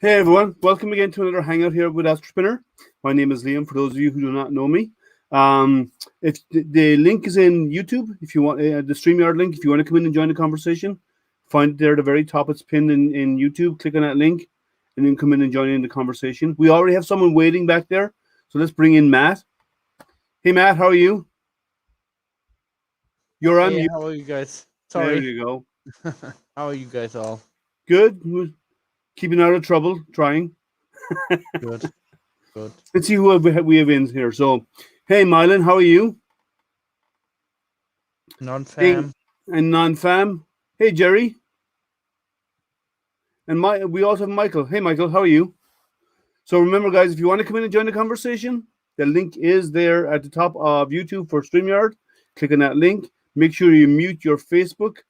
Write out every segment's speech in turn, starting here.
Hey everyone, welcome again to another Hangout here with Astrospinner. My name is Liam, for those of you who do not know me. If the link is in YouTube, if you want the StreamYard link, if you want to come in and join the conversation, find it there at the very top. It's pinned in YouTube. Click on that link and then come in and join in the conversation. We already have someone waiting back there, so let's bring in Matt. Hey Matt, how are you? You're on mute. How are you guys? Sorry. There you go. How are you guys all? Good. Keeping out of trouble, trying. Good. Good. Let's see who we have in here. So, hey, Mylan, how are you? Non-fam. Hey, and non-fam. Hey, Jerry. And we also have Michael. Hey, Michael, how are you? So remember, guys, if you want to come in and join the conversation, the link is there at the top of YouTube for StreamYard. Click on that link. Make sure you mute your Facebook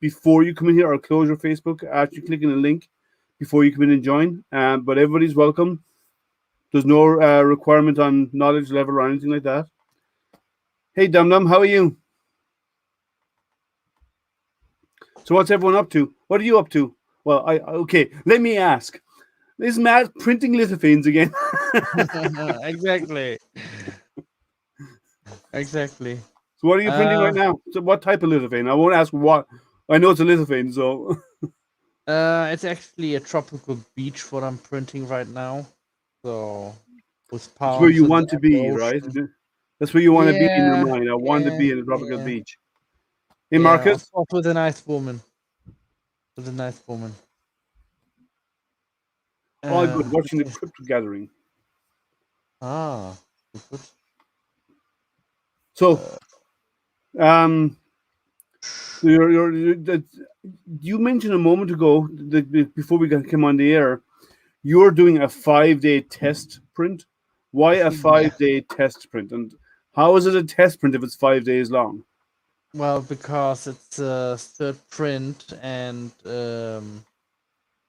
before you come in here, or close your Facebook after clicking the link before you come in and join. But everybody's welcome. There's no requirement on knowledge level or anything like that. Hey, Dum Dum, how are you? So what's everyone up to? What are you up to? Well, okay, let me ask. Is Matt printing lithophanes again? Exactly. Exactly. So what are you printing right now? So what type of lithophane? I won't ask what. I know it's a lithophane, so... It's actually a tropical beach what I'm printing right now. So with palms. That's where you want to be, right? That's where you want to be in your mind. I want to be in a tropical beach. Hey, Marcus? With a nice woman. With a nice woman. Oh, good. Watching the crypto gathering. Ah, good. So, you mentioned a moment ago that before we came on the air, you're doing a 5-day test print. Why a 5-day test print? And how is it a test print if it's 5 days long? Well, because it's a third print, and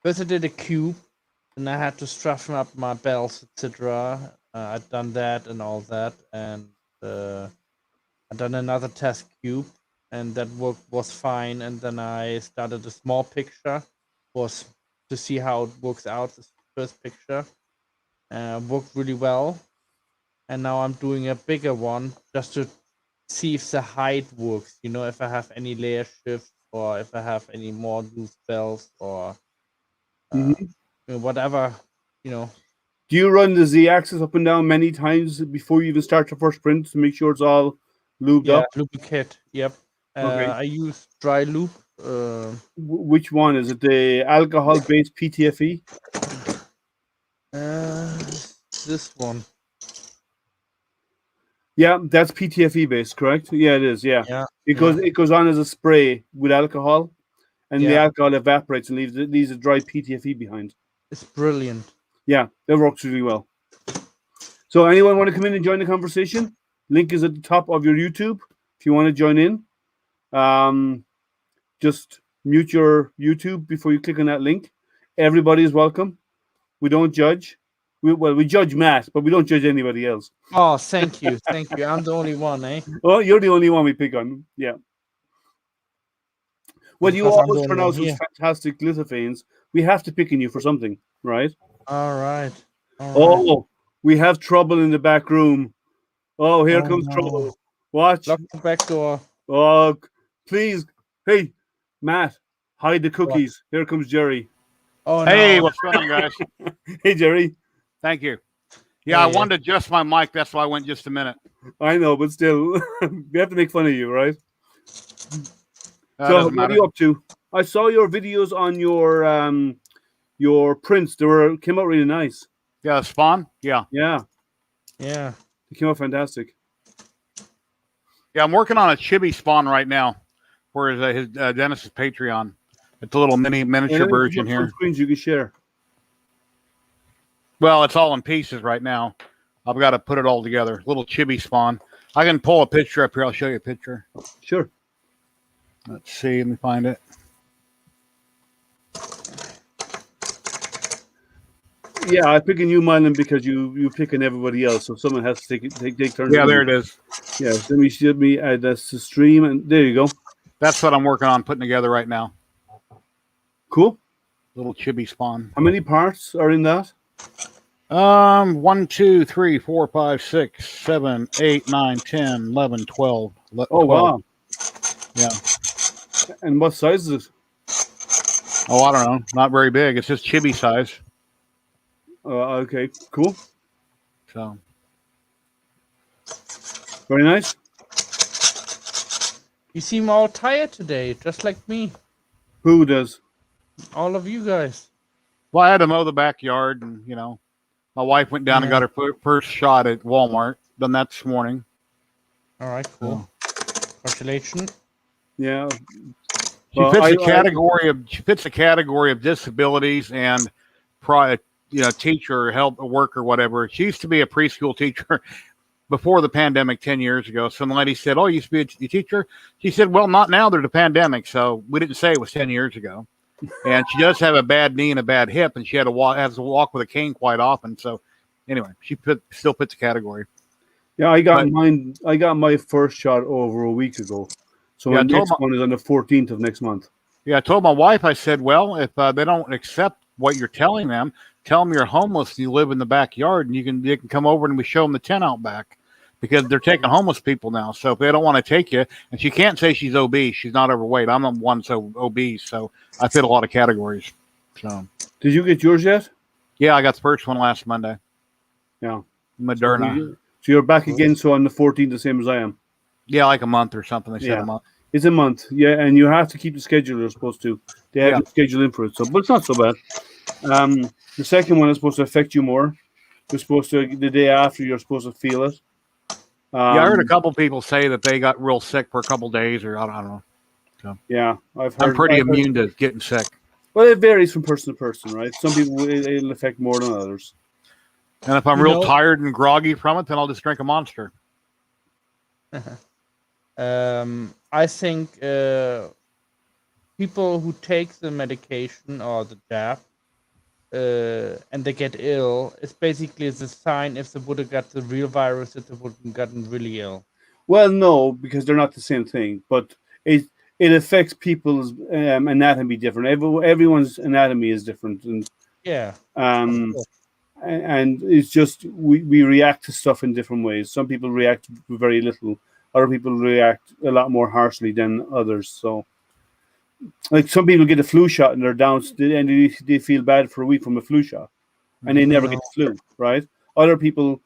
first I did a cube, and I had to strap up my belts, etc. I'd done that and all that, and I'd done another test cube, and that work was fine. And then I started a small picture, was to see how it works out. This first picture worked really well, and now I'm doing a bigger one just to see if the height works. You know, if I have any layer shift, or if I have any more loose belts, or whatever. You know. Do you run the Z-axis up and down many times before you even start your first print to make sure it's all lubed up? Yeah, lubricate. Yep. Okay. I use dry lube. Which one is it? The alcohol-based PTFE? This one. Yeah, that's PTFE based, correct? Yeah, it is. Yeah. It goes on as a spray with alcohol, and the alcohol evaporates and leaves a dry PTFE behind. It's brilliant. Yeah, that works really well. So, anyone want to come in and join the conversation? Link is at the top of your YouTube. If you want to join in, just mute your YouTube before you click on that link. Everybody is welcome. We don't judge. We judge Matt, but we don't judge anybody else. Oh, thank you. Thank you. I'm the only one, eh? Oh, you're the only one we pick on. Yeah. Well, you always pronounce those fantastic lithophanes. We have to pick on you for something, right? All right. Oh, we have trouble in the back room. Oh, here comes trouble. Watch. Lock the back door. Oh, please. Hey, Matt, hide the cookies. What? Here comes Jerry. Oh, hey, what's going on, guys? Hey, Jerry. Thank you. Yeah, I wanted to adjust my mic. That's why I went just a minute. I know, but still, we have to make fun of you, right? So, what are you up to? I saw your videos on your prints. They came out really nice. Yeah, Spawn. Yeah. They came out fantastic. Yeah, I'm working on a chibi Spawn right now for his Dennis's Patreon. It's a little miniature version here. Screens you can share. Well, it's all in pieces right now. I've got to put it all together. Little chibi Spawn. I can pull a picture up here. I'll show you a picture. Sure. Let's see. Let me find it. Yeah, I'm picking you, Mylan, because you picking everybody else. So someone has to take turns. Yeah, there it is. Yeah, let me add this to stream, and there you go. That's what I'm working on putting together right now. Cool. little chibi spawn. How many parts are in that? 1, 2, 3, 4, 5, 6, 7, 8, 9, 10, 11, 12. Oh 12. wow! Yeah. And what size is it? Oh, I don't know. Not very big. It's just chibi size. Okay, cool. So Very nice. You seem all tired today, just like me. Who does? All of you guys. well, I had to mow the backyard, and my wife went down and got her first shot at Walmart. Done that this morning. All right, cool. Congratulations. Yeah. She fits the category of disabilities and teacher, help, worker, whatever. She used to be a preschool teacher before the pandemic 10 years ago. Some lady said, "Oh, you used to be a teacher?" She said, "Well, not now. There's a pandemic, so we didn't say it was 10 years ago." And she does have a bad knee and a bad hip, and she has to walk with a cane quite often. So, anyway, she still fits the category. Yeah, I got mine. I got my first shot over a week ago. So my next one is on the 14th of next month. Yeah, I told my wife, I said, well, if they don't accept what you're telling them, tell them you're homeless and you live in the backyard, and they can come over and we show them the tent out back, because they're taking homeless people now. So if they don't want to take you, and she can't say she's obese, she's not overweight. I'm the one so obese, so I fit a lot of categories. So did you get yours yet? Yeah, I got the first one last Monday. Yeah, Moderna. So you're back again. So on the 14th, the same as I am. Yeah, like a month or something. They said a month. It's a month, yeah, and you have to keep the schedule you're supposed to. They have to schedule in for it, but it's not so bad. The second one is supposed to affect you more. You're supposed to, the day after, you're supposed to feel it. I heard a couple people say that they got real sick for a couple days, or I don't know. So, yeah, I'm pretty immune to getting sick. Well, it varies from person to person, right? Some people it'll affect more than others. And if I'm real tired and groggy from it, then I'll just drink a Monster. I think people who take the medication or the jab and they get ill, it's basically the sign if they would have got the real virus, that they would have gotten really ill. Well, no, because they're not the same thing, but it affects people's anatomy different. Everyone's anatomy is different, and and it's just we react to stuff in different ways. Some people react very little. Other people react a lot more harshly than others. So, like some people get a flu shot and they're down, and they feel bad for a week from a flu shot, and they never get the flu. Right? Other people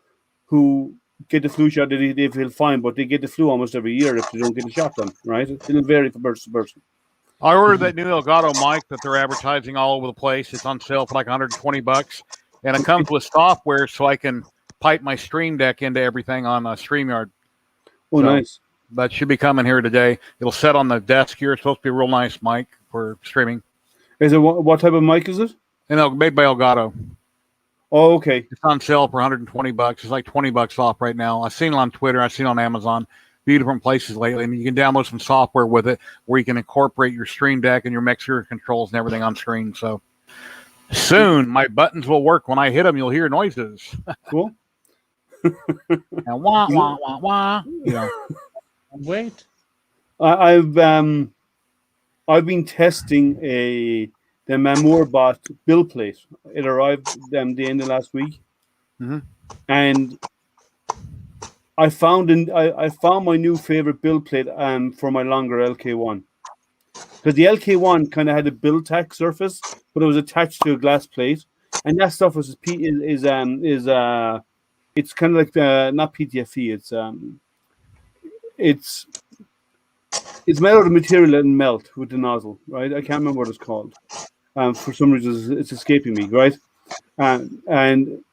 who get the flu shot, they feel fine, but they get the flu almost every year if they don't get the shot done. Right? It'll vary from person to person. I ordered that new Elgato mic that they're advertising all over the place. It's on sale for like $120, and it comes with software so I can pipe my Stream Deck into everything on StreamYard. Oh, nice. That should be coming here today. It'll set on the desk here. It's supposed to be a real nice mic for streaming. Is it what type of mic is it? Made by Elgato. Oh, okay. It's on sale for $120. It's like $20 off right now. I've seen it on Twitter. I've seen it on Amazon. Few different places lately. And you can download some software with it where you can incorporate your Stream Deck and your mixer controls and everything on screen. So soon my buttons will work. When I hit them, you'll hear noises. Cool. And wah, wah, wah, wah. Wait. I've been testing the MemoreBot bill plate. It arrived the end of last week, and I found my new favorite build plate for my longer LK1, because the LK1 kind of had a build tack surface, but it was attached to a glass plate, and that stuff is it's kind of like not PTFE. It's made out of material that melt with the nozzle, right? I can't remember what it's called. For some reason, it's escaping me, right? And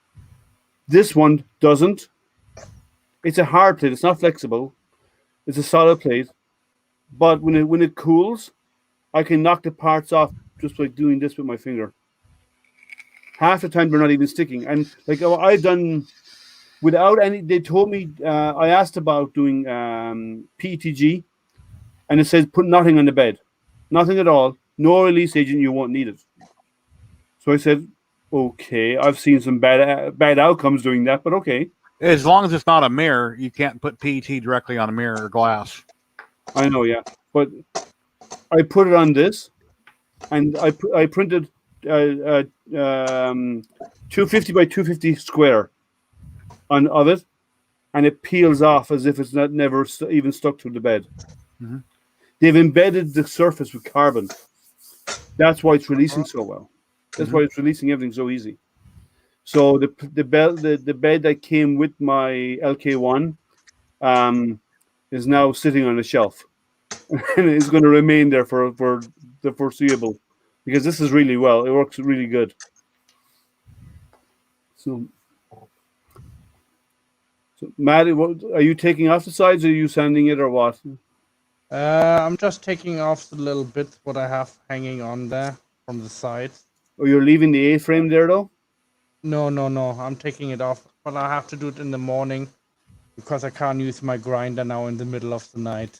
this one doesn't. It's a hard plate. It's not flexible. It's a solid plate. But when it cools, I can knock the parts off just by doing this with my finger. Half the time, they're not even sticking. And like I've done without any. They told me I asked about doing PETG. And it says put nothing on the bed. Nothing at all. No release agent, you won't need it. So I said, okay, I've seen some bad outcomes doing that, but okay. As long as it's not a mirror, you can't put PET directly on a mirror or glass. I know, yeah. But I put it on this, and I printed 250 by 250 square of it, and it peels off as if it's not never even stuck to the bed. Mhm. They've embedded the surface with carbon. That's why it's releasing so well. That's why it's releasing everything so easy. So the bed that came with my LK1 is now sitting on a shelf, and it's going to remain there for the foreseeable, because this is really well. It works really good. So Matt, what, are you taking off the sides, or are you sanding it, or what? I'm just taking off the little bit what I have hanging on there from the side. Or you're leaving the A-frame there, though? No. I'm taking it off, but I have to do it in the morning because I can't use my grinder now in the middle of the night.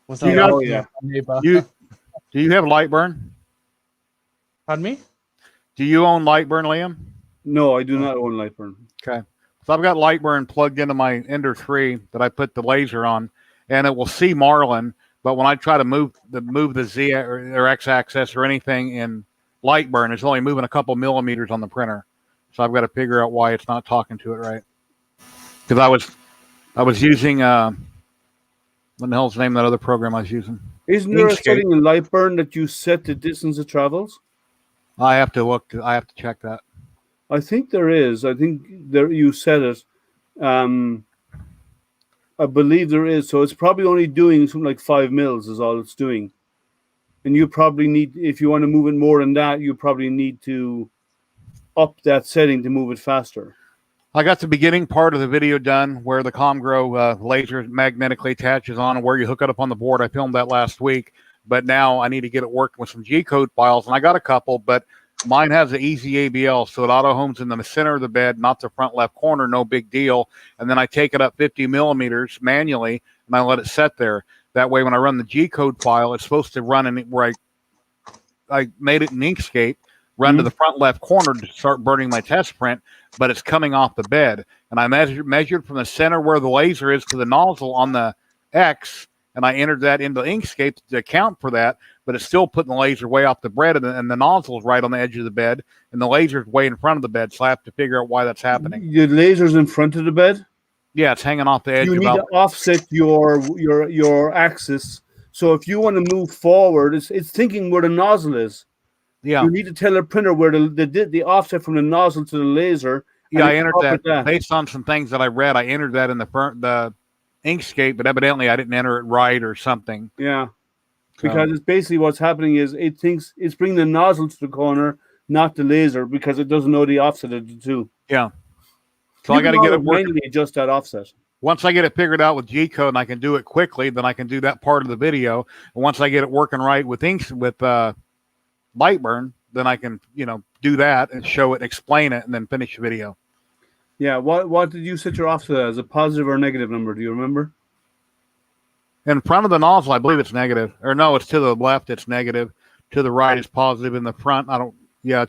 Without got- oh, yeah. my neighbor. Do you have Lightburn? Pardon me? Do you own Lightburn, Liam? No, I do not own Lightburn. Okay. So I've got Lightburn plugged into my Ender 3 that I put the laser on, and it will see Marlin. But when I try to move the Z or X-axis or anything in Lightburn, it's only moving a couple millimeters on the printer. So I've got to figure out why it's not talking to it right. Because I was using what the hell's the name of that other program I was using? Isn't there a Inkscape. setting in Lightburn that you set the distance it travels? I have to check that. I think there is. I think there you said it. I believe there is. So it's probably only doing something like 5 mils is all it's doing. And you probably need, if you want to move it more than that, you probably need to up that setting to move it faster. I got the beginning part of the video done where the ComGrow laser magnetically attaches on and where you hook it up on the board. I filmed that last week, but now I need to get it working with some G-code files, and I got a couple, but mine has the easy ABL, so it auto homes in the center of the bed, not the front left corner, no big deal. And then I take it up 50 millimeters manually, and I let it set there. That way, when I run the G-code file, it's supposed to run in where I made it in Inkscape, run to the front left corner to start burning my test print, but it's coming off the bed. And I measured from the center where the laser is to the nozzle on the X, and I entered that into Inkscape to account for that, but it's still putting the laser way off the bed, and the nozzle's right on the edge of the bed, and the laser's way in front of the bed, so I have to figure out why that's happening. The laser's in front of the bed? Yeah, it's hanging off the edge. You need to offset your axis. So if you want to move forward, it's thinking where the nozzle is. Yeah. You need to tell the printer where the offset from the nozzle to the laser. Yeah, I entered that based on some things that I read. I entered that in the Inkscape, but evidently I didn't enter it right or something. Yeah, because it's basically what's happening is it thinks it's bringing the nozzle to the corner, not the laser, because it doesn't know the offset of the two. Yeah. So I got to get it working. Manually adjust that offset. Once I get it figured out with G-code and I can do it quickly, then I can do that part of the video. And once I get it working right with Lightburn, then I can, do that and show it, explain it, and then finish the video. Yeah. What did you set your offset as? A positive or negative number? Do you remember? In front of the nozzle, I believe it's negative. Or no, it's to the left, it's negative. To the right, it's positive. In the front, to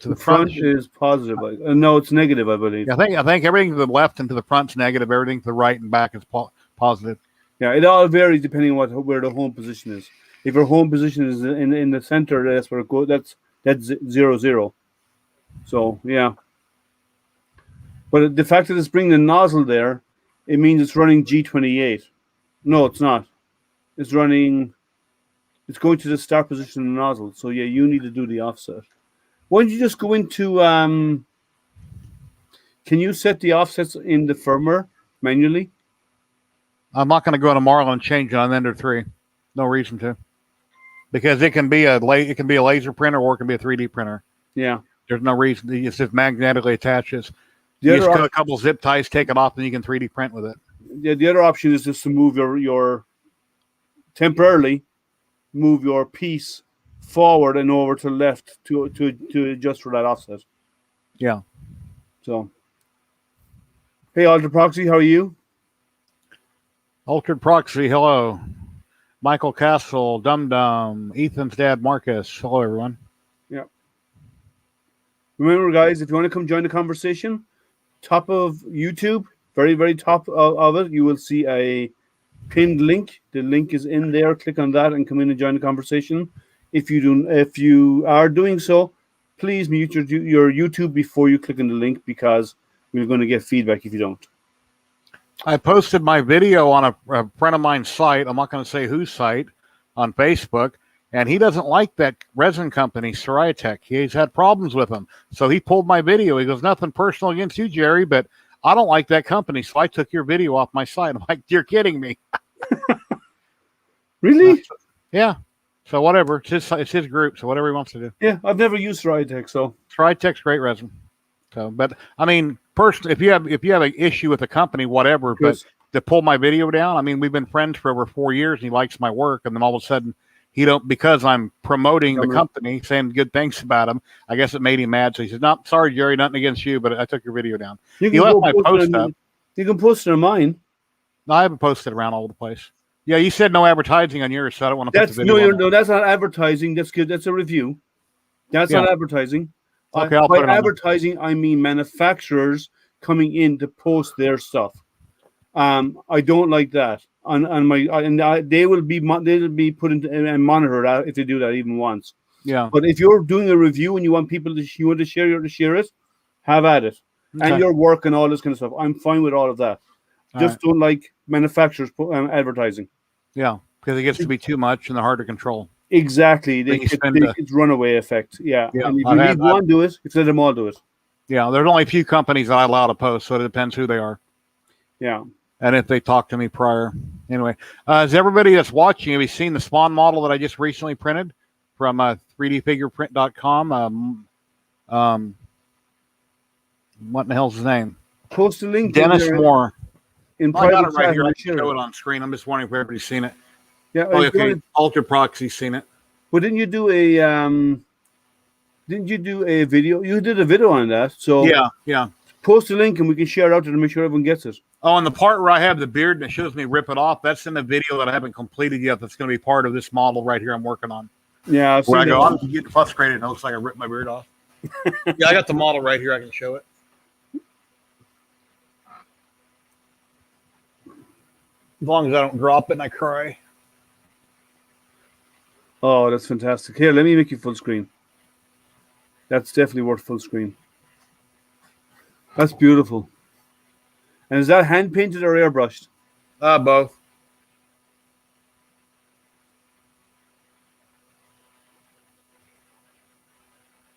the front is positive. No, it's negative, I believe. Yeah, I think everything to the left and to the front's negative. Everything to the right and back is positive. Yeah, it all varies depending on where the home position is. If your home position is in the center, that's where it goes. That's 0, 0. So yeah. But the fact that it's bringing the nozzle there, it means it's running G28. No, it's not. It's going to the start position of the nozzle. So yeah, you need to do the offset. Why don't you just go into, can you set the offsets in the firmware manually? I'm not going to go to Marlin and change it on Ender 3. No reason to. Because it can be a laser printer or it can be a 3D printer. Yeah. There's no reason. It just magnetically attaches. You just cut a couple zip ties, take it off, and you can 3D print with it. Yeah, the other option is just to move temporarily move your piece forward and over to the left to adjust for that offset. Yeah. So, hey, Altered Proxy, how are you? Altered Proxy, hello. Michael Castle, Dum Dum, Ethan's dad, Marcus. Hello, everyone. Yeah. Remember, guys, if you want to come join the conversation, top of YouTube, very, very top of it, you will see a pinned link. The link is in there. Click on that and come in and join the conversation. If you are doing so, please mute your YouTube before you click on the link, because we're going to get feedback if you don't. I posted my video on a friend of mine's site. I'm not going to say whose site, on Facebook, and he doesn't like that resin company, Soriatech. He's had problems with them, so he pulled my video. He goes, "Nothing personal against you, Jerry, but I don't like that company, so I took your video off my site." I'm like, "You're kidding me." Really? Yeah. So whatever. It's his group, so whatever he wants to do. Yeah, I've never used Soriatech, so Soriatech's great resin. So, but I mean, personally, if you have an issue with the company, whatever, but to pull my video down, I mean, we've been friends for over 4 years, and he likes my work, and then all of a sudden, he don't, because I'm promoting the company, saying good things about him. I guess it made him mad, so he said, "No, sorry, Jerry, nothing against you, but I took your video down." He left my post up. You can post it on mine. No, I haven't posted around all the place. Yeah, you said no advertising on yours, so I don't want to put the video. No, that's not advertising. That's good. That's a review. That's not advertising. Okay, I'll put it on advertising, I mean manufacturers coming in to post their stuff. I don't like that. They will be put into and monitored if they do that even once. Yeah. But if you're doing a review and you want people to share it, have at it. Okay. And your work and all this kind of stuff. I'm fine with all of that. Just don't like manufacturers advertising. Yeah, because it gets to be too much and they're hard to control. Exactly. It's runaway effect. Yeah. And if you need one do it, let them all do it. Yeah, there's only a few companies that I allow to post, so it depends who they are. Yeah. And if they talk to me prior. Anyway, has everybody that's watching, have you seen the Spawn model that I just recently printed from 3dfigureprint.com? What in the hell's his name? Post a link. Dennis Moore. I got it right here. I can show it on screen. I'm just wondering if everybody's seen it. Yeah. Okay. Ultra Proxy's seen it. Well, didn't you do a video? You did a video on that. So yeah. Post a link and we can share it out to make sure everyone gets it. Oh, and the part where I have the beard and it shows me rip it off, that's in the video that I haven't completed yet. That's going to be part of this model right here I'm working on. Yeah. Where I go, I'm getting frustrated and it looks like I ripped my beard off. Yeah, I got the model right here. I can show it. As long as I don't drop it and I cry. Oh, that's fantastic. Here, let me make you full screen. That's definitely worth full screen. That's beautiful. And is that hand painted or airbrushed? Both.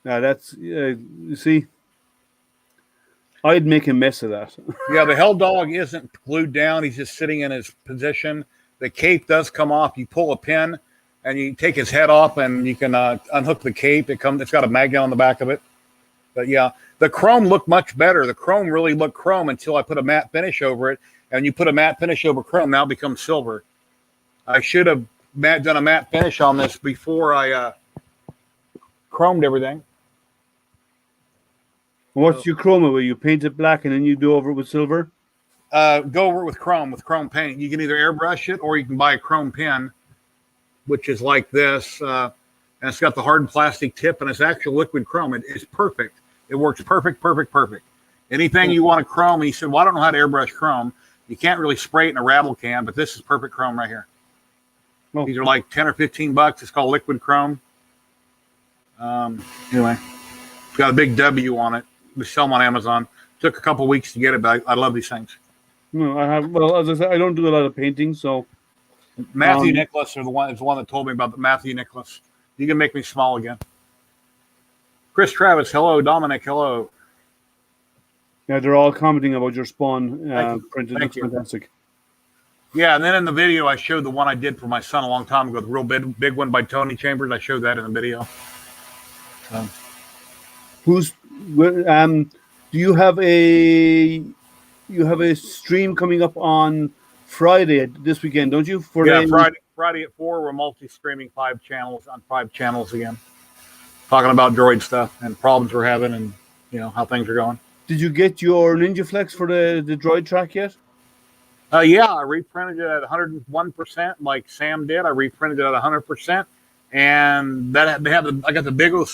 Now that's you see, I'd make a mess of that. Yeah, the Hell Dog isn't glued down. He's just sitting in his position. The cape does come off. You pull a pin and you take his head off and you can unhook the cape. It's got a magnet on the back of it. But yeah, the chrome looked much better. The chrome really looked chrome until I put a matte finish over it. And you put a matte finish over chrome, now it becomes silver. I should have done a matte finish on this before I chromed everything. What's your chroma? Where you paint it black and then you do over it with silver? Go over it with chrome paint. You can either airbrush it or you can buy a chrome pen, which is like this. And it's got the hardened plastic tip and it's actual liquid chrome. It's perfect. It works perfect. Anything you want to chrome, and he said, well, I don't know how to airbrush chrome. You can't really spray it in a rattle can, but this is perfect chrome right here. Oh. These are like 10 or 15 bucks. It's called liquid chrome. Anyway, it's got a big W on it. We sell them on Amazon. Took a couple weeks to get it, but I love these things. No, I have. Well, as I said, I don't do a lot of painting, so Matthew Nicholas is the one that told me about the Matthew Nicholas. You can make me small again. Chris Travis, hello. Dominic, hello. Yeah, they're all commenting about your Spawn printed. Thank you. Fantastic. Yeah, and then in the video, I showed the one I did for my son a long time ago, the real big one by Tony Chambers. I showed that in the video. Do you have a stream coming up on Friday this weekend, don't you? Friday at 4, we're multi-streaming 5 channels on 5 channels again, talking about droid stuff and problems we're having and how things are going. Did you get your Ninja Flex for the droid track yet? Yeah, I reprinted it at 101%, like Sam did. I reprinted it at 100%, and I got the bigger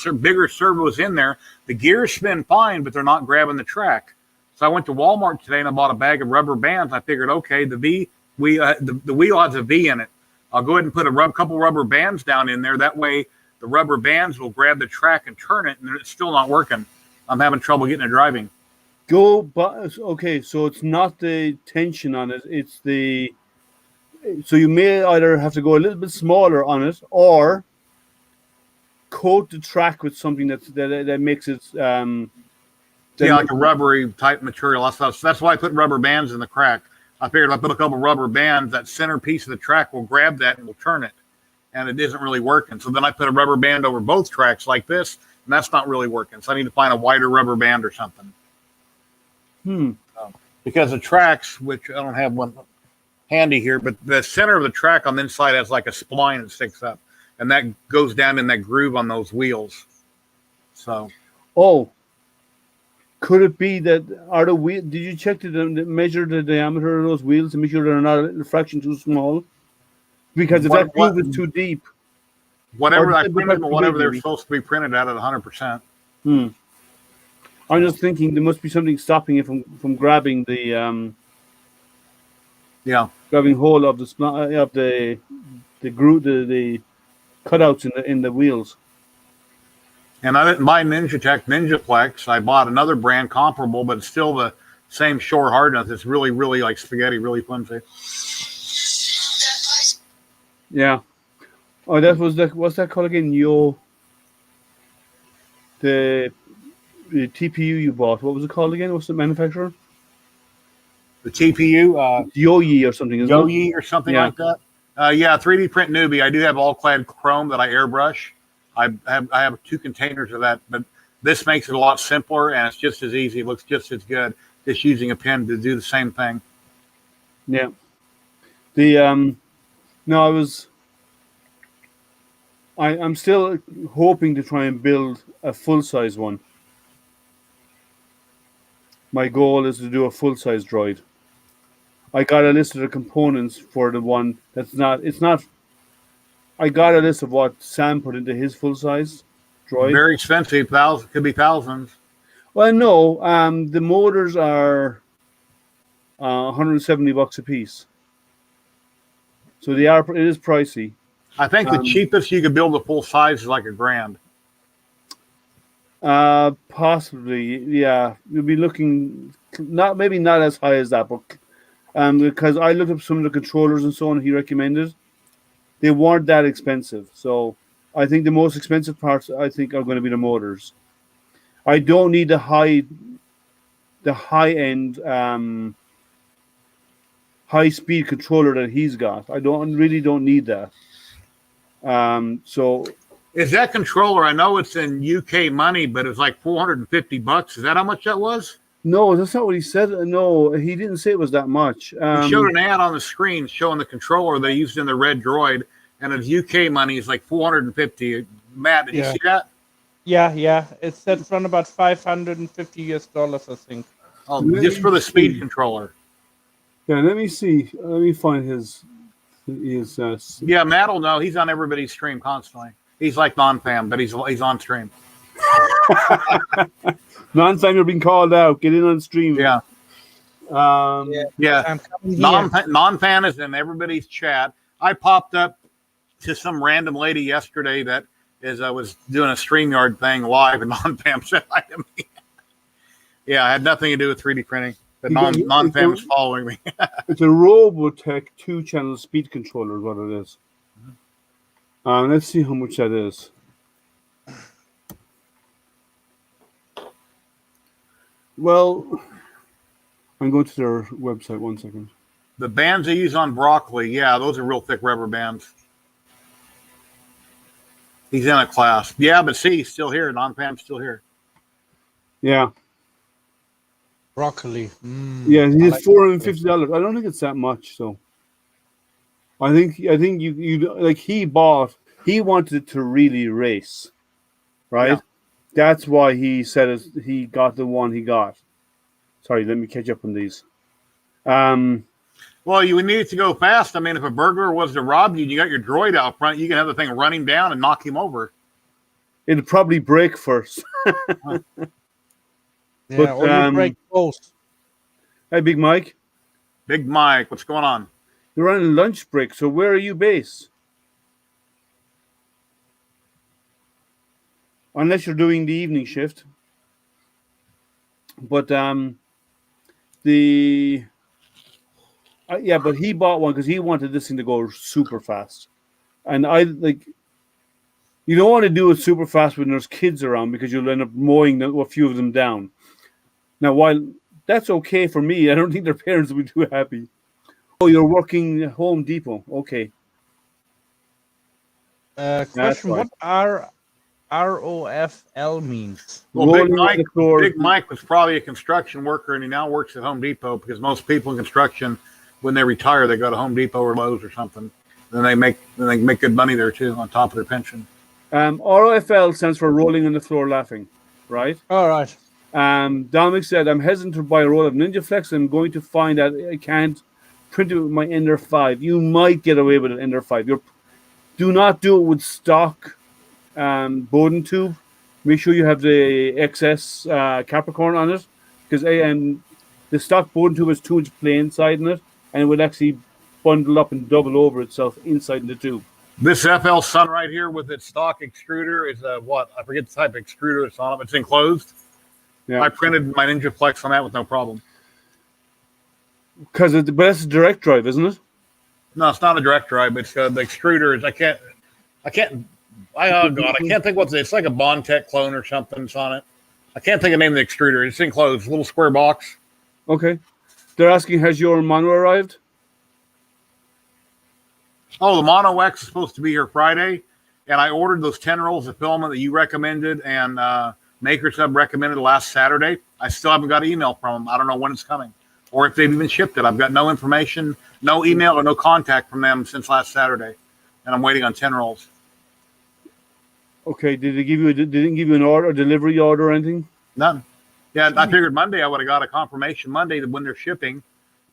servos in there. The gears spin fine, but they're not grabbing the track. So I went to Walmart today and I bought a bag of rubber bands. I figured, okay, the wheel has a V in it. I'll go ahead and put a couple rubber bands down in there. That way, the rubber bands will grab the track and turn it, and it's still not working. I'm having trouble getting it driving. Okay, so it's not the tension on it, it's the, so you may either have to go a little bit smaller on it or coat the track with something that makes it like a rubbery type material. That's why I put rubber bands in the crack. I figured if I put a couple rubber bands, that center piece of the track will grab that and will turn it, and it isn't really working. So then I put a rubber band over both tracks like this, and that's not really working. So I need to find a wider rubber band or something. Because the tracks, which I don't have one handy here, but the center of the track on the inside has like a spline that sticks up, and that goes down in that groove on those wheels. So, could it be that did you check to measure the diameter of those wheels to make sure they're not a fraction too small? Because if that groove is too deep, whatever I printed, whatever they're supposed to be printed at 100%. I'm just thinking there must be something stopping it from grabbing the grabbing hold of the groove, the cutouts in the wheels. And I didn't buy Ninjaplex. I bought another brand comparable, but it's still the same shore hardness. It's really, really like spaghetti, really flimsy. Yeah. Oh, what's that called again? The TPU you bought, what was it called again? What's the manufacturer? The TPU? Yoyi or something, isn't Yoyi or something like that? 3D Print Newbie. I do have all-clad chrome that I airbrush. I have 2 containers of that, but this makes it a lot simpler, and it's just as easy. It looks just as good, just using a pen to do the same thing. Yeah. I'm still hoping to try and build a full-size one. My goal is to do a full-size droid. I got a list of the components for the one I got a list of what Sam put into his full-size droid. Very expensive, could be thousands. Well, no, the motors are $170 a piece. So it is pricey. I think the cheapest you could build a full size is like $1,000. Possibly, yeah. You'll be looking maybe not as high as that, but because I looked up some of the controllers and so on he recommended, they weren't that expensive. So I think the most expensive parts are going to be the motors. I don't need the high end high speed controller that he's got. I really don't need that. So. Is that controller? I know it's in UK money, but it's like $450. Is that how much that was? No, that's not what he said. No, he didn't say it was that much. He showed an ad on the screen showing the controller they used in the Red Droid, and it's UK money is like $450. Matt, did you see that? Yeah. It said from about $550, I think. Oh, just for the speed controller. Yeah, let me see. Let me find his. Yeah, Matt will know. He's on everybody's stream constantly. He's like non-fam, but he's on stream. Non-fam, you're being called out. Get in on stream. Yeah. Yeah. Non-fan is in everybody's chat. I popped up to some random lady yesterday that was doing a StreamYard thing live, and non-fam said hi to me. Yeah, I had nothing to do with 3D printing, but non-fam is following me. It's a Robotech 2-channel speed controller is what it is. Let's see how much that is. Well, I'm going to their website. 1 second. The bands they use on broccoli, yeah, those are real thick rubber bands. He's in a class. Yeah, but see, he's still here. Non-Pam's still here. Yeah. Broccoli. Yeah, he's $450. I don't think it's that much, so. I think you like he wanted it to really race, right? Yeah. That's why he said he got the one he got. Sorry, let me catch up on these. Well, you would need it to go fast. I mean, if a burglar was to rob you and you got your droid out front, you can have the thing run him down and knock him over. It'd probably break first. Yeah, but, or you break both. Hey, Big Mike. Big Mike, what's going on? You're on a lunch break, so where are you based? unless you're doing the evening shift. But the yeah, but he bought one because he wanted this thing to go super fast, and I like. You don't want to do it super fast when there's kids around because you'll end up mowing a few of them down. Now, while that's okay for me, I don't think their parents will be too happy. Oh, you're working at Home Depot. Okay. Question: fine. What are ROFL means? Well, Rolling on the floor. Big Mike was probably a construction worker, and he now works at Home Depot because most people in construction, when they retire, they go to Home Depot or Lowe's or something. Then they make good money there too, on top of their pension. ROFL stands for Rolling on the Floor Laughing, right? All right. Dominic said, I'm hesitant to buy a roll of Ninja Flex. I'm going to find that I can't print it with my Ender 5. You might get away with an Ender 5. Do not do it with stock Bowden tube. Make sure you have the XS Capricorn on it, because the stock Bowden tube has 2-inch plain side in it, and it would actually bundle up and double over itself inside the tube. This FL Sun right here with its stock extruder is what? I forget the type of extruder it's on. It's enclosed. Yeah. I printed my Ninja Flex on that with no problem. But that's a direct drive, isn't it? No, it's not a direct drive. It's the extruder is. I can't. Oh God, I can't think what's it. It's like a Bondtech clone or something. It's on it. I can't think of the name of the extruder. It's enclosed, little square box. Okay. They're asking, has your mono arrived? Oh, the Mono X is supposed to be here Friday, and I ordered those 10 rolls of filament that you recommended and Maker Sub recommended last Saturday. I still haven't got an email from them. I don't know when it's coming or if they've even shipped it. I've got no information, no email or no contact from them since last Saturday, and I'm waiting on 10 rolls. Okay, did they didn't give you an order, a delivery order or anything? None. Yeah, I figured Monday I would have got a confirmation Monday that when they're shipping.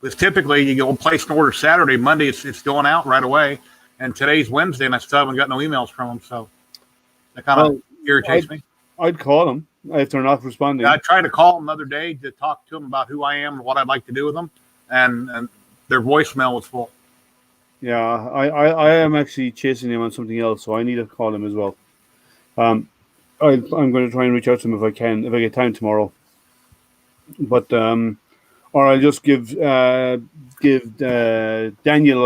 Because typically you go place an order Saturday, Monday it's going out right away, and today's Wednesday and I still haven't got no emails from them, so that kind of irritates me. I'd call them if they're not responding. Yeah, I tried to call them the other day to talk to them about who I am and what I'd like to do with them, and their voicemail was full. Yeah, I am actually chasing them on something else, so I need to call them as well. I'm going to try and reach out to them if I get time tomorrow. But or I'll just give Daniel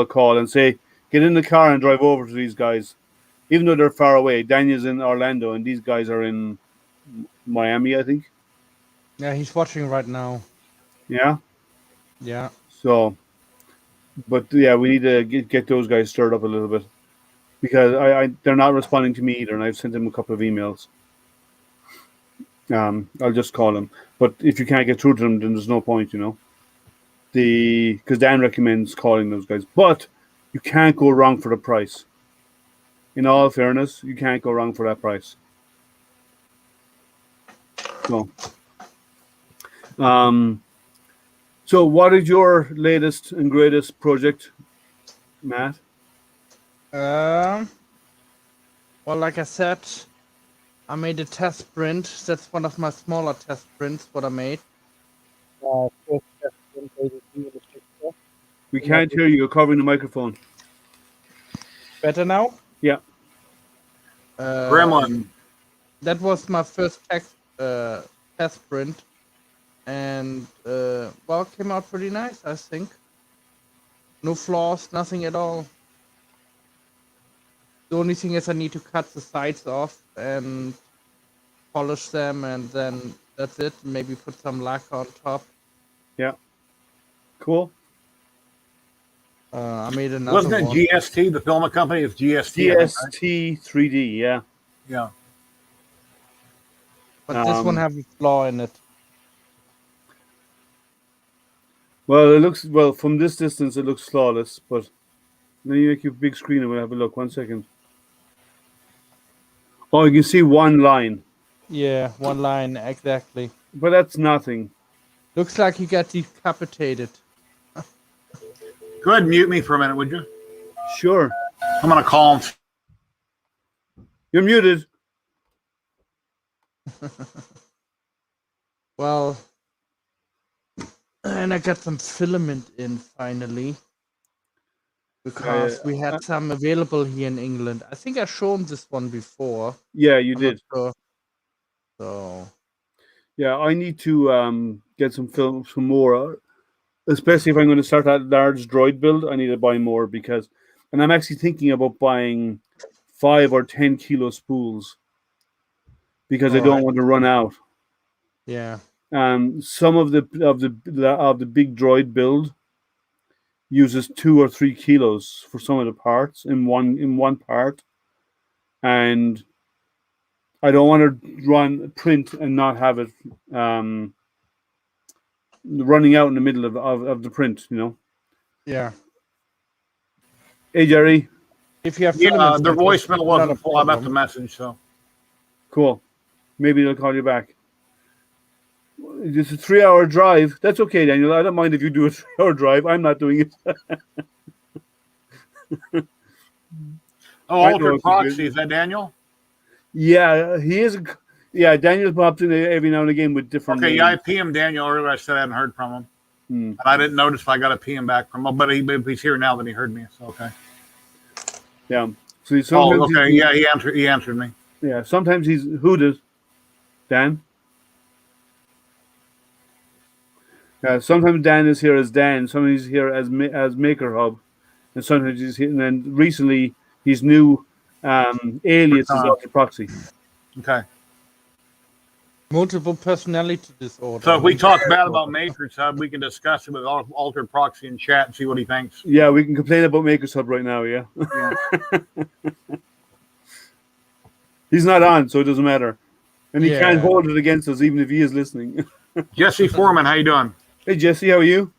a call and say, get in the car and drive over to these guys. Even though they're far away, Daniel's in Orlando and these guys are in Miami, I think. Yeah, he's watching right now. Yeah? Yeah. So, but yeah, we need to get those guys stirred up a little bit. Because they're not responding to me either, and I've sent them a couple of emails. I'll just call them. But if you can't get through to them, then there's no point, because Dan recommends calling those guys. But you can't go wrong for the price. In all fairness, you can't go wrong for that price. So, so what is your latest and greatest project, Matt? Well, like I said, I made a test print. That's one of my smaller test prints, what I made. We can't hear you. You're covering the microphone. Better now? Yeah. Gremlin. That was my first test print. And, well, it came out pretty nice, I think. No flaws, nothing at all. The only thing is I need to cut the sides off and polish them, and then that's it. Maybe put some lacquer on top. Yeah. Cool. I made another Wasn't it one. GST, the filament company? It's GST. GST 3D, yeah. Yeah. But this one has a flaw in it. Well, from this distance, it looks flawless, but let me make you a big screen and we'll have a look. 1 second. Oh, you can see one line. Yeah, one line, exactly. But that's nothing. Looks like you got decapitated. Go ahead and mute me for a minute, would you? Sure. I'm going to call him. You're muted. Well, and I got some filament in finally. Because we had some available here in England. I think I shown this one before. Yeah, you did. Sure. So Yeah, I need to get some more. Especially if I'm going to start that large droid build, I need to buy more and I'm actually thinking about buying 5 or 10 kilo spools because I all don't right. want to run out. Yeah. Some of the big droid build uses 2 or 3 kilos for some of the parts in one part, and I don't want to run print and not have it running out in the middle of the print. Yeah. Hey Jerry, If you have Yeah, filaments, their like this, voicemail not a wasn't full. I left a problem. message, so. cool. Maybe they'll call you back. It's a 3-hour drive. That's okay, Daniel. I don't mind if you do a 3-hour drive. I'm not doing it. Oh, I know Altered it's a Proxy. bit. Is that Daniel? Yeah, he is. Yeah, Daniel pops in every now and again with different Okay, yeah, I names. PM'd Daniel earlier. I said I hadn't heard from him. Hmm. And I didn't notice if I got a PM back from him, but he's here now that he heard me. So, okay. Yeah. So Oh, sometimes okay. he's Yeah, he answered me. yeah. Sometimes he's hooted. Dan. Sometimes Dan is here as Dan. Sometimes he's here as Maker Hub, and sometimes he's here. And then recently, his new alias is Ultra Proxy. Okay. Multiple personality disorder. So if we talk bad about Maker's Hub, we can discuss it with Altered Proxy in chat and see what he thinks. Yeah, we can complain about Maker's Hub right now. Yeah. Yeah. He's not on, so it doesn't matter, and he can't Yeah. hold it against us, even if he is listening. Jesse Foreman, how you doing? Hey Jesse, how are you?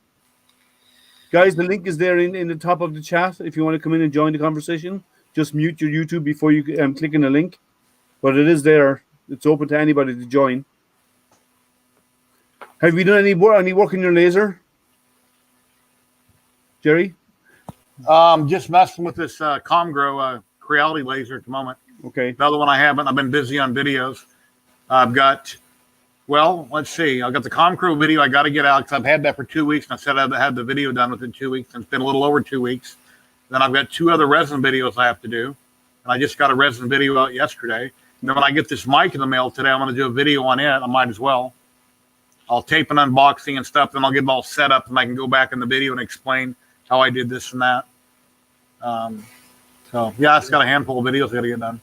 Guys, the link is there in the top of the chat. If you want to come in and join the conversation, just mute your YouTube before you click on the link. But it is there. It's open to anybody to join. Have you done any work in your laser, Jerry? Just messing with this Comgrow Creality laser at the moment. Okay. The other one I haven't. I've been busy on videos. I've got, well, let's see. I've got the Comcrow video I got to get out because I've had that for 2 weeks. And I said I'd have the video done within 2 weeks. And it's been a little over 2 weeks. Then I've got 2 other resin videos I have to do. And I just got a resin video out yesterday. And then when I get this mic in the mail today, I'm going to do a video on it. I might as well. I'll tape an unboxing and stuff. Then I'll get it all set up and I can go back in the video and explain how I did this and that. So, yeah, it's got a handful of videos I got to get done.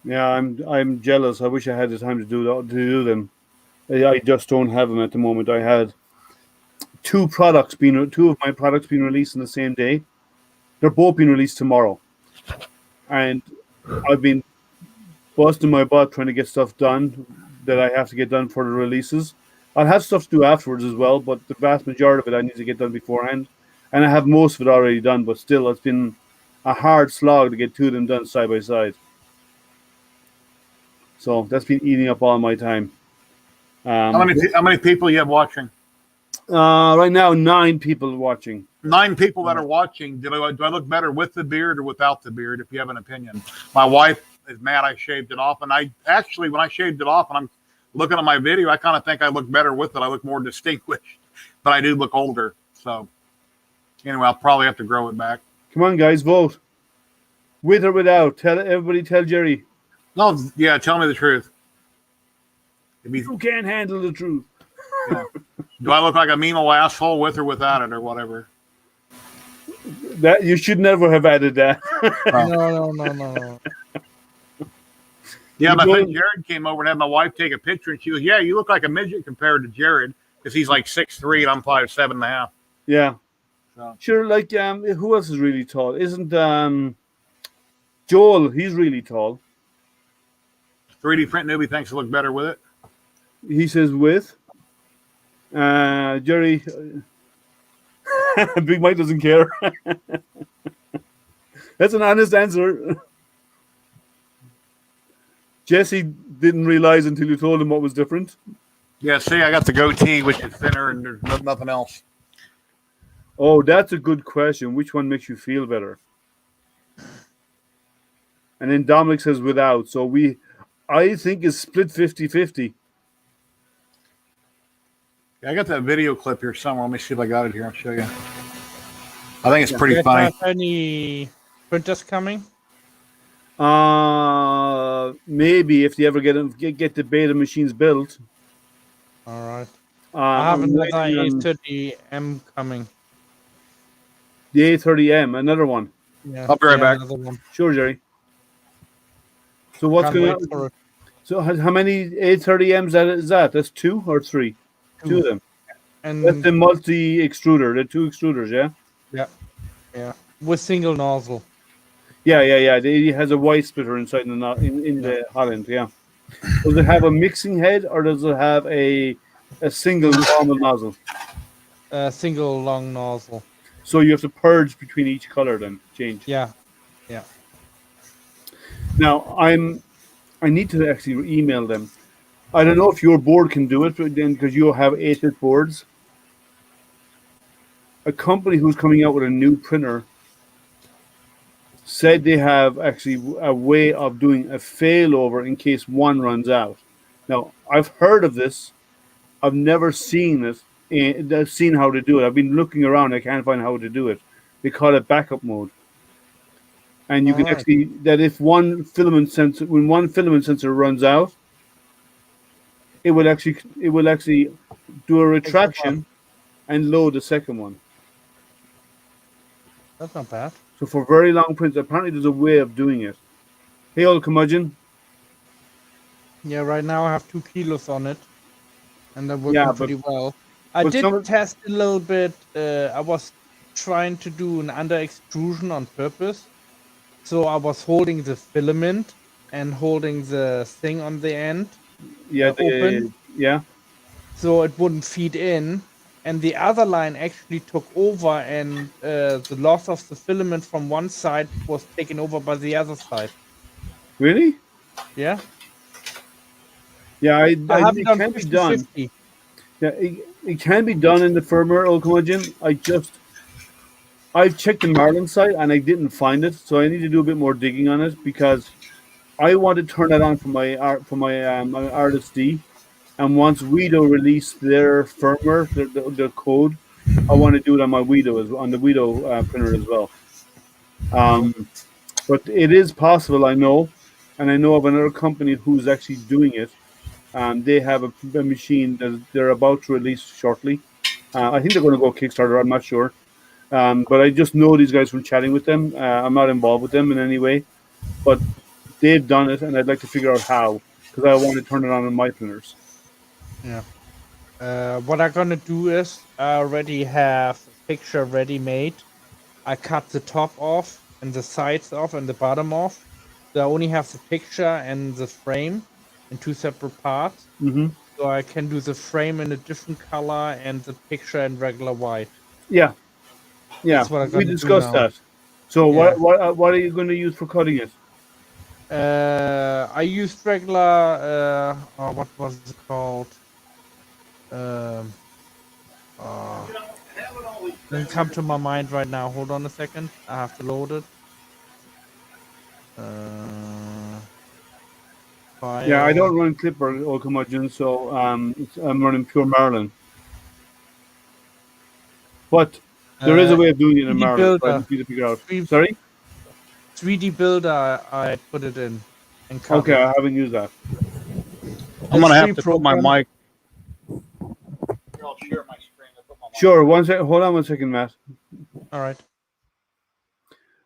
Yeah, I'm jealous. I wish I had the time to do them. I just don't have them at the moment. I had 2 of my products being released on the same day. They're both being released tomorrow, and I've been busting my butt trying to get stuff done that I have to get done for the releases. I'll have stuff to do afterwards as well, but the vast majority of it I need to get done beforehand, and I have most of it already done. But still, it's been a hard slog to get 2 of them done side by side. So that's been eating up all my time. How many people you have watching? Right now, 9 people watching. 9 people that are watching. Do I look better with the beard or without the beard? If you have an opinion, my wife is mad I shaved it off, and I actually, when I shaved it off, and I'm looking at my video, I kind of think I look better with it. I look more distinguished, but I do look older. So anyway, I'll probably have to grow it back. Come on, guys, vote. With or without? Tell Jerry. No, yeah, tell me the truth. You can't handle the truth. Yeah. Do I look like a memo asshole with or without it or whatever? That you should never have added that. No. Yeah, my friend Jared came over and had my wife take a picture, and she goes, "Yeah, you look like a midget compared to Jared because he's like 6'3" and I'm 5'7.5." Yeah. So. Sure, like who else is really tall? Isn't Joel? He's really tall. 3D print newbie thinks I look better with it. He says with. Jerry. Big Mike doesn't care. That's an honest answer. Jesse didn't realize until you told him what was different. Yeah, see, I got the goatee, which is thinner, and there's nothing else. Oh, that's a good question. Which one makes you feel better? And then Dominic says without. So I think it's split 50-50. Yeah, I got that video clip here somewhere. Let me see if I got it here. I'll show you. I think it's pretty funny. Any printers coming? maybe if they ever get the beta machines built. All right. I have I'm another waiting on A30M coming. the A30M, another one. Yeah. I'll be right back. Another one. Sure, Jerry. So what's Can't going wait on? for it. So how many A30Ms is that? That's 2 or 3? 2 of them. That's And the multi extruder, the 2 extruders, yeah? yeah, with single nozzle. Yeah. It has a white splitter inside in Yeah. the Holland, yeah. Does it have a mixing head or does it have a single normal nozzle? Single long nozzle. So you have to purge between each color then, change. Yeah. Now I need to actually email them. I don't know if your board can do it, but then because you have 8-bit boards. A company who's coming out with a new printer said they have actually a way of doing a failover in case one runs out. Now I've heard of this. I've never seen it. And I've seen how to do it. I've been looking around. I can't find how to do it. They call it backup mode. And you All can right. actually that if when one filament sensor runs out, it will actually do a Takes them up. retraction and load the second one. That's not bad. So for very long prints, apparently there's a way of doing it. Hey, old curmudgeon. Yeah, right now I have 2 kilos on it, and they're working Yeah, but pretty well. I but did some test a little bit. I was trying to do an under extrusion on purpose. So I was holding the filament and holding the thing on the end yeah open, yeah. so it wouldn't feed in. And the other line actually took over, and the loss of the filament from one side was taken over by the other side. Really? Yeah, Yeah, I have it it on can be done. 50/50. Yeah, it can be done in the firmware, old curmudgeon. I've checked the Marlin site and I didn't find it, so I need to do a bit more digging on it because I want to turn that on for my Artist D, and once Wido release their firmware, their code, I want to do it on my on the Wido printer as well. But it is possible, I know, and I know of another company who's actually doing it. They have a machine that they're about to release shortly. I think they're going to go Kickstarter. I'm not sure. But I just know these guys from chatting with them. I'm not involved with them in any way, but they've done it, and I'd like to figure out how because I want to turn it on in my printers. Yeah. What I'm gonna do is I already have a picture ready made. I cut the top off and the sides off and the bottom off. So I only have the picture and the frame in 2 separate parts. Hmm. So I can do the frame in a different color and the picture in regular white. Yeah, yeah, That's what I'm we gonna do discussed now. that. So Yeah. what are you going to use for cutting it? I used regular. What was it called? Doesn't come to my mind right now. Hold on a second. I have to load it. Yeah, I File. don't run Clipper or curmudgeon, so I'm running pure Marlin. But there is a way of doing it in 3D Marlin. So I Builder. just need to figure out. 3, Sorry. 3D Builder. I put it in and cut Okay, it. I haven't used that. I'm gonna It's have free to put my program. mic. I'll share my screen. I'll put my mic. Sure. Hold on 1 second, Matt. All right.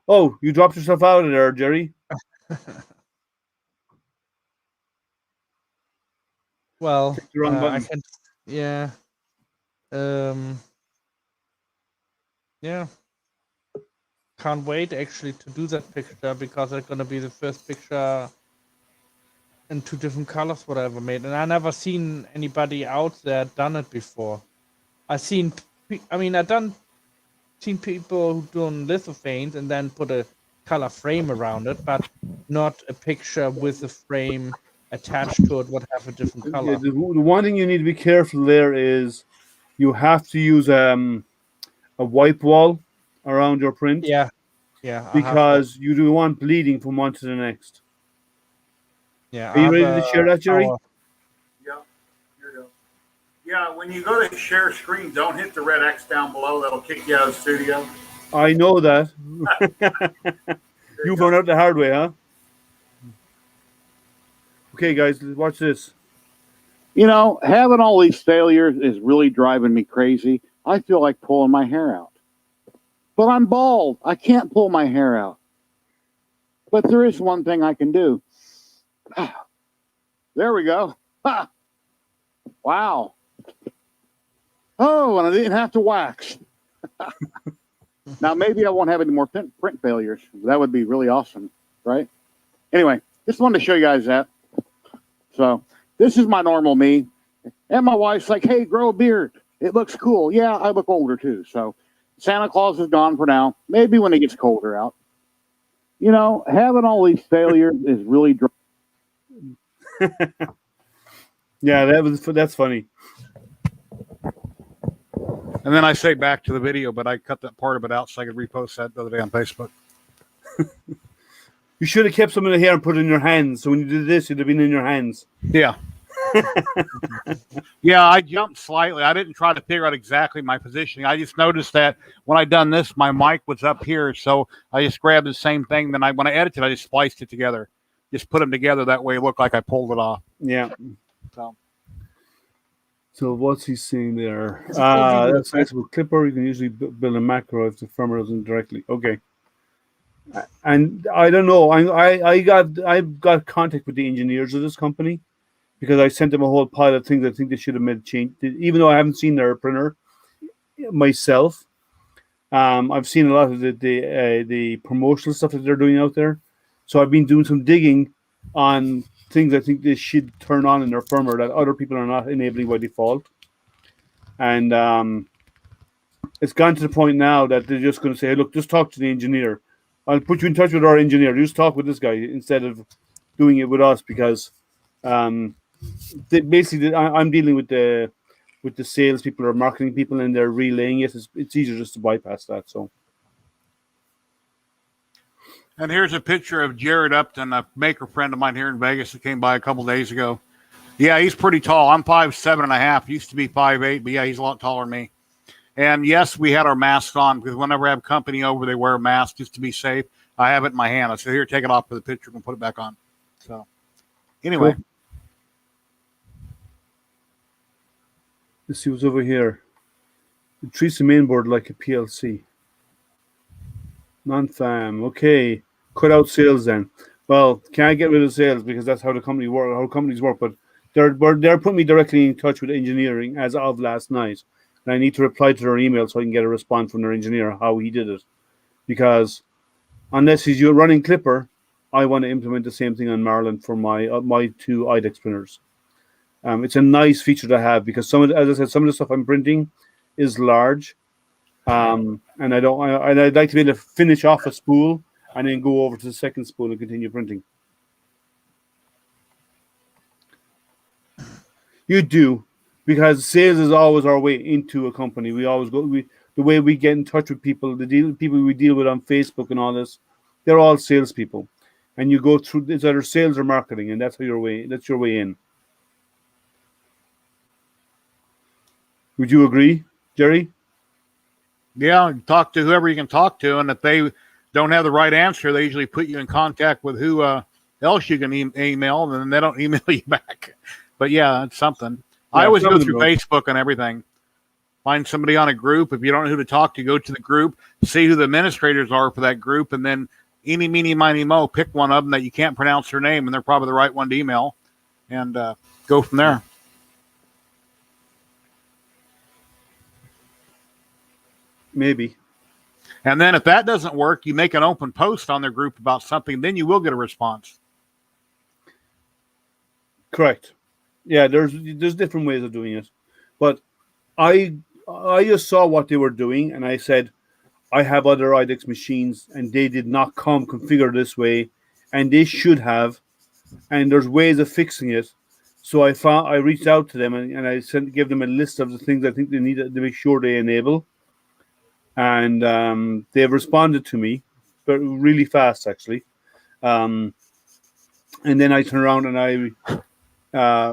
Oh, you dropped yourself out of there, Jerry. Well, Clicked the wrong I button. can. Yeah. Um. Yeah. Can't wait actually to do that picture because it's gonna be the first picture in 2 different colors what I ever made, and I never seen anybody out there done it before. I seen. Seen people who done lithophanes and then put a color frame around it, but not a picture with a frame attached to it would have a different Yeah, color. the one thing you need to be careful there is you have to use a wipe wall around your print Yeah, I have that. because you don't want bleeding from one to the next. Yeah, Are you ready to share that, Jerry? Yeah, here you go. Yeah, when you go to share screen, don't hit the red X down below. That'll kick you out of the studio. I know that. You found out the hard way, huh? Okay, guys, watch this. You know, having all these failures is really driving me crazy. I feel like pulling my hair out. But I'm bald. I can't pull my hair out. But there is one thing I can do. There we go. Ha! Wow. Oh, and I didn't have to wax. Now, maybe I won't have any more print failures. That would be really awesome, right? Anyway, just wanted to show you guys that. So this is my normal me. And my wife's like, hey, grow a beard. It looks cool. Yeah, I look older too. So Santa Claus is gone for now. Maybe when it gets colder out. You know, having all these failures is really Yeah, that's funny. And then I say back to the video, but I cut that part of it out so I could repost that the other day on Facebook. You should have kept some of the hair and put it in your hands. So when you did this, it'd have been in your hands. Yeah. Yeah, I jumped slightly. I didn't try to figure out exactly my positioning. I just noticed that when I done this, my mic was up here. So I just grabbed the same thing. Then when I edited, I just spliced it together. Just put them together. That way it looked like I pulled it off. Yeah. So what's he saying there? It's That's nice with Clipper. You can usually build a macro if the firmware doesn't directly. Okay. And I don't know. I got contact with the engineers of this company because I sent them a whole pile of things I think they should have made a change. Even though I haven't seen their printer myself, I've seen a lot of the promotional stuff that they're doing out there. So I've been doing some digging on things I think they should turn on in their firmware that other people are not enabling by default. And it's gone to the point now that they're just going to say, hey, look, just talk to the engineer. I'll put you in touch with our engineer. Just talk with this guy instead of doing it with us because basically I'm dealing with the sales people or marketing people and they're relaying it. It's easier just to bypass that. So. And here's a picture of Jared Upton, a maker friend of mine here in Vegas that came by a couple days ago. Yeah, he's pretty tall. I'm 5'7.5". Used to be 5'8", but yeah, he's a lot taller than me. And yes, we had our masks on because whenever I have company over, they wear a mask just to be safe. I have it in my hand. I said, here, take it off for the picture and put it back on. So anyway. Cool. Let's see what's over here. It treats the mainboard like a PLC. Non-fam. Okay. Cut out sales then. Well, can't get rid of sales because that's how the company work. How companies work. But they're putting me directly in touch with engineering as of last night, and I need to reply to their email so I can get a response from their engineer how he did it. Because unless he's running Clipper, I want to implement the same thing on Marlin for my two IDEX printers. It's a nice feature to have because as I said, some of the stuff I'm printing is large, and I'd like to be able to finish off a spool and then go over to the second spool and continue printing. You do, because sales is always our way into a company. We always go. The way we get in touch with people, people we deal with on Facebook and all this, they're all salespeople, and you go through. It's either sales or marketing, and that's your way in. Would you agree, Jerry? Yeah, talk to whoever you can talk to, and if they don't have the right answer, they usually put you in contact with who else you can email, and then they don't email you back. But yeah, it's something. Yeah, I always go through Facebook and everything. Find somebody on a group. If you don't know who to talk to, go to the group, see who the administrators are for that group, and then eeny, meeny, miny, mo, pick one of them that you can't pronounce their name, and they're probably the right one to email, and go from there. Maybe. And then if that doesn't work, you make an open post on their group about something, then you will get a response. Correct. Yeah, there's different ways of doing it. But I just saw what they were doing and I said, I have other IDEX machines and they did not come configured this way and they should have, and there's ways of fixing it. So I reached out to them and I gave them a list of the things I think they need to make sure they enable. And they've responded to me, but really fast, actually. And then I turned around and I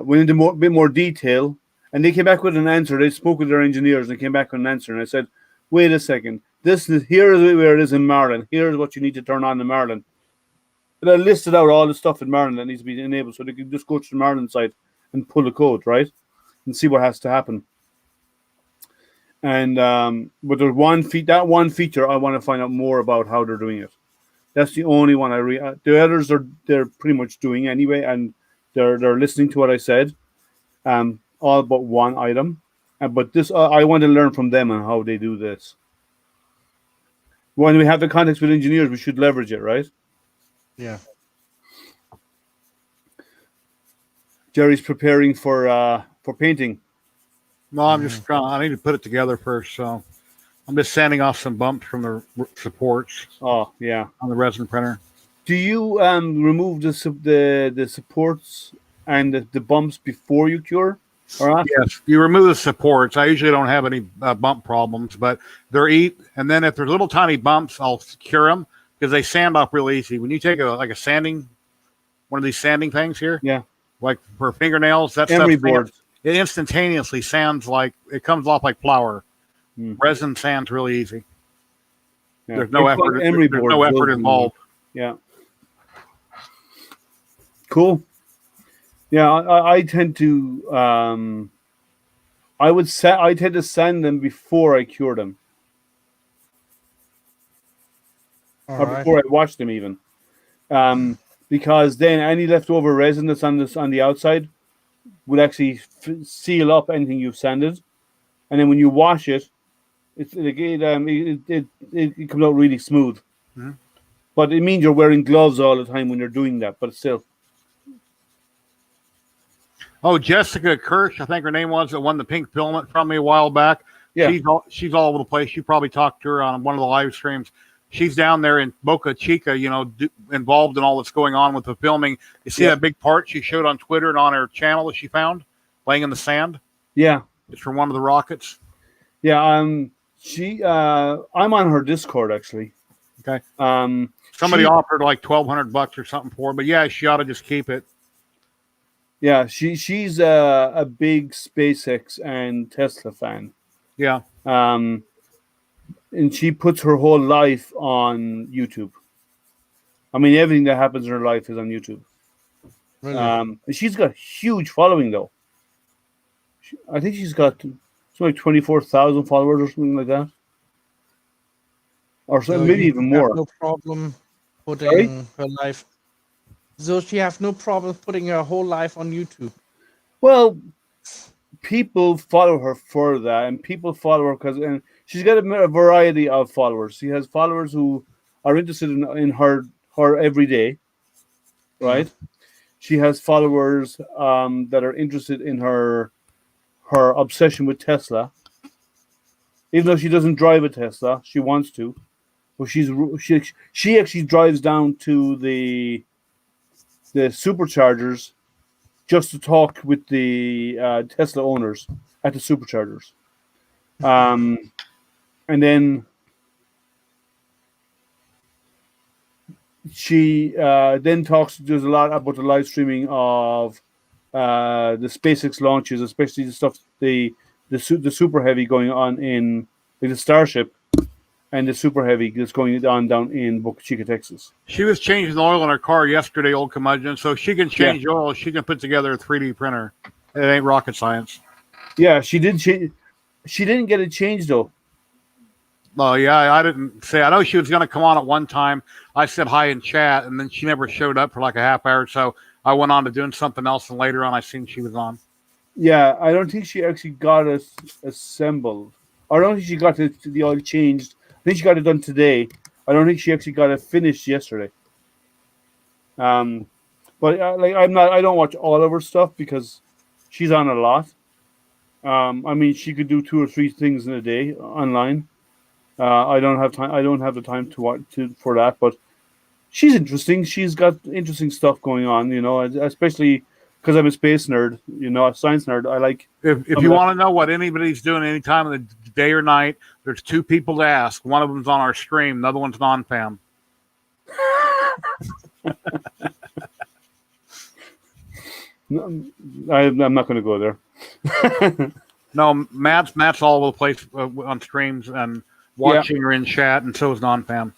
went into a bit more detail, and they came back with an answer. They spoke with their engineers and came back with an answer. And I said, wait a second. Here is where it is in Marlin. Here's what you need to turn on in Marlin. And I listed out all the stuff in Marlin that needs to be enabled, so they can just go to the Marlin site and pull the code, right, and see what has to happen. And but there's one feature I want to find out more about how they're doing it. That's the only one the others they're pretty much doing anyway, and they're listening to what I said. All but one item, but this I want to learn from them on how they do this. When we have the context with engineers, we should leverage it, right? Yeah. Jerry's preparing for painting. No, I'm just trying. I need to put it together first, so I'm just sanding off some bumps from the supports. Oh yeah, on the resin printer. Do you remove the supports and the bumps before you cure, or after? Yes, you remove the supports. I usually don't have any bump problems, but they're and then if there's little tiny bumps, I'll cure them because they sand off real easy. When you take one of these sanding things here, yeah, like for fingernails, that emery stuff board. It instantaneously sands it comes off like flour. Resin sands really easy. Yeah. There's no effort. There's no effort involved. Yeah. Cool. Yeah, I tend to I tend to sand them before I cure them. Before I wash them even. Because then any leftover resin that's on the outside would actually seal up anything you've sanded, and then when you wash it, it comes out really smooth. Mm-hmm. But it means you're wearing gloves all the time when you're doing that. But still. Oh, Jessica Kirsch, I think her name was, that won the pink filament from me a while back. Yeah, she's all over the place. You probably talked to her on one of the live streams. She's down there in Boca Chica, involved in all that's going on with the filming. You see that big part she showed on Twitter and on her channel that she found laying in the sand? Yeah. It's from one of the rockets. Yeah, I'm on her Discord actually. Okay. Somebody offered like $1,200 or something for it, but yeah, she ought to just keep it. Yeah, she's a big SpaceX and Tesla fan. Yeah. And she puts her whole life on YouTube. I mean, everything that happens in her life is on YouTube. Really? And she's got a huge following, though. I think she's got something like 24,000 followers or something like that. Or so maybe even more. No problem putting her life. So she have no problem putting her whole life on YouTube. Well, people follow her for that, and people follow her because she's got a variety of followers. She has followers who are interested in her every day, right? She has followers that are interested in her obsession with Tesla. Even though she doesn't drive a Tesla, she wants to. But she actually drives down to the superchargers just to talk with the Tesla owners at the superchargers. And then she then does a lot about the live streaming of the SpaceX launches, especially the stuff the Super Heavy going on in the Starship and the Super Heavy that's going on down in Boca Chica, Texas. She was changing the oil in her car yesterday, old curmudgeon, so she can change oil. She can put together a 3D printer. It ain't rocket science. Yeah, she did change. She didn't get it changed, though. Oh, yeah, I didn't say. I know she was going to come on at one time. I said hi in chat, and then she never showed up for like a half hour. So I went on to doing something else, and later on I seen she was on. Yeah, I don't think she actually got it assembled. I don't think she got the oil changed. I think she got it done today. I don't think she actually got it finished yesterday. But I don't watch all of her stuff because she's on a lot. I mean, she could do 2 or 3 things in a day online. I don't have time. I don't have the time to watch for that. But she's interesting. She's got interesting stuff going on. Especially because I'm a space nerd. A science nerd. I like. If you want to know what anybody's doing any time of the day or night, there's 2 people to ask. One of them's on our stream. The other one's non-fam. I'm not going to go there. No, Matt's all over the place on streams and watching or in chat, and so is non-fam.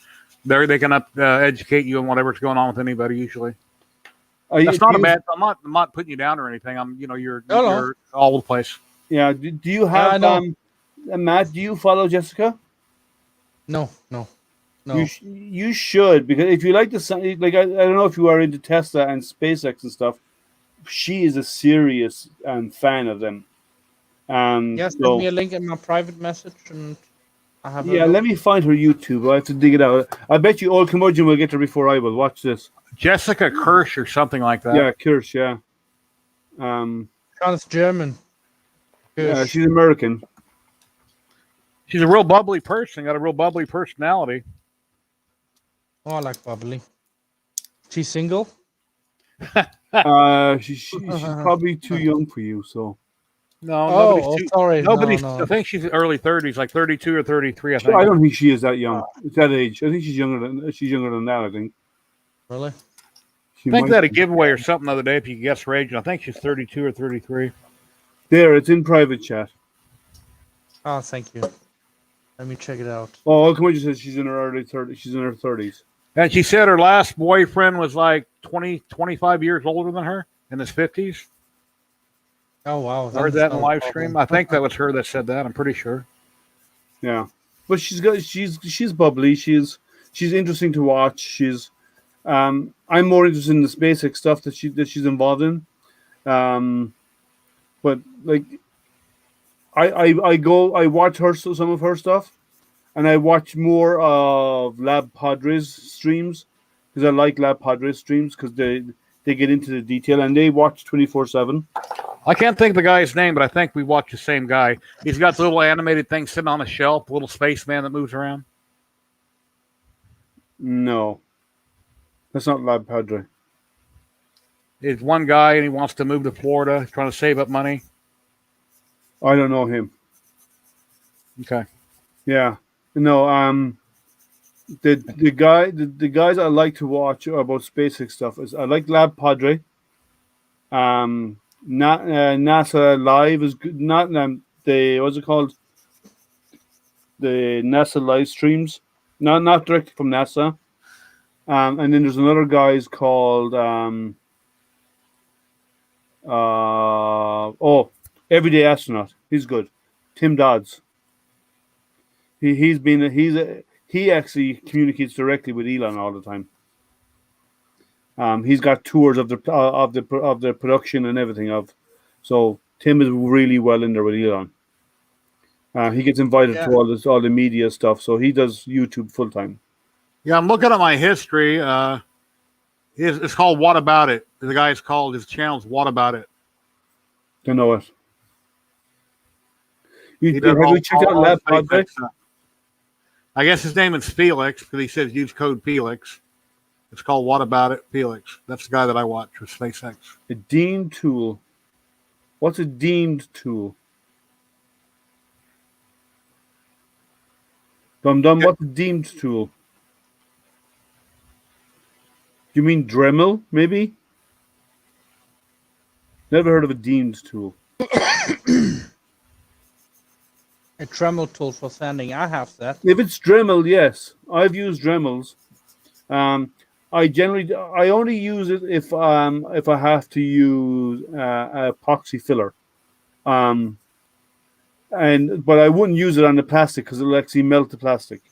They can educate you on whatever's going on with anybody usually. That's not a bad. I'm not putting you down or anything. You're all over the place. Yeah. Do you have Matt? Do you follow Jessica? No. You should, because if you like the like I don't know if you are into Tesla and SpaceX and stuff. She is a serious fan of them. Send me a link in my private message and I have. Yeah, let me find her YouTube. I have to dig it out. I bet you all curmudgeon will get her before I will. Watch this. Jessica Kirsch or something like that. Yeah, Kirsch. Yeah. It's German. Yeah, she's American. She's a real bubbly person. Got a real bubbly personality. Oh, I like bubbly. She's single. She's probably too young for you. So. No. Sorry. Nobody's. No. I think she's early 30s, like 32 or 33. I think. I don't think she is that young. It's that age. I think she's younger than that. I think. Really? I think that a giveaway or something the other day if you guess her age. I think she's 32 or 33. There, it's in private chat. Oh, thank you. Let me check it out. Oh, curmudgeon says she's in her early 30s. She's in her 30s. And she said her last boyfriend was like 25 years older than her, in his 50s. Oh, wow. I heard that in the live stream. I think that was her that said that. I'm pretty sure. Yeah, but she's bubbly. She's interesting to watch. I'm more interested in the SpaceX stuff that she's involved in. But like, I watch some of her stuff, and I watch more of Lab Padres streams because I like Lab Padres streams because they get into the detail and they watch 24/7. I can't think of the guy's name, but I think we watch the same guy. He's got the little animated thing sitting on a shelf, the little spaceman that moves around. No, that's not Lab Padre. It's one guy, and he wants to move to Florida. He's trying to save up money. I don't know him. Okay. Yeah. No. The guys I like to watch about SpaceX stuff is I like Lab Padre. NASA Live is good. Not the what's it called? The NASA live streams, not directly from NASA. And then there's another guy's called Everyday Astronaut. He's good. Tim Dodds. He actually communicates directly with Elon all the time. He's got tours of the production and everything of. So Tim is really well in there with Elon. He gets invited to all the media stuff, so he does YouTube full time. Yeah, I'm looking at my history. It's called What About It. His channel's What About It. Don't know it. Have you checked out Lab Padre? I guess his name is Felix because he says use code Felix. It's called What About It, Felix. That's the guy that I watch with SpaceX. A deemed tool. What's a deemed tool? Dum-dum, what's a deemed tool? You mean Dremel, maybe? Never heard of a deemed tool. A Dremel tool for sanding. I have that. If it's Dremel, yes. I've used Dremels. I only use it if I have to use epoxy filler. But I wouldn't use it on the plastic because it'll actually melt the plastic.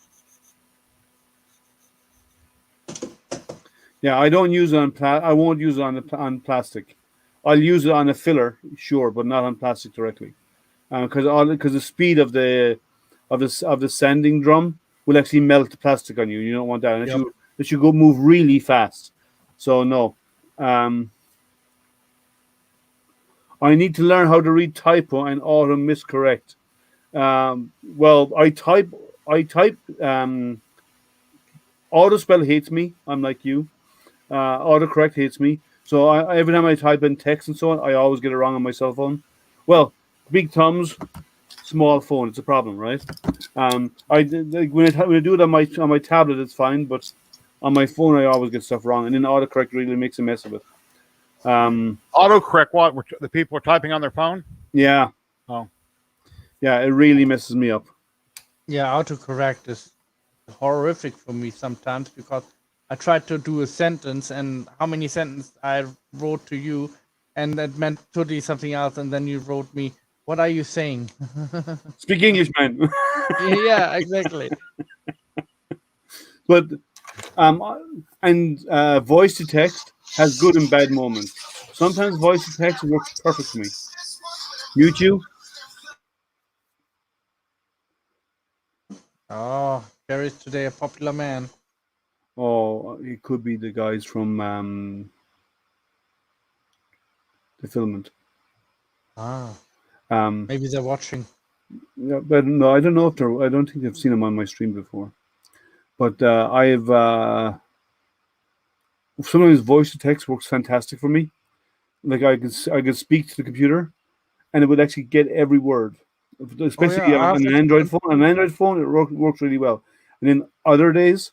Yeah, I don't use it I won't use it on plastic. I'll use it on a filler, sure, but not on plastic directly. Because the speed of the sanding drum will actually melt the plastic on you. You don't want that. And it should go move really fast. So no. I need to learn how to read typo and auto miscorrect. Well, I type auto spell hates me. I'm like you. Autocorrect hates me. So every time I type in text and so on, I always get it wrong on my cell phone. Well, big thumbs, small phone. It's a problem, right? When I do it on my tablet, it's fine, but on my phone, I always get stuff wrong, and then autocorrect really makes a mess of it. Autocorrect what? The people are typing on their phone? Yeah. Oh. Yeah, it really messes me up. Yeah, autocorrect is horrific for me sometimes because I tried to do a sentence and how many sentences I wrote to you and that meant totally something else and then you wrote me, what are you saying? Speak English, man. Yeah, exactly. But voice to text has good and bad moments. Sometimes voice to text works perfect for me. Mute you. Oh, Gary's today a popular man. Oh, it could be the guys from the filament. Ah, Um, maybe they're watching. yeah, but no, I don't know if they're. I don't think I've seen them on my stream before. But I've sometimes voice to text works fantastic for me. Like I could speak to the computer, and it would actually get every word. Oh Especially yeah, I have on the an Android same phone. On too. an Android phone, it works really well. And then other days,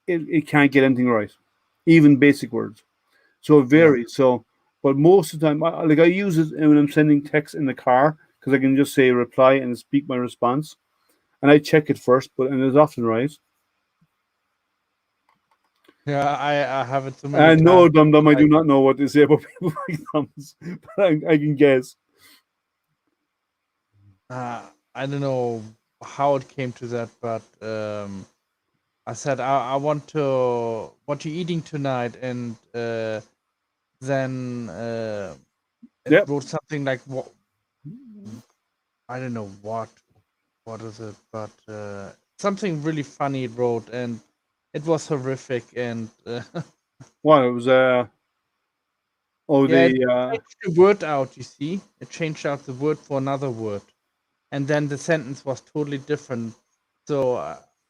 it can't get anything right, even basic words. So it Yeah. varies. So, but most of the time, I use it when I'm sending text in the car because I can just say reply and speak my response, and I check it first. And it's often right. Yeah, I have it so many And no, times. dum dum, I do Like, not know what they say about people like thumbs, but I can guess. I don't know how it came to that, but I said I want to what you eating tonight, and then it Yep. wrote something like what I don't know what is it, but something really funny it wrote, and it was horrific, and Well, it was oh yeah, it the changed the word out. You see, it changed out the word for another word, and then the sentence was totally different. So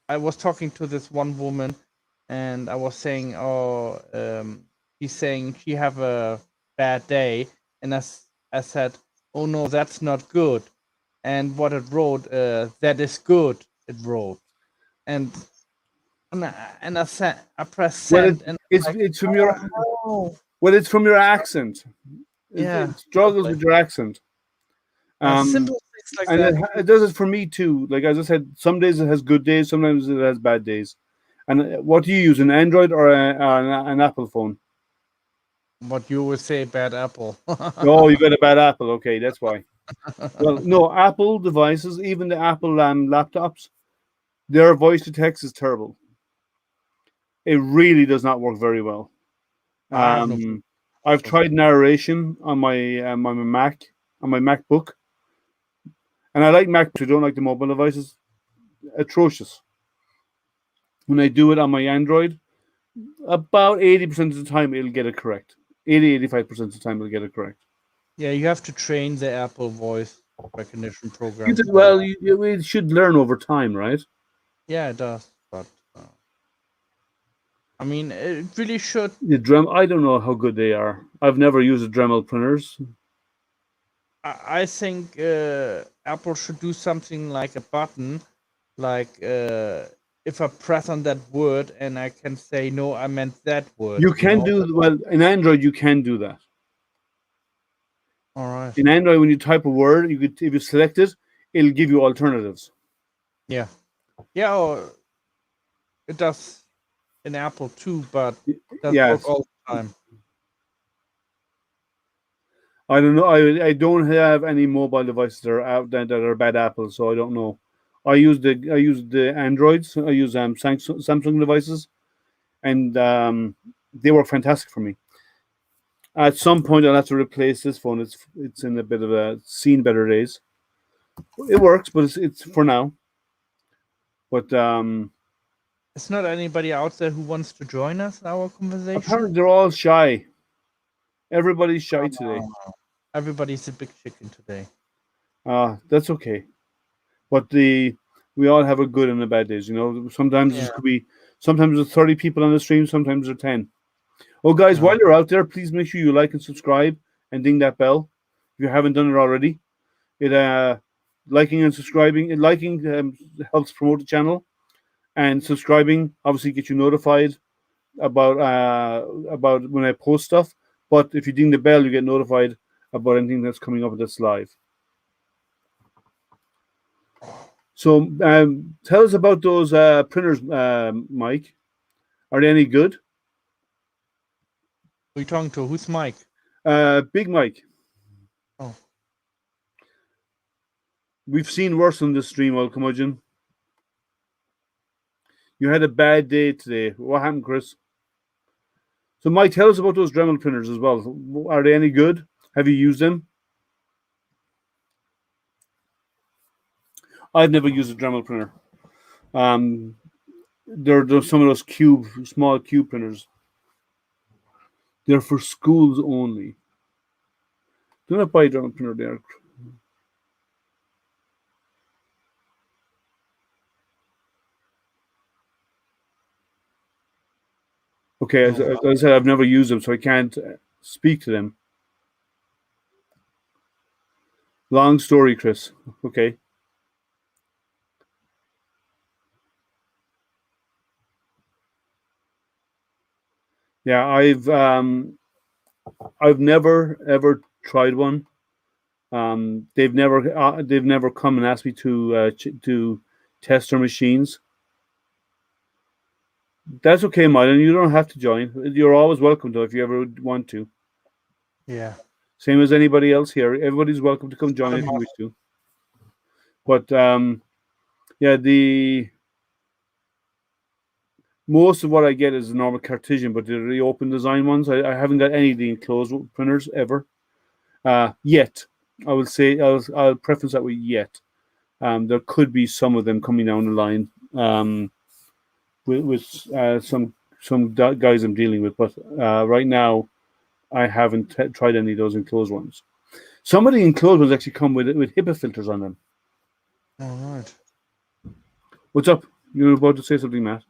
I was talking to this one woman, and I was saying, "Oh, she's saying she have a bad day," and I said, "Oh no, that's not good." And what it wrote, that is good. It wrote, and and I said, I pressed well send, and I'm like, it's from your "Oh no!" well it's from your accent. Yeah, It struggles probably. with your accent. Um, Simple things like and that. it does it for me too. Like as I said, some days it has good days, sometimes it has bad days. And what do you use, an Android or an Apple phone? What you would say, bad apple. Oh, you got a bad Apple. Okay, that's why. Well, no, Apple devices, even the Apple laptops, their voice to text is terrible. It really does not work very well. I have no Um, I've problem. tried narration on my Mac, on my MacBook, and I like Mac, but I don't like the mobile devices. Atrocious. When I do it on my Android, about 80% of the time it'll get it correct. 85% of the time it'll get it correct. Yeah, you have to train the Apple voice recognition You program did, for well, that. it should learn over time, right? Yeah, it does. But I mean, it really should. The I don't know how good they are. I've never used the Dremel printers. I think Apple should do something like a button, like if I press on that word and I can say no, I meant that word. You can do well in Android. You can do that. All right. In Android, when you type a word, you could if you select it, it'll give you alternatives. Yeah. Yeah. Or it does in Apple too, but doesn't work Yes, all the time. I don't know. I don't have any mobile devices that are out that are bad Apple, so I don't know. I use the Androids. I use Samsung devices, and they work fantastic for me. At some point, I'll have to replace this phone. It's in a bit of a seen better days. It works, but it's for now. But Is not anybody out there who wants to join us in our conversation? apparently, they're all shy. Everybody's shy today. Oh, everybody's a big chicken today. That's okay. But we all have a good and a bad days. You know, sometimes Yeah. there could be sometimes there's 30 people on the stream, sometimes there's 10. Oh, guys, Yeah. while you're out there, please make sure you like and subscribe and ding that bell if you haven't done it already. It liking and subscribing, liking helps promote the channel, and subscribing obviously gets you notified about when I post stuff. But if you ding the bell, you get notified about anything that's coming up that's live. So tell us about those printers, Mike. Are they any good? Who are you talking to? Who's Mike? Big Mike. Oh. We've seen worse on this stream, Old Curmudgeon. You had a bad day today. What happened, Chris? So, Mike, tell us about those Dremel printers as well. Are they any good? Have you used them? I've never used a Dremel printer. They're some of those small cube printers. They're for schools only. Do not buy a Dremel printer there. Okay, as I said, I've never used them, so I can't speak to them. Long story, Chris. Okay. Yeah, I've never ever tried one. They've never come and asked me to test their machines. That's okay, Mylan. You don't have to join. You're always welcome to if you ever want to. Yeah. Same as anybody else here. Everybody's welcome to come join if you wish to. But yeah, most of what I get is the normal Cartesian, but the open design ones, I haven't got any of the enclosed printers ever. Yet. I will say I'll preface that with yet. There could be some of them coming down the line with some guys I'm dealing with, but right now I haven't tried any of those enclosed ones. Some of the enclosed ones actually come with HIPAA filters on them. All right. What's up? You're about to say something, Matt?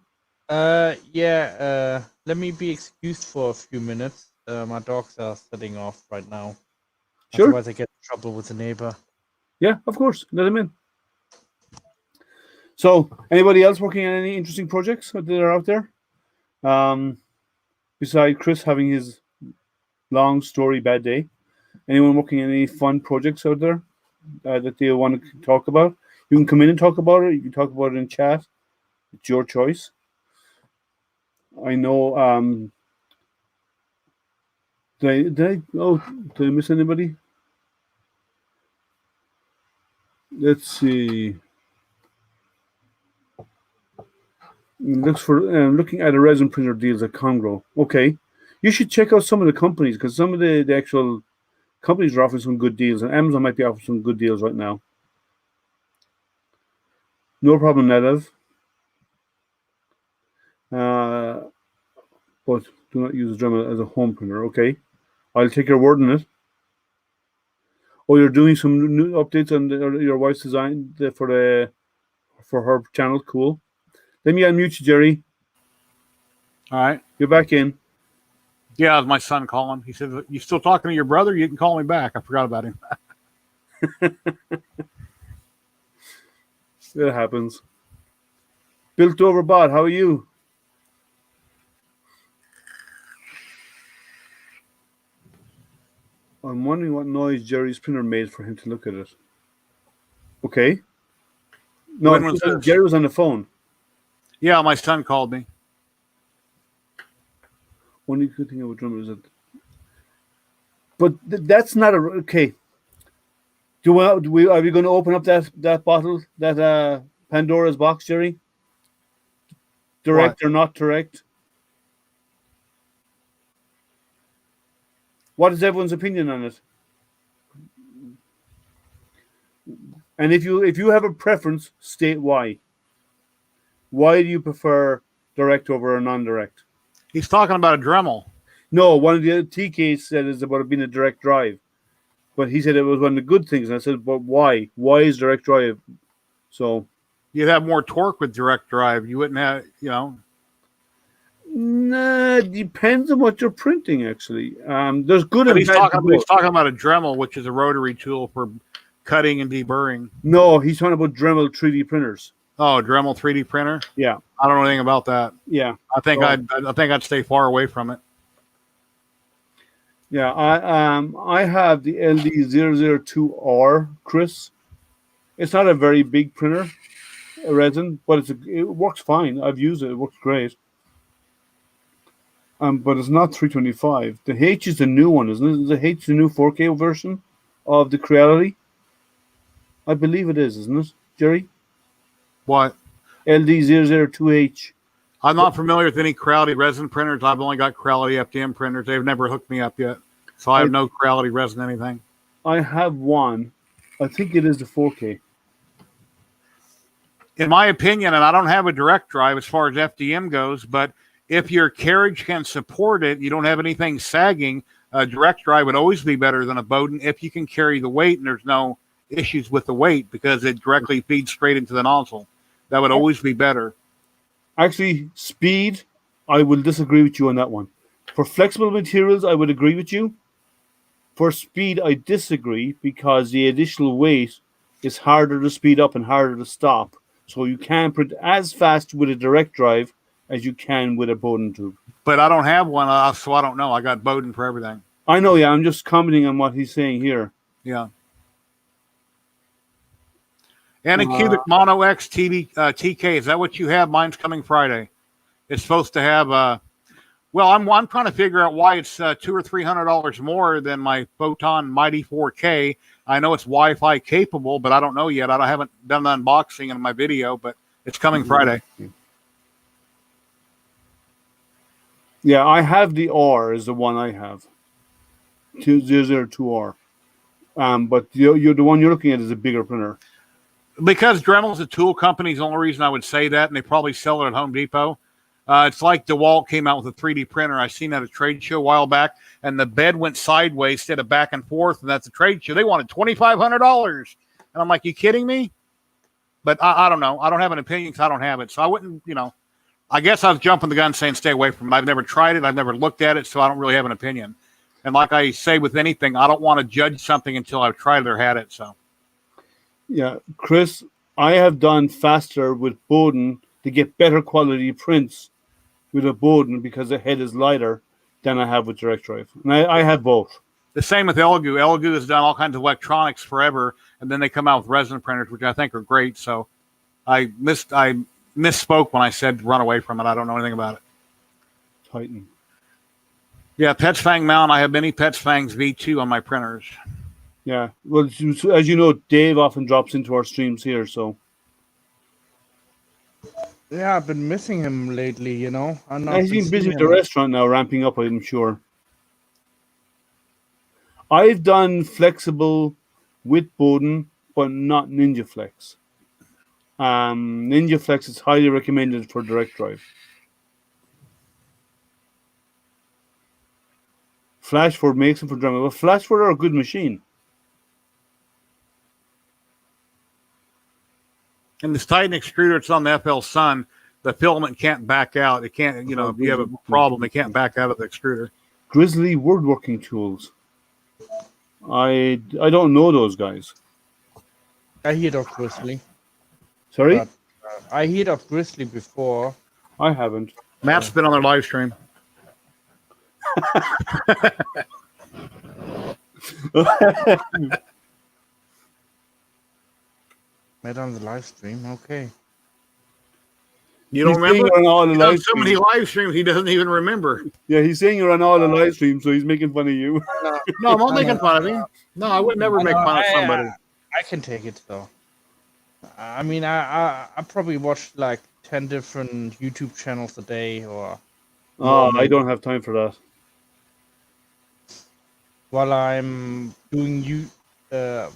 Yeah. Let me be excused for a few minutes. My dogs are setting off right now. Sure. Otherwise, I get in trouble with the neighbor. Yeah, of course. Let them in. So, anybody else working on any interesting projects that are out there? Besides Chris having his long story bad day, anyone working on any fun projects out there that they want to talk about? You can come in and talk about it. You can talk about it in chat. It's your choice. I know. Did I miss anybody? Let's see. Looks for looking at a resin printer deals at Congro. Okay, you should check out some of the companies because some of the actual companies are offering some good deals, and Amazon might be offering some good deals right now. No problem, Nadav. But do not use Dremel as a home printer. Okay, I'll take your word on it. Oh, you're doing some new updates on your wife's design for her channel. Cool. Let me unmute you, Jerry. All right. You're back in. Yeah, it was my son calling. He said, "You still talking to your brother? You can call me back." I forgot about him. It happens. Built over bot. How are you? I'm wondering what noise Jerry's printer made for him to look at it. Okay. No, Jerry was on the phone. Yeah, my son called me. Only good thing about Drummer is that. But that's not a okay. Are we going to open up that bottle, that Pandora's box, Jerry? Direct or not direct? What is everyone's opinion on it? And if you have a preference, state why. Why do you prefer direct over a non-direct? He's talking about a Dremel. No, one of the other TKs said it's about it being a direct drive. But he said it was one of the good things. And I said, but why? Why is direct drive? So you'd have more torque with direct drive. You wouldn't have, Nah, depends on what you're printing, actually. There's good and he's bad. He's talking about a Dremel, which is a rotary tool for cutting and deburring. No, he's talking about Dremel 3D printers. Oh, Dremel 3D printer? Yeah. I don't know anything about that. Yeah. I think I'd stay far away from it. Yeah, I have the LD002R, Chris. It's not a very big printer. resin, but it works fine. I've used it; it works great. But it's not 325. The H is the new one, isn't it? The H the new 4K version of the Creality. I believe it is, isn't it, Jerry? What? LD002H. I'm not familiar with any Creality resin printers. I've only got Creality FDM printers. They've never hooked me up yet, so I have no Creality resin anything. I have one. I think it is the 4K. In my opinion, and I don't have a direct drive as far as FDM goes, but if your carriage can support it, you don't have anything sagging, a direct drive would always be better than a Bowden if you can carry the weight and there's no issues with the weight because it directly feeds straight into the nozzle. That would always be better. Actually, speed, I will disagree with you on that one. For flexible materials, I would agree with you. For speed, I disagree because the additional weight is harder to speed up and harder to stop. So you can't print as fast with a direct drive as you can with a Bowden tube. But I don't have one, so I don't know. I got Bowden for everything. I know, yeah. I'm just commenting on what he's saying here. Yeah. Anycubic Mono X TK, is that what you have? Mine's coming Friday. It's supposed to have well, I'm trying to figure out why it's $200 or $300 more than my Photon Mighty 4K. I know it's Wi-Fi capable, but I don't know yet. I haven't done the unboxing in my video, but it's coming Friday. Yeah, I have the R is the one I have. 2002R. But the one you're looking at is a bigger printer. Because Dremel's a tool company is the only reason I would say that, and they probably sell it at Home Depot. It's like DeWalt came out with a 3D printer. I seen at a trade show a while back, and the bed went sideways instead of back and forth, and that's a trade show. They wanted $2,500. And I'm like, you kidding me? But I don't know. I don't have an opinion because I don't have it. So I wouldn't, I guess I was jumping the gun saying stay away from it. I've never tried it. I've never looked at it, so I don't really have an opinion. And like I say with anything, I don't want to judge something until I've tried it or had it. So, yeah, Chris, I have done faster with Bowden to get better quality prints with a Bowden because the head is lighter than I have with direct drive. And I have both. The same with Elegoo. Elegoo has done all kinds of electronics forever, and then they come out with resin printers, which I think are great. So I misspoke when I said run away from it. I don't know anything about it. Titan. Yeah, Pets Fang mount. I have many Pets Fangs V2 on my printers. Yeah. Well, as you know, Dave often drops into our streams here, so. Yeah, I've been missing him lately, He's been busy with the restaurant now, ramping up, I'm sure. I've done flexible with Bowden, but not Ninja Flex. Ninja Flex is highly recommended for direct drive. Flashford makes them for Dremel. Well, Flashford are a good machine. And this Titan extruder, it's on the FL Sun. The filament can't back out. It can't, if you have a problem, it can't back out of the extruder. Grizzly woodworking tools. I don't know those guys. I heard of Grizzly. Sorry? But, I heard of Grizzly before. I haven't. Matt's been on their live stream. Met on the live stream, okay. You don't remember? On all the He's live done so many live streams, he doesn't even remember. Yeah, he's saying you're on all the live streams, so he's making fun of you. No, I'm not making fun of him. No, I would never make fun of somebody. I can take it though. I mean, I probably watched like 10 different YouTube channels a day, or. I don't have time for that. While I'm doing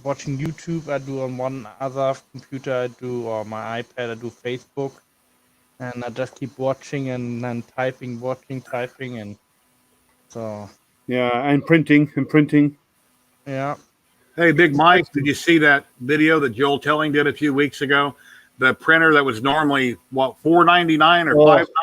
watching YouTube, I do on one other computer. I do on my iPad. I do Facebook, and I just keep watching and then typing, watching, typing, and so. Yeah, and printing. Yeah. Hey, Big Mike, did you see that video that Joel Telling did a few weeks ago? The printer that was normally $4.99 or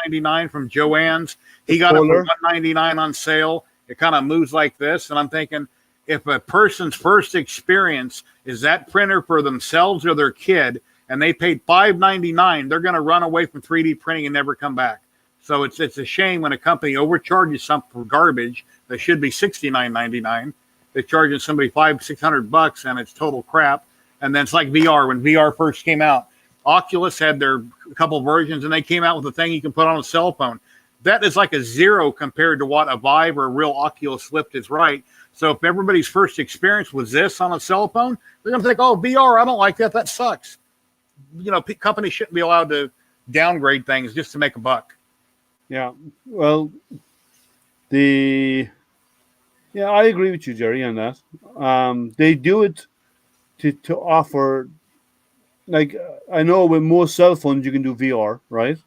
$5.99 from Joann's, he got it for $1.99 on sale. It kind of moves like this, and I'm thinking, if a person's first experience is that printer for themselves or their kid, and they paid $5.99, they're going to run away from 3D printing and never come back. So it's a shame when a company overcharges something for garbage that should be $69.99. They're charging somebody $500-600, and it's total crap. And then it's like VR. When VR first came out, Oculus had their couple versions, and they came out with a thing you can put on a cell phone. That is like a zero compared to what a Vive or a real Oculus Lift is, right? So if everybody's first experience was this on a cell phone, they're going to think, oh, VR, I don't like that. That sucks. Companies shouldn't be allowed to downgrade things just to make a buck. Yeah. Well, I agree with you, Jerry, on that. They do it to offer, like, I know with most cell phones you can do VR, right?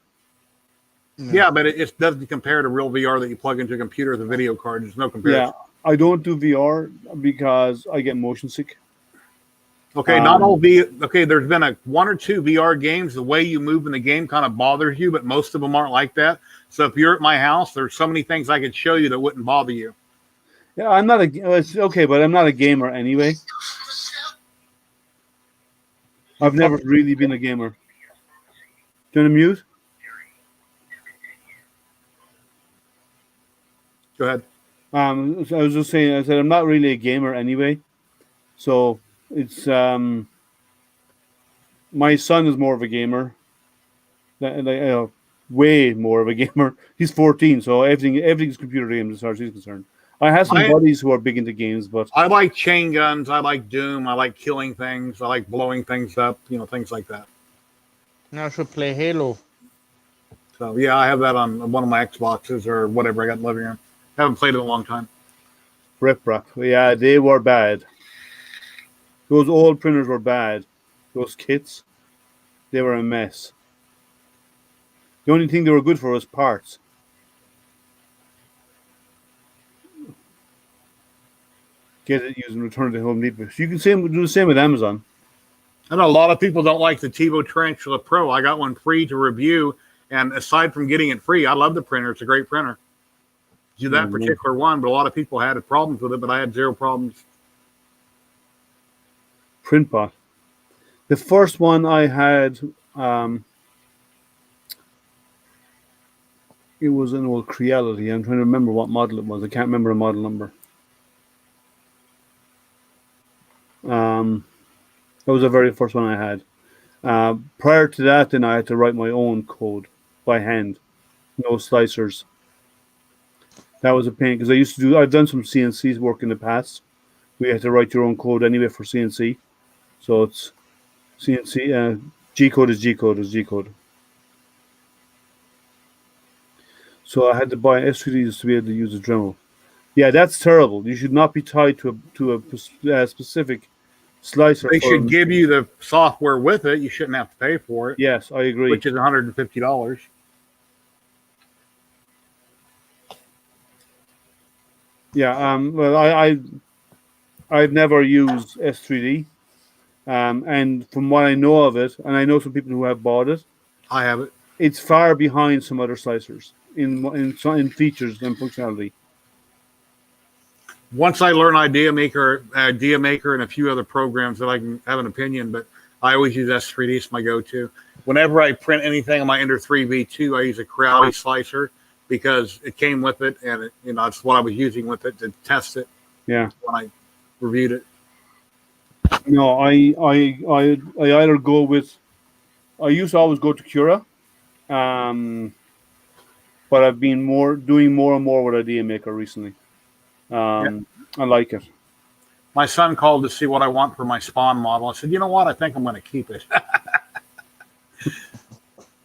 Yeah, but it doesn't compare to real VR that you plug into a computer with a video card. There's no comparison. Yeah, I don't do VR because I get motion sick. Okay, there's been one or two VR games. The way you move in the game kind of bothers you, but most of them aren't like that. So if you're at my house, there's so many things I could show you that wouldn't bother you. Yeah, it's okay, but I'm not a gamer anyway. I've never really been a gamer. Do you want to mute? Go ahead. I was just saying, I said I'm not really a gamer anyway. So it's my son is more of a gamer. Way more of a gamer. He's 14, so everything's computer games as far as he's concerned. I have some buddies who are big into games, but I like chain guns. I like Doom. I like killing things. I like blowing things up. Things like that. Now I should play Halo. So yeah, I have that on one of my Xboxes or whatever I got in the living room. Haven't played it in a long time. Rip rap. Yeah, they were bad. Those old printers were bad. Those kits, they were a mess. The only thing they were good for was parts. Get it, use and return it to Home Depot. So you can do the same with Amazon. I know a lot of people don't like the TiVo Tarantula Pro. I got one free to review, and aside from getting it free, I love the printer. It's a great printer. Do that particular one, but a lot of people had problems with it, but I had zero problems. Printbot. The first one I had, it was an old Creality. I'm trying to remember what model it was. I can't remember a model number. That was the very first one I had. Prior to that, then I had to write my own code by hand. No slicers. That was a pain because I've done some CNC work in the past. We had to write your own code anyway for CNC. So it's CNC, G code is G code is G code. So I had to buy S3Ds to be able to use a Dremel. Yeah, that's terrible. You should not be tied to a specific slicer. They should give you the software with it. You shouldn't have to pay for it. Yes, I agree. Which is $150. Yeah. Well, I've never used S3D, and from what I know of it, and I know some people who have bought it. I have it. It's far behind some other slicers in features and functionality. Once I learn Idea Maker, and a few other programs that I can have an opinion, but I always use S3D as my go-to. Whenever I print anything on my Ender 3 V2, I use a Creality slicer because it came with it, and it's what I was using with it to test it. Yeah. When I reviewed it. No, I either go with. I used to always go to Cura, but I've been doing more and more with Idea Maker recently. I like it. My son called to see what I want for my Spawn model. I said, you know what? I think I'm going to keep it.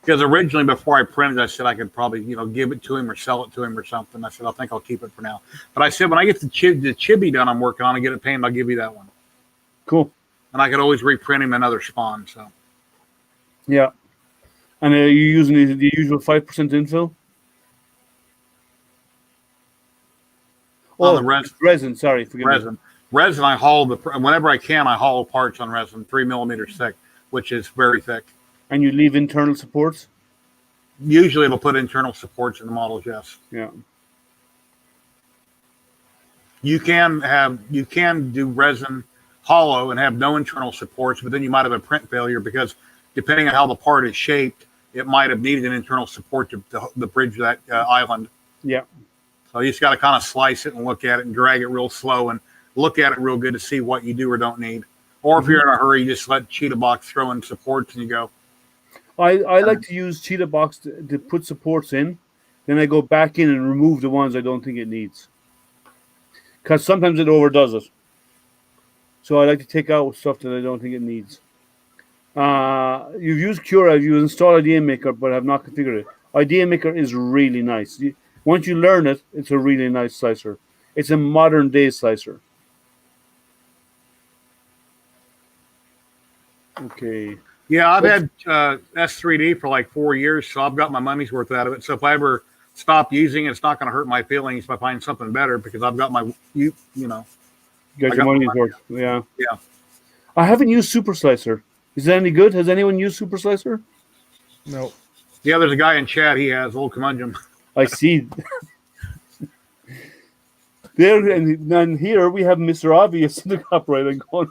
Because originally, before I printed, I said I could probably, give it to him or sell it to him or something. I said, I think I'll keep it for now. But I said, when I get the chibi done I'm working on and get it painted, I'll give you that one. Cool. And I could always reprint him another Spawn. So. Yeah. And are you using the usual 5% infill? On the resin. Sorry, forgive me. Resin. I haul whenever I can. I haul parts on resin, 3 millimeters thick, which is very thick. And you leave internal supports? Usually, it'll put internal supports in the models. Yes. Yeah. You can do resin hollow and have no internal supports, but then you might have a print failure because depending on how the part is shaped, it might have needed an internal support to bridge that island. Yeah. So you just got to kind of slice it and look at it and drag it real slow and look at it real good to see what you do or don't need. Or if you're in a hurry, you just let Cheetah Box throw in supports and you go. I like to use Cheetah Box to put supports in. Then I go back in and remove the ones I don't think it needs. Because sometimes it overdoes it. So I like to take out stuff that I don't think it needs. You've used Cura, you've installed Idea Maker, but have not configured it. Idea Maker is really nice. Once you learn it, it's a really nice slicer. It's a modern day slicer. Okay. Yeah, I've had S3D for like 4 years, so I've got my money's worth out of it. So if I ever stop using it, it's not going to hurt my feelings if I find something better because I've got my, you know. You got your money's worth. Yeah. Yeah. I haven't used Super Slicer. Is that any good? Has anyone used Super Slicer? No. Yeah, there's a guy in chat. He has old conundrum. I see. There and here we have Mr. Obvious in the top right-hand corner.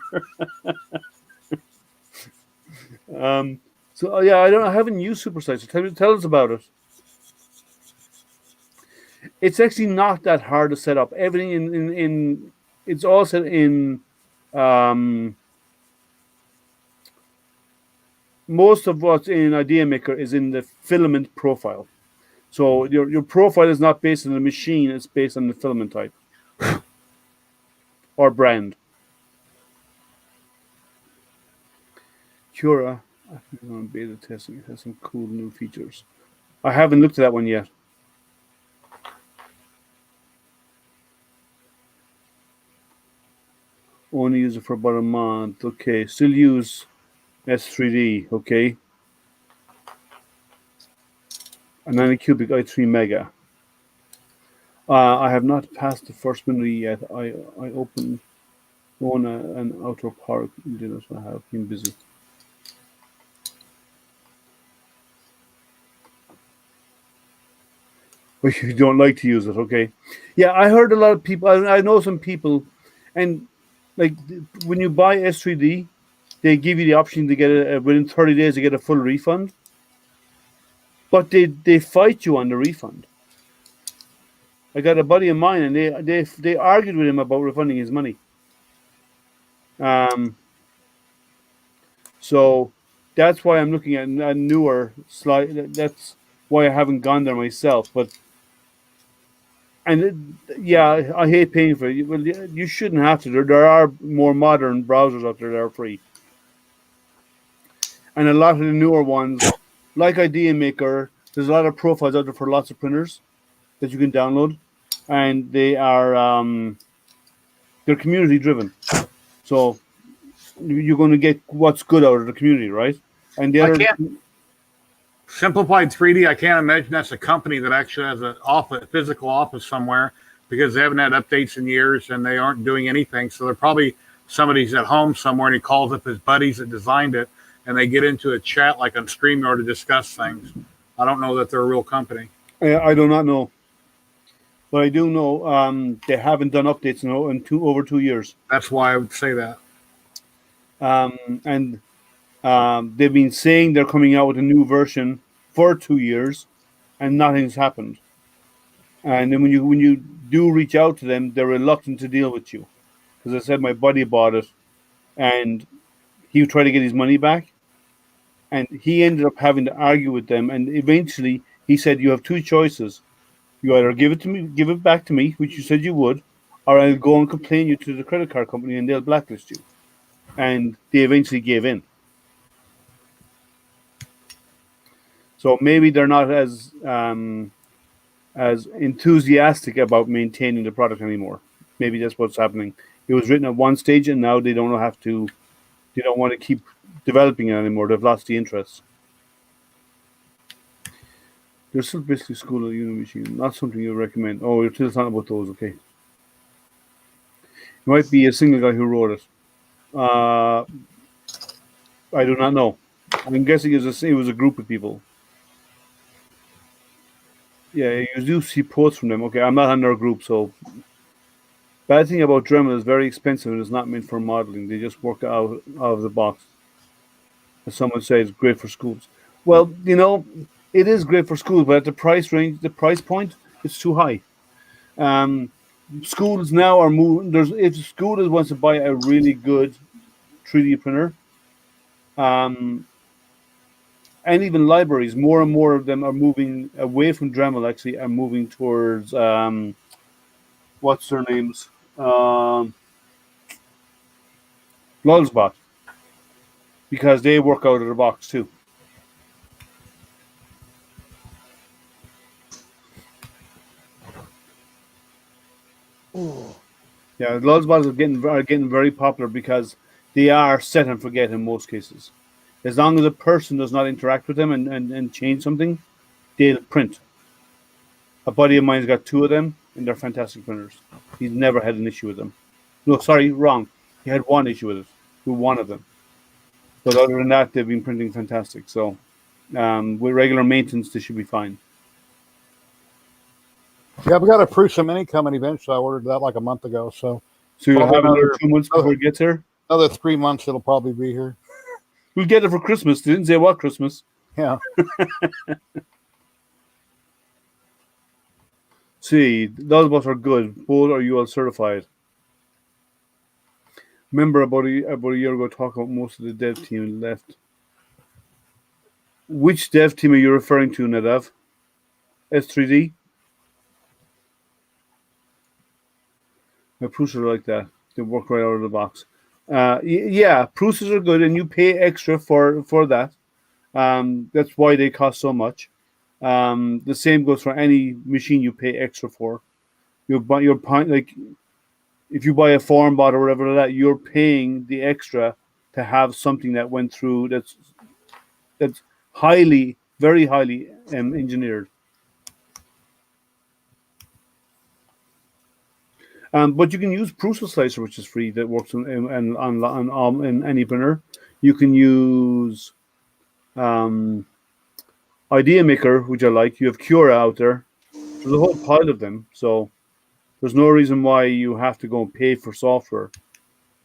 So yeah, I haven't used Super Slicer. Tell us about it. It's actually not that hard to set up. Everything in it's all set in. Most of what's in Idea Maker is in the filament profile. So your profile is not based on the machine; it's based on the filament type or brand. Cura, I think I'm on beta testing. It has some cool new features. I haven't looked at that one yet. Only use it for about a month. Okay, still use S3D. Okay. A 90 cubic i3 Mega. I have not passed the first window yet. I opened one an outdoor park. Did I have been busy. But you don't like to use it, okay? Yeah, I heard a lot of people. I know some people, and like when you buy S3D, they give you the option to get within 30 days to get a full refund. But they fight you on the refund. I got a buddy of mine, and they argued with him about refunding his money. So that's why I'm looking at a newer slide. That's why I haven't gone there myself. But yeah, I hate paying for it. Well, you shouldn't have to. There are more modern browsers out there that are free, and a lot of the newer ones, like Idea Maker, there's a lot of profiles out there for lots of printers that you can download, and they are they're community driven. So you're going to get what's good out of the community, right? And the other Simplified 3D, I can't imagine that's a company that actually has a physical office somewhere because they haven't had updates in years and they aren't doing anything. So they're probably somebody's at home somewhere and he calls up his buddies that designed it and they get into a chat like on StreamYard to discuss things. I don't know that they're a real company. I do not know. But I do know they haven't done updates in over 2 years. That's why I would say that. And they've been saying they're coming out with a new version for 2 years, and nothing's happened. And then when you do reach out to them, they're reluctant to deal with you. Because I said my buddy bought it, and he tried to get his money back, and he ended up having to argue with them. And eventually, he said, "You have two choices. You either give it back to me, which you said you would, or I'll go and complain you to the credit card company, and they'll blacklist you." And they eventually gave in. So maybe they're not as enthusiastic about maintaining the product anymore. Maybe that's what's happening. It was written at one stage, and now they don't have to. They don't want to keep developing it anymore. They've lost the interest. They're still basically school at uni machine. Not something you recommend. Oh, you're still talking about those. Okay. It might be a single guy who wrote it. I do not know. I'm guessing it was a group of people. Yeah, you do see posts from them. Okay, I'm not on their group, so. Bad thing about Dremel is very expensive and it's not meant for modeling. They just work out of the box. As someone says, great for schools. Well, it is great for schools, but at the price point, it's too high. Schools now are moving. If school wants to buy a really good 3D printer, and even libraries, more and more of them are moving away from Dremel. Actually, and moving towards what's their names, Lulzbot, because they work out of the box too. Ooh. Yeah, Lulzbots are getting very popular because they are set and forget in most cases. As long as a person does not interact with them and change something, they'll print. A buddy of mine's got 2 of them, and they're fantastic printers. He's never had an issue with them. No, sorry, wrong. He had one issue with it, with one of them. But other than that, they've been printing fantastic. So with regular maintenance, they should be fine. Yeah, we got a Prusa Mini coming eventually. I ordered that like a month ago. So you'll probably have another 2 months before it gets here? Another 3 months, it'll probably be here. We'll get it for Christmas. They didn't say what Christmas. Yeah. See, those both are good. Both are UL certified. Remember about a year ago, talking about most of the dev team left. Which dev team are you referring to, Nadav? S3D? My Prusa are like that. They work right out of the box. Yeah, Prusas are good, and you pay extra for that. That's why they cost so much. The same goes for any machine you pay extra for. Like if you buy a form bot or whatever like that, you're paying the extra to have something that went through that's very highly engineered. But you can use Prusa Slicer, which is free, that works in any printer. You can use Idea Maker, which I like. You have Cura out there. There's a whole pile of them, so there's no reason why you have to go and pay for software.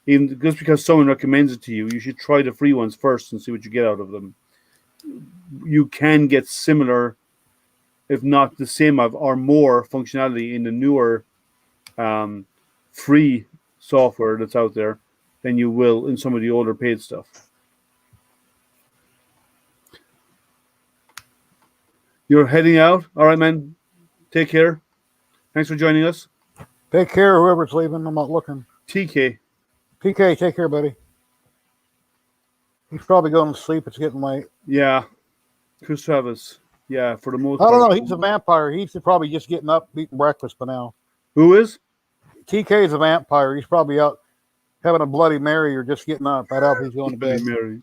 Even just because someone recommends it to you, you should try the free ones first and see what you get out of them. You can get similar, if not the same, or more functionality in the newer free software that's out there than you will in some of the older paid stuff. You're heading out? All right, man. Take care. Thanks for joining us. Take care, whoever's leaving. I'm not looking. TK. PK, take care, buddy. He's probably going to sleep. It's getting late. Yeah. Chris Travis. Yeah, for the most I don't part. know. He's a vampire. He's probably just getting up, eating breakfast by now. Who is? TK is a vampire. He's probably out having a Bloody Mary or just getting up. I doubt he's going to bed. Mary.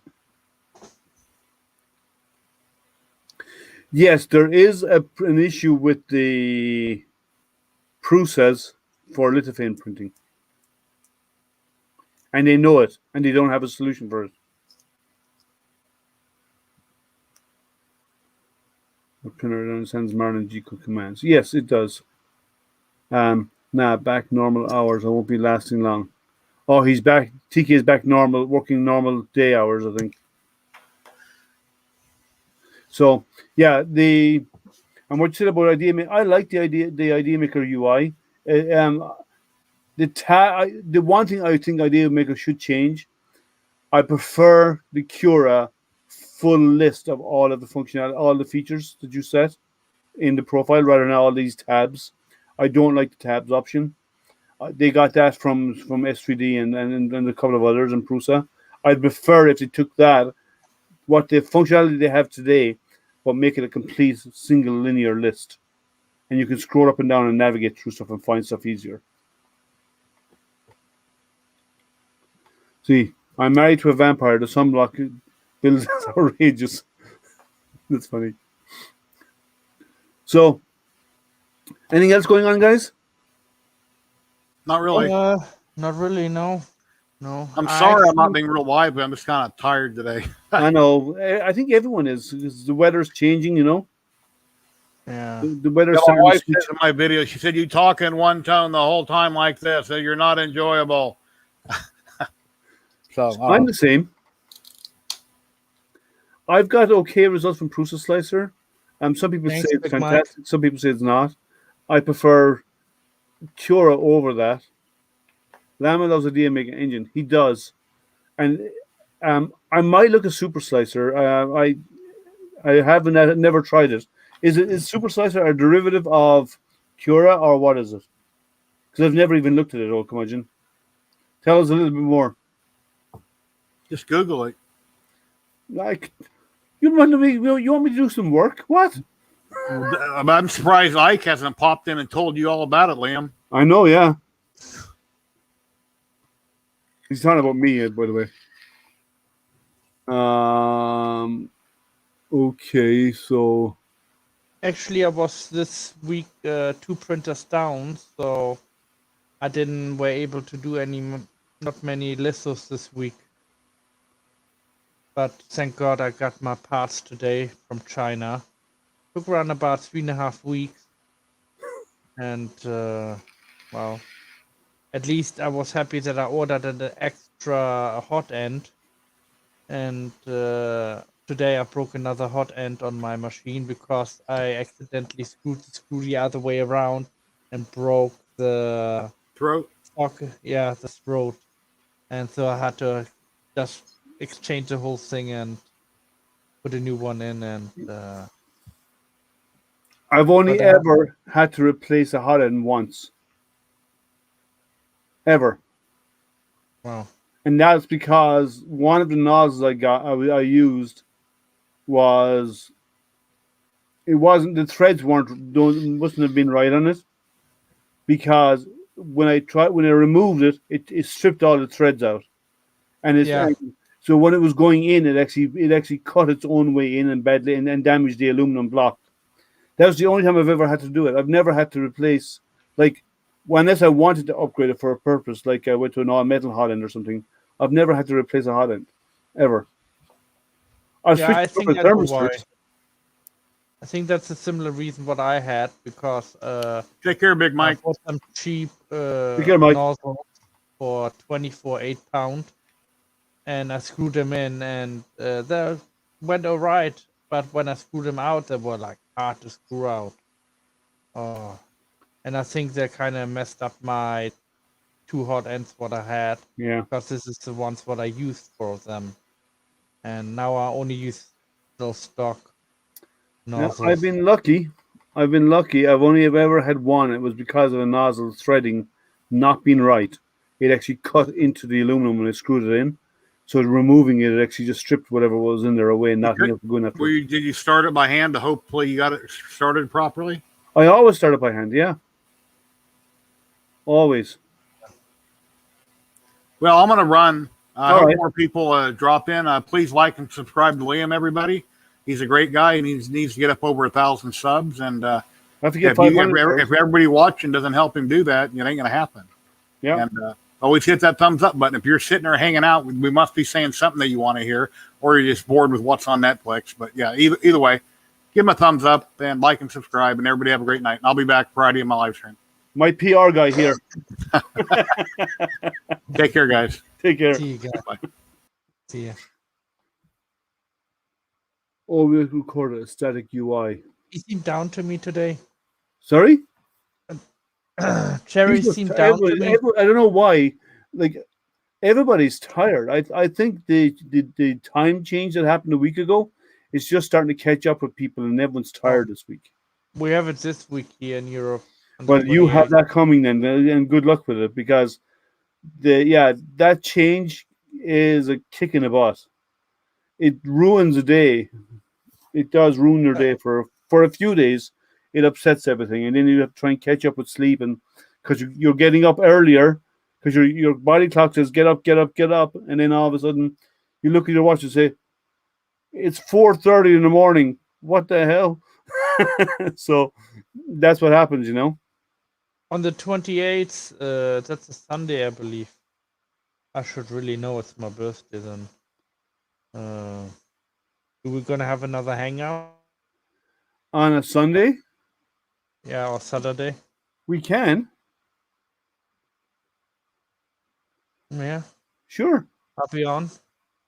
Yes, there is an issue with the Prusas for lithophane printing. And they know it, and they don't have a solution for it. The printer understands Marlin G code commands. Yes, it does. Back normal hours. I won't be lasting long. Oh, he's back. TK is back normal, working normal day hours, I think. So, yeah, and what you said about Idea Maker, I like the Idea Maker UI. The one thing I think Idea Maker should change, I prefer the Cura full list of all of the functionality, all the features that you set in the profile rather than all these tabs. I don't like the tabs option. They got that from S3D and a couple of others in Prusa. I'd prefer if they took that, what the functionality they have today, but make it a complete single linear list. And you can scroll up and down and navigate through stuff and find stuff easier. See, I'm married to a vampire. The sunblock bill is outrageous. That's funny. So, anything else going on, guys? Not really. Not really, no. No. I'm sorry I'm not being real lively. I'm just kind of tired today. I know. I think everyone is. The weather's changing, you know? Yeah. The weather's My wife starting to said in my video, she said, you talk in one tone the whole time like this, so you're not enjoyable. So I'm the same. I've got okay results from Prusa Slicer. Some people say it's fantastic. Some people say it's not. I prefer Cura over that. Lama loves Idea Maker engine. He does. And I might look at Super Slicer. haven't. I never tried it. Is Super Slicer a derivative of Cura, or what is it? Because I've never even looked at it. Oh, come on, Jim. Tell us a little bit more. Just Google it. Like, you want me to do some work? What? I'm surprised Ike hasn't popped in and told you all about it, Liam. I know, yeah. He's talking about me, by the way. Okay, so Actually, I was this week 2 printers down, so I didn't were able to do not many lithos this week. But thank God I got my parts today from China. Took around about 3.5 weeks, and well, at least I was happy that I ordered an extra hot end, and today I broke another hot end on my machine because I accidentally screwed the screw the other way around and broke the Throat. the throat, and so I had to just exchange the whole thing and put a new one in. And I've only But, ever had to replace a hot end once. Ever. wow, And that's because one of the nozzles I used was, it wasn't, the threads mustn't have been right on it, because when I removed it, it stripped all the threads out, and Yeah. so when it was going in, it actually cut its own way in and badly and damaged the aluminum block. That was the only time I've ever had to do it. I've never had to replace, like, unless I wanted to upgrade it for a purpose, like I went to an all-metal hot end or something. I've never had to replace a hot end, ever. I think that's why. thermistors. I think that's a similar reason what I had, because Take care, Big I Mike. bought some cheap care, Mike. nozzles for 24 8-pound, and I screwed them in, and they went all right. But when I screwed them out, they were like hard to screw out. Oh, and I think they kind of messed up my 2 hot ends what I had, Yeah. because this is the ones what I used for them, and now I only use those stock Now, nozzles. I've been lucky. I've only ever had one. It was because of a nozzle threading not being right. It actually cut into the aluminum when I screwed it in. So removing it actually just stripped whatever was in there away and nothing else going after. Did you start it by hand to hopefully you got it started properly? I always start it by hand, yeah. Always. Well, I'm going to run. I All hope right. more people drop in. Please like and subscribe to Liam, everybody. He's a great guy, and he needs to get up over 1,000 subs. And I have to get if 500. everybody watching doesn't help him do that, it ain't going to happen. Yeah. And always hit that thumbs up button. If you're sitting there hanging out, we must be saying something that you want to hear, or you're just bored with what's on Netflix. But yeah, either way, give him a thumbs up and like and subscribe, and everybody have a great night. And I'll be back Friday in my live stream. My PR guy here. Take care, guys. Take care. See you guys. Bye. See ya. Oh, we recorded a static UI. He seemed down to me today. Sorry? Jerry He's just- seemed down to me. I don't know why. Like, everybody's tired. I think the time change that happened a week ago is just starting to catch up with people, and everyone's tired this week. We have it this week here in Europe. on the Well, you have 28th. that coming then, and good luck with it, because that change is a kick in the butt. It ruins a day. It does ruin your day for a few days. It upsets everything, and then you have to try and catch up with sleep, and because you're getting up earlier, because your body clock says get up, and then all of a sudden you look at your watch and say it's 4:30 in the morning. What the hell? So that's what happens, On the 28th, that's a Sunday, I believe. I should really know it's my birthday then. Are we gonna have another hangout? On a Sunday, Yeah, or Saturday? we can. Yeah, Sure. I'll be on.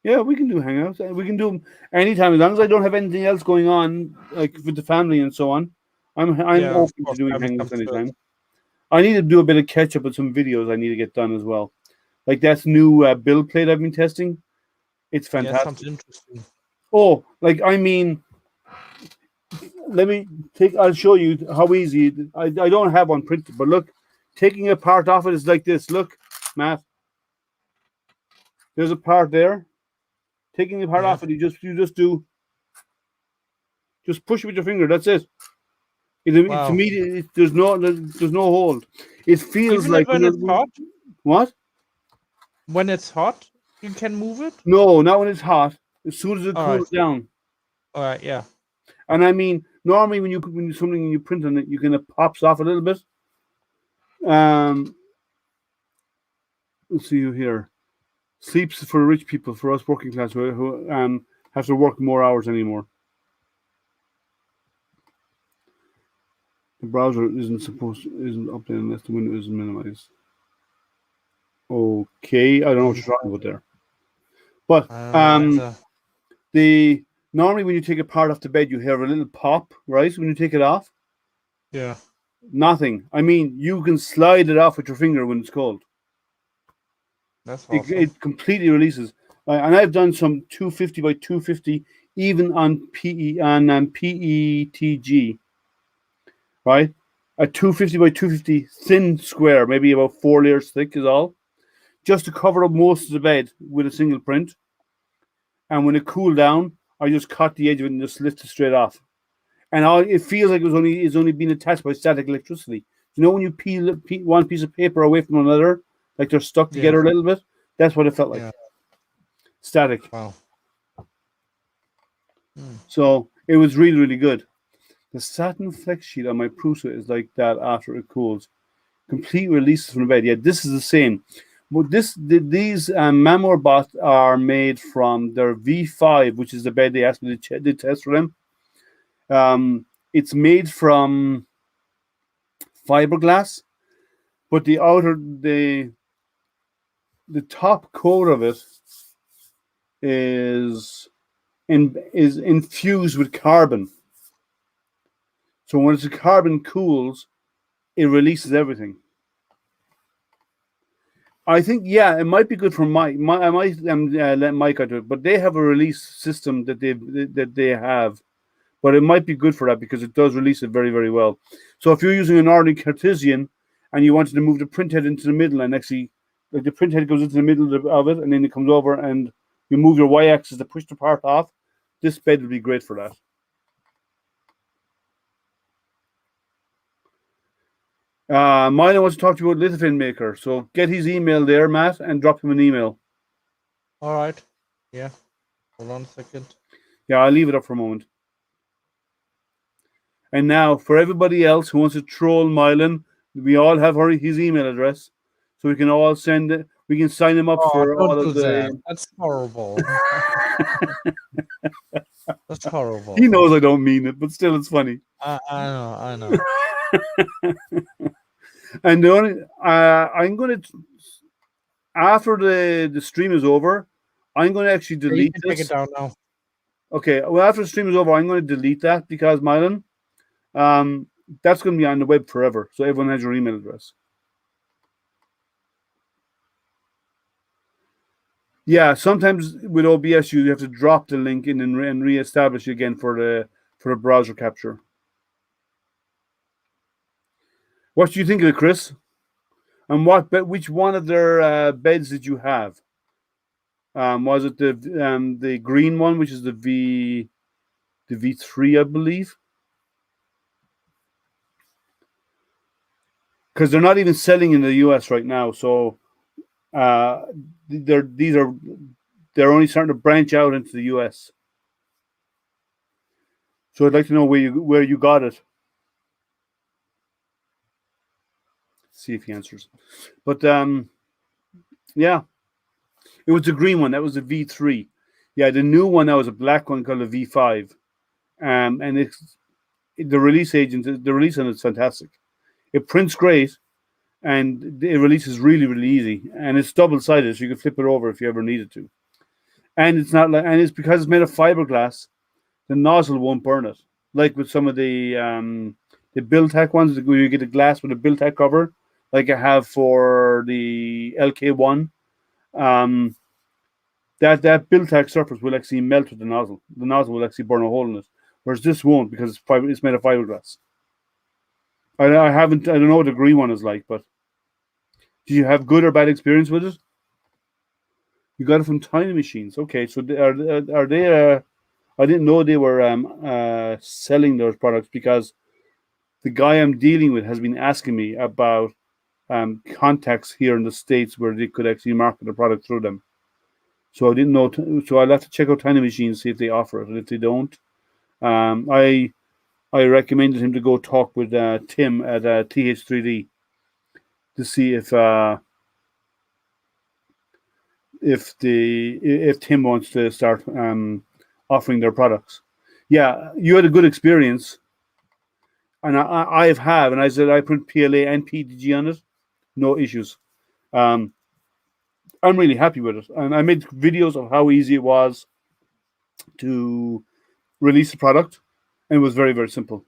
Yeah, we can do hangouts. We can do them anytime, as long as I don't have anything else going on, like with the family and so on. I'm Yeah, of open to course, doing family hangouts comes first. anytime. I need to do a bit of catch up with some videos I need to get done as well. Like that new build plate I've been testing. It's Yeah, fantastic. sounds interesting. Oh, like I mean, let me take. I'll show you how easy. I don't have one printed, but look, taking a part off it is like this. Look, Matt. There's a part there. Taking the part off it, you just push it with your finger. That's it. It's immediate. There's no hold. It feels Even like when it's hot. What? When it's hot, you can move it. No, not when it's hot. As soon as it cools down. All right. Yeah. And I mean, normally when you something and you print on it, you kind of pops off a little bit. Let's see you here. Sleeps for rich people, for us working class who have to work more hours anymore. The browser isn't updated unless the window isn't minimized. Okay, I don't know what you're talking about there. But normally when you take a part off the bed, you hear a little pop, right? When you take it off. Yeah. Nothing. I mean, you can slide it off with your finger when it's cold. That's awesome. It completely releases. And I've done some 250 by 250, even on PETG. Right? A 250 by 250 thin square, maybe about 4 layers thick is all. Just to cover up most of the bed with a single print. And when it cooled down, I just cut the edge of it and just lift it straight off. And it feels like it's only been attached by static electricity. You know when you peel one piece of paper away from another, like they're stuck together a little bit? That's what it felt like. Yeah. Static. Wow. So it was really, really good. The satin flex sheet on my Prusa is like that after it cools. Complete releases from the bed. Yeah, this is the same. But these Mamor bots are made from their V5, which is the bed they asked me to test for them. It's made from fiberglass, but the top coat of it is infused with carbon. So when the carbon cools, it releases everything. I think, it might be good for Mike. I might let Mike do it, but they have a release system that they have. But it might be good for that because it does release it very, very well. So if you're using an ordinary Cartesian and you wanted to move the printhead into the middle and actually, like the printhead goes into the middle of it and then it comes over and you move your y-axis to push the part off, this bed would be great for that. Milo wants to talk to you about Lithophane Maker. So get his email there, Matt, and drop him an email. All right. Yeah. Hold on a second. Yeah, I'll leave it up for a moment. And now, for everybody else who wants to troll Mylan, we all have his email address, so we can all send it. We can sign him up for all of the. That. That's horrible. That's horrible. He knows I don't mean it, but still, it's funny. I know. And the only I'm going to, after the stream is over, I'm going to actually delete this. Take it down now. Okay. Well, after the stream is over, I'm going to delete that because Mylan. That's going to be on the web forever, so everyone has your email address. Yeah, sometimes with OBS you have to drop the link in and re-establish it again for the browser capture. What do you think of it, Chris? And which one of their beds did you have? Was it the green one, which is the V3, I believe? Because they're not even selling in the US right now, so they're only starting to branch out into the US. So I'd like to know where you got it. See if he answers. But yeah, it was the green one. That was the V3. Yeah, the new one now is a black one called a V5. And the release on it's fantastic. It prints great, and it releases really, really easy. And it's double-sided, so you can flip it over if you ever needed to. And it's because it's made of fiberglass, the nozzle won't burn it. Like with some of the Build-Tac ones, where you get a glass with a Build-Tac cover, like I have for the LK1. That Build-Tac surface will actually melt with the nozzle. The nozzle will actually burn a hole in it. whereas this won't because it's made of fiberglass. I don't know what the green one is like, but do you have good or bad experience with it? You got it from Tiny Machines. Okay, so are they? I didn't know they were selling those products because the guy I'm dealing with has been asking me about contacts here in the States where they could actually market the product through them. So I didn't know. So I'll have to check out Tiny Machines, see if they offer it. And if they don't, I recommended him to go talk with Tim at TH3D to see if Tim wants to start offering their products. Yeah, you had a good experience, and I've had, and I said I put PLA and PDG on it, no issues. I'm really happy with it, and I made videos of how easy it was to release the product, and it was very, very simple.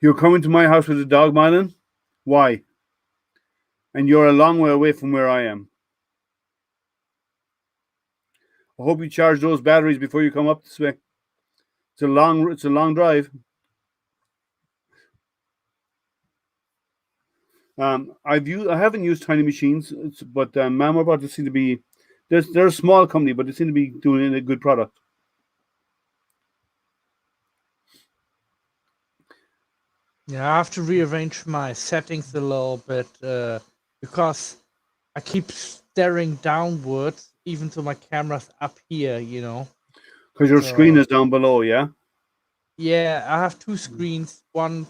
You're coming to my house with a dog, Mylan? Why? And you're a long way away from where I am. I hope you charge those batteries before you come up this way. It's a long drive. I haven't used Tiny Machines, but Mamabot they seem to be they're a small company, but they seem to be doing a good product. Yeah, I have to rearrange my settings a little bit because I keep staring downwards, even though my camera's up here, Because your screen is down below, yeah? Yeah, I have two screens, one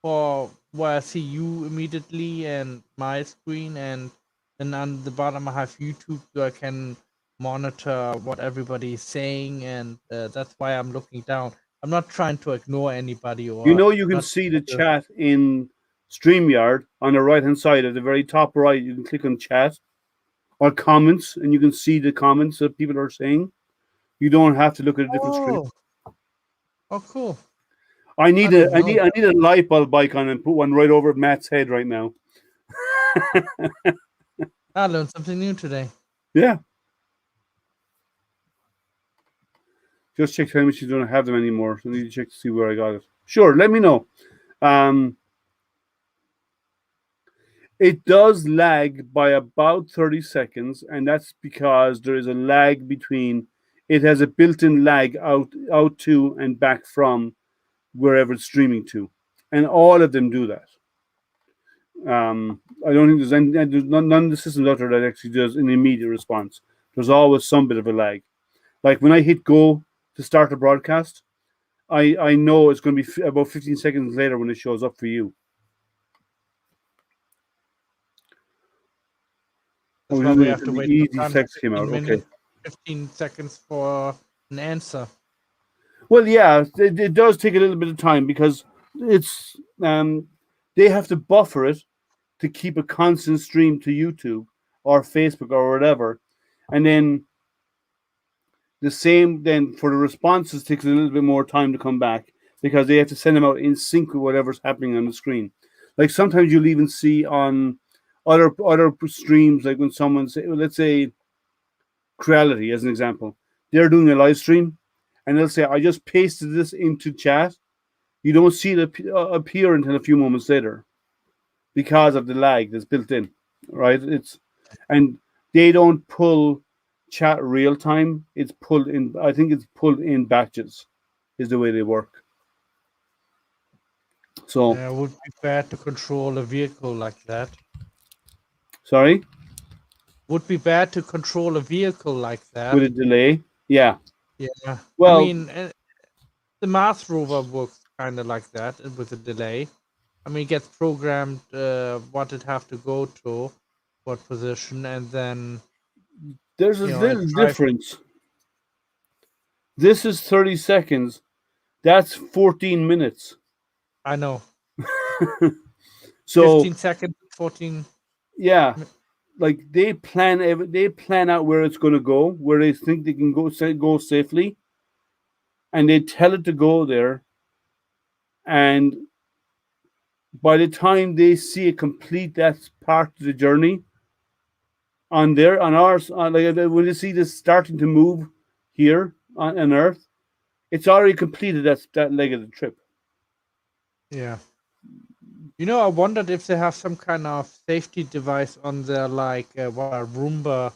for where I see you immediately and my screen, and then on the bottom I have YouTube so I can monitor what everybody is saying, and that's why I'm looking down. I'm not trying to ignore anybody or You can not see the chat in StreamYard on the right-hand side at the very top right. You can click on chat or comments, and you can see the comments that people are saying. You don't have to look at a different screen. Oh, cool. I need a light bulb icon and put one right over Matt's head right now. I learned something new today. Yeah. Just check how much you don't have them anymore. So I need to check to see where I got it. Sure, let me know. It does lag by about 30 seconds, and that's because there is a lag between. It has a built-in lag out to and back from wherever it's streaming to, and all of them do that. I don't think there's none of the systems out there that actually does an immediate response. There's always some bit of a lag. Like when I hit go to start the broadcast, I know it's going to be about 15 seconds later when it shows up for you. That's why we have to wait. Easy text came out. Okay. 15 seconds for an answer. Well, yeah, it does take a little bit of time because it's they have to buffer it to keep a constant stream to YouTube or Facebook or whatever, and then the same then for the responses takes a little bit more time to come back because they have to send them out in sync with whatever's happening on the screen. Like sometimes you'll even see on other streams, like when someone let's say Creality as an example, they're doing a live stream and they'll say, I just pasted this into chat. You don't see it appear until a few moments later because of the lag that's built in, right? And they don't pull chat real time. It's pulled in. I think it's pulled in batches, is the way they work. So it would be bad to control a vehicle like that. Sorry? Would be bad to control a vehicle like that with a delay. Yeah. Yeah. Well, I mean, the Mars rover works kind of like that with a delay. I mean, it gets programmed what it have to go to, what position, and then there's a little difference. This is 30 seconds. That's 14 minutes. I know. So 15 seconds, 14. Yeah, like they plan out where it's going to go, where they think they can go safely, and they tell it to go there. And by the time they see it complete that part of the journey, on there on ours. Like when you see this starting to move here on Earth, it's already completed that leg of the trip. Yeah. I wondered if they have some kind of safety device on their, like what a Roomba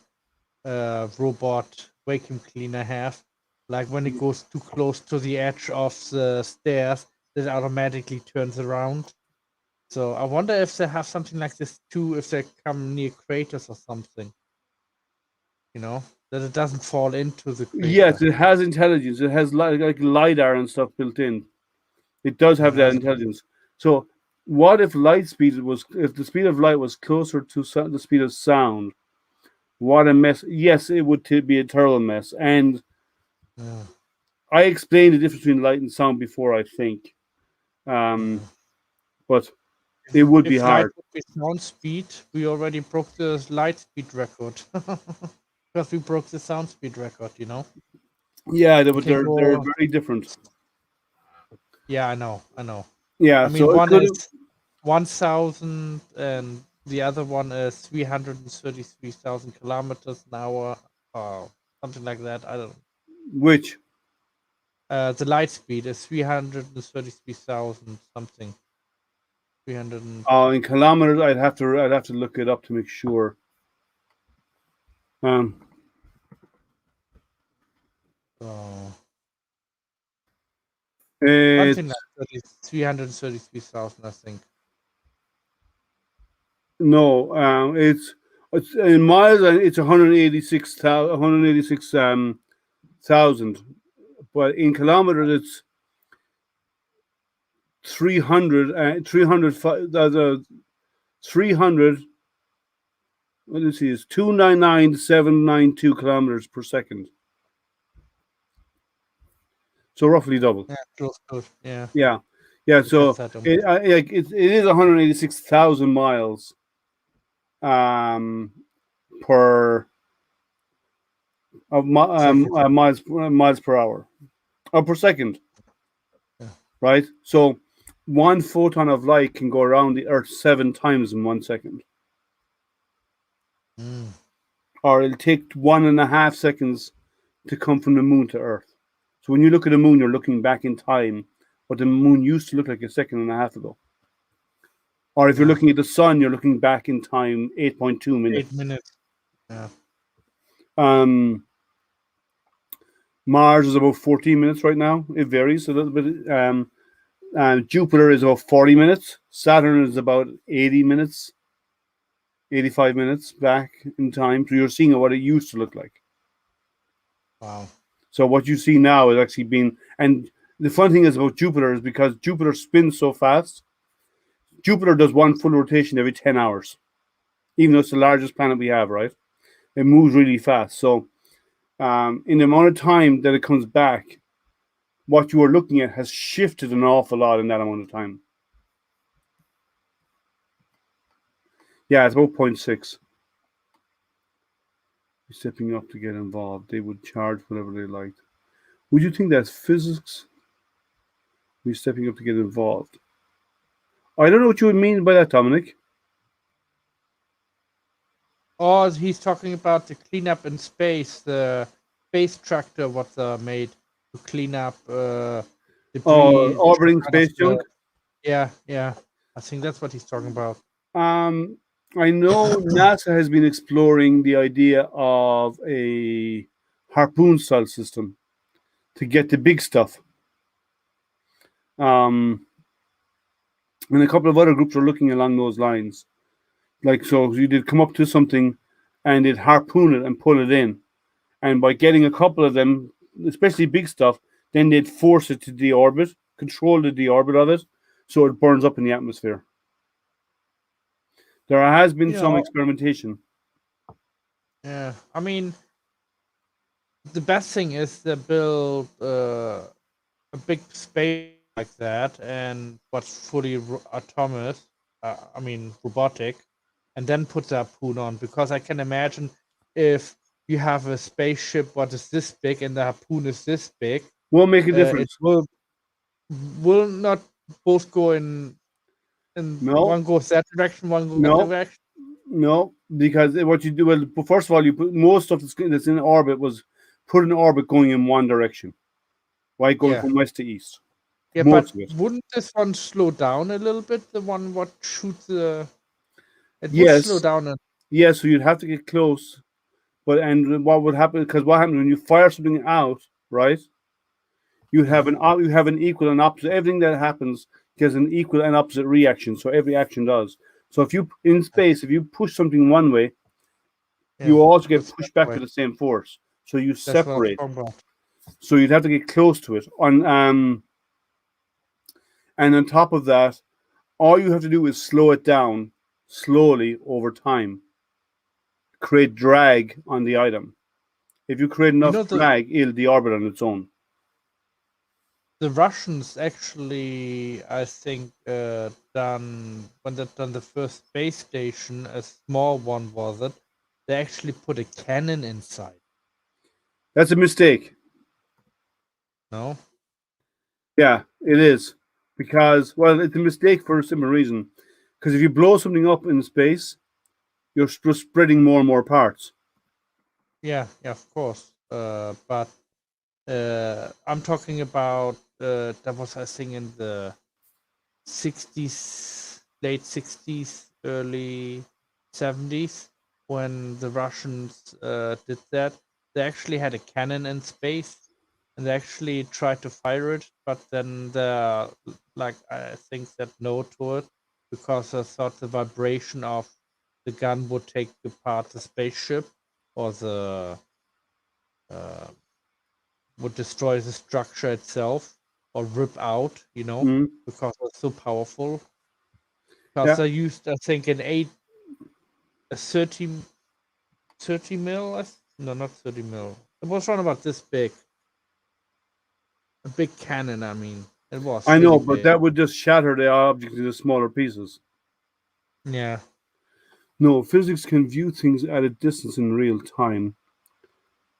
robot vacuum cleaner have. Like when it goes too close to the edge of the stairs, it automatically turns around. So I wonder if they have something like this too, if they come near craters or something. That it doesn't fall into the Yes, crater. it has intelligence. It has like lidar and stuff built in. It does have that Nice. intelligence. So, what if if the speed of light was closer to the speed of sound? What a mess! Yes, it would be a terrible mess. And Yeah. I explained the difference between light and sound before, I think, Yeah. but it would be If light hard. would be sound speed, we already broke the light speed record. Because we broke the sound speed record. Yeah, We can they're go. very different. Yeah, I know. Yeah, I mean, so it one could have. is 1,000 and the other one is 333,000 kilometers an hour, or something like that. I don't. Which The light speed is 333,000 something. 300. in kilometers, I'd have to look it up to make sure. Um, Oh, something it's like 333,000, I think. no, it's in miles. It's 186 thousand, but in kilometers it's 300 300. What is he? Is 299,792 kilometers per second. So roughly double. Yeah, close. Yeah, Yeah, yeah. look at So that. it is 186,000 miles per Second. miles per hour or per second, Yeah. right? So one photon of light can go around the Earth 7 times in 1 second, Mm. or it'll take 1.5 seconds to come from the moon to Earth. So when you look at the moon, you're looking back in time, what the moon used to look like a second and a half ago. Or if you're Yeah. looking at the sun, you're looking back in time 8.2 minutes. 8 minutes. Yeah. Um, Mars is about 14 minutes right now. It varies a little bit. Jupiter is about 40 minutes. Saturn is about 80 minutes, 85 minutes back in time. So you're seeing what it used to look like. Wow. So what you see now is actually being, and the fun thing is about Jupiter is because Jupiter spins so fast. Jupiter does one full rotation every 10 hours, even though it's the largest planet we have, right? It moves really fast. So in the amount of time that it comes back, what you are looking at has shifted an awful lot in that amount of time. Yeah, it's about 0.6. Stepping up to get involved. They would charge whatever they liked. Would you think that's physics? We're stepping up to get involved. I don't know what you would mean by that, Dominic. Oh, he's talking about the cleanup in space, the space tractor, what made to clean up debris. Orbiting space junk. Yeah. I think that's what he's talking about. I know NASA has been exploring the idea of a harpoon style system to get the big stuff. And a couple of other groups are looking along those lines. Like, so you did come up to something and they'd harpoon it and pull it in. And by getting a couple of them, especially big stuff, then they'd force it to deorbit, control the deorbit of it, so it burns up in the atmosphere. There has been some experimentation. Yeah, I mean, the best thing is to build a big space like that and what's fully autonomous. I mean, robotic, and then put the harpoon on, because I can imagine if you have a spaceship what is this big and the harpoon is this big, Won't make a it difference. will not both go in No. one goes that direction, one goes No. that direction. No, because what you do, well, first of all, you put most stuff that's in orbit was put in orbit going in one direction, right? Going Yeah. from west to east. Yeah, but Most of it. wouldn't this one slow down a little bit? The one what shoots the it would slow Yes. down. Yeah, so you'd have to get close. But and what would happen? Because what happens when you fire something out, right? You have Yeah. an equal and opposite. Everything that happens gives an equal and opposite reaction. So every action does. So if you in space, if you push something one way, Yeah. you also get That's pushed that back way. with the same force. So you That's what I'm separate. talking about. So you'd have to get close to it. And on top of that, all you have to do is slow it down slowly over time. Create drag on the item. If you create You enough know drag, it'll deorbit on its own. the Russians actually, I think, done when they done the first space station, a small one was it? They actually put a cannon inside. That's a mistake. No. Yeah, it is. Because, well, it's a mistake for a simple reason. Because if you blow something up in space, you're just spreading more and more parts. Yeah. Yeah. Of course. But I'm talking about that was I think in the 60s, late 60s, early 70s, when the Russians did that. They actually had a cannon in space, and they actually tried to fire it, but then the like I think said no to it because I thought the vibration of the gun would take apart the spaceship or the uh, would destroy the structure itself or rip out, Mm. because it's so powerful. Because Yeah, I used, I think, a 30 mil. No, not 30 mil. It was around about this big. A big cannon, I mean. It was I really know, but big. that would just shatter the object into smaller pieces. Yeah. No, physics can view things at a distance in real time.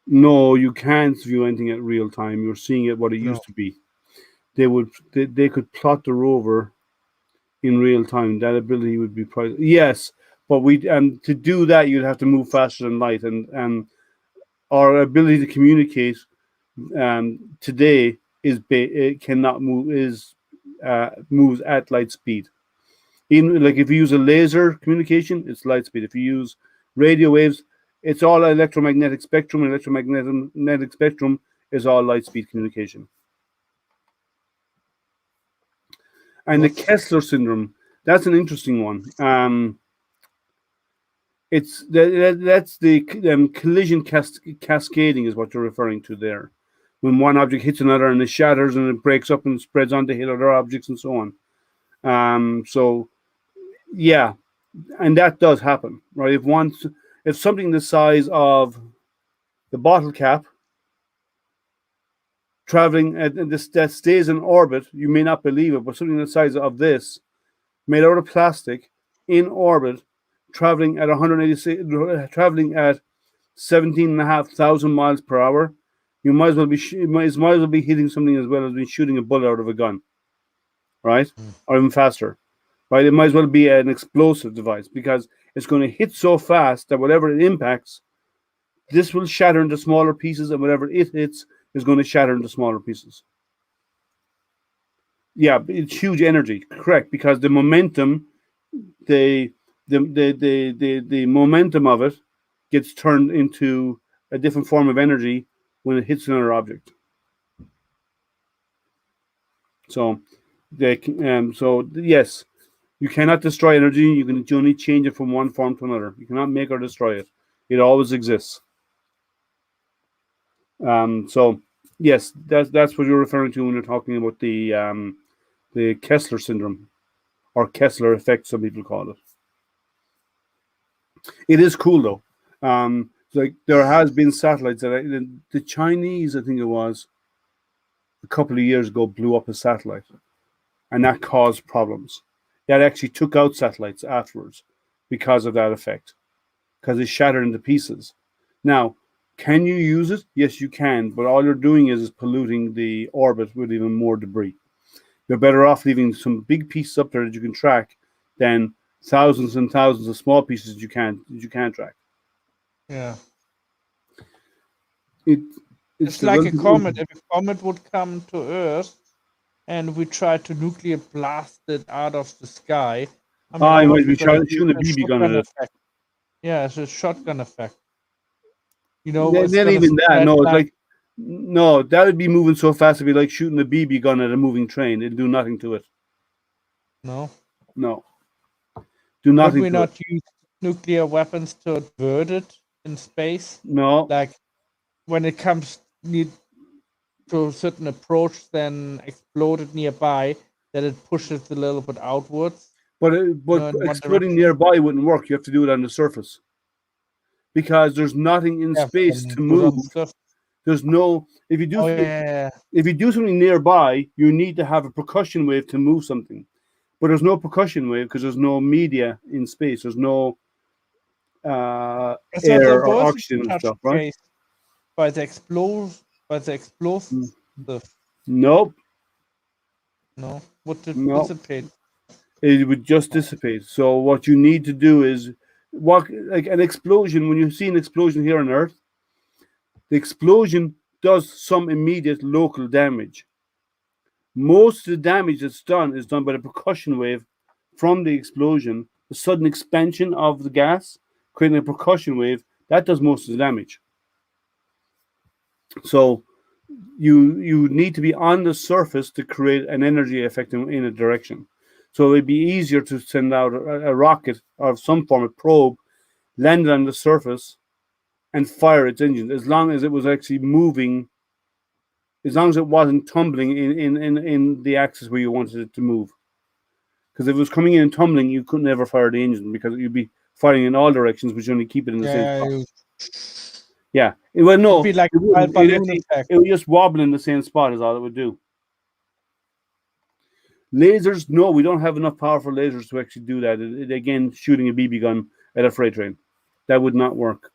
No, you can't view anything at real time. You're seeing it what it No. used to be. They could plot the rover in real time. That ability would be yes, but we and to do that you'd have to move faster than light, and our ability to communicate today it cannot move is moves at light speed. Even like if you use a laser communication, it's light speed. If you use radio waves, it's all electromagnetic spectrum. Electromagnetic spectrum is all light speed communication. And the What's Kessler syndrome, that's an interesting one. That's the collision cascading is what you're referring to there. When one object hits another and it shatters and it breaks up and spreads on to hit other objects and so on. So yeah, and that does happen, right? If something the size of the bottle cap traveling this that stays in orbit, you may not believe it, but something the size of this, made out of plastic, in orbit, traveling at 186, traveling at 17,500 miles per hour, you might as well be might as well be hitting something as well as being shooting a bullet out of a gun, right? Mm. Or even faster, right? It might as well be an explosive device because it's going to hit so fast that whatever it impacts, this will shatter into smaller pieces, and whatever it hits is going to shatter into smaller pieces. Yeah, it's huge energy, correct? Because the momentum, the the momentum of it gets turned into a different form of energy when it hits another object. So yes, you cannot destroy energy. You can only change it from one form to another. You cannot make or destroy it. It always exists. So yes, that's what you're referring to when you're talking about the Kessler syndrome or Kessler effect. Some people call it. It is cool though. Like there has been satellites that the Chinese, I think it was, a couple of years ago, blew up a satellite, and that caused problems. That actually took out satellites afterwards because of that effect, because it shattered into pieces. Now, can you use it? Yes, you can, but all you're doing is polluting the orbit with even more debris. You're better off leaving some big pieces up there that you can track than thousands and thousands of small pieces you can't track. Yeah. It's like a comet. If a comet would come to Earth and we try to nuclear blast it out of the sky, you might be shooting a BB gun at it. Effect. Yeah, it's a shotgun effect. Then even that, no, it's like, no, that would be moving so fast. It'd be like shooting a BB gun at a moving train. It'd do nothing to it. No. Do nothing. Would we not use nuclear weapons to avert it in space? No. Like when it comes to a certain approach, then explode it nearby, that it pushes a little bit outwards. But exploding nearby wouldn't work. You have to do it on the surface. Because there's nothing in space to move. There's no if you do something nearby, you need to have a percussion wave to move something. But there's no percussion wave because there's no media in space. There's no air or oxygen and stuff, right? By the explosive. Nope. No. Would it dissipate? It would just dissipate. So what you need to do is like an explosion. When you see an explosion here on Earth, the explosion does some immediate local damage. Most of the damage that's done is done by the percussion wave from the explosion, the sudden expansion of the gas, creating a percussion wave. That does most of the damage. So you need to be on the surface to create an energy effect in a direction. So it'd be easier to send out a rocket or some form of probe, land it on the surface, and fire its engine, as long as it was actually moving, as long as it wasn't tumbling in the axis where you wanted it to move. Because if it was coming in and tumbling, you couldn't ever fire the engine because you'd be firing in all directions, which only keep it in the same spot. Yeah. Well, no, it'd be like it would just wobble in the same spot is all it would do. Lasers, no, we don't have enough powerful lasers to actually do that. Again, shooting a BB gun at a freight train. That would not work.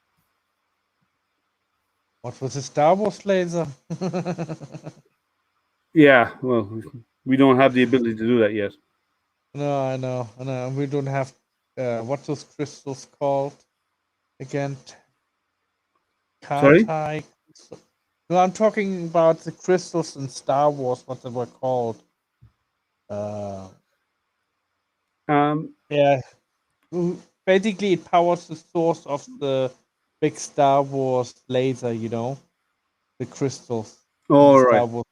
What was a Star Wars laser? Yeah, well, we don't have the ability to do that yet. No, I know. We don't have what's those crystals called again? Sorry? No, I'm talking about the crystals in Star Wars. What they were called? Yeah. Basically, it powers the source of the big Star Wars laser. The crystals. Oh, Star right. Wars.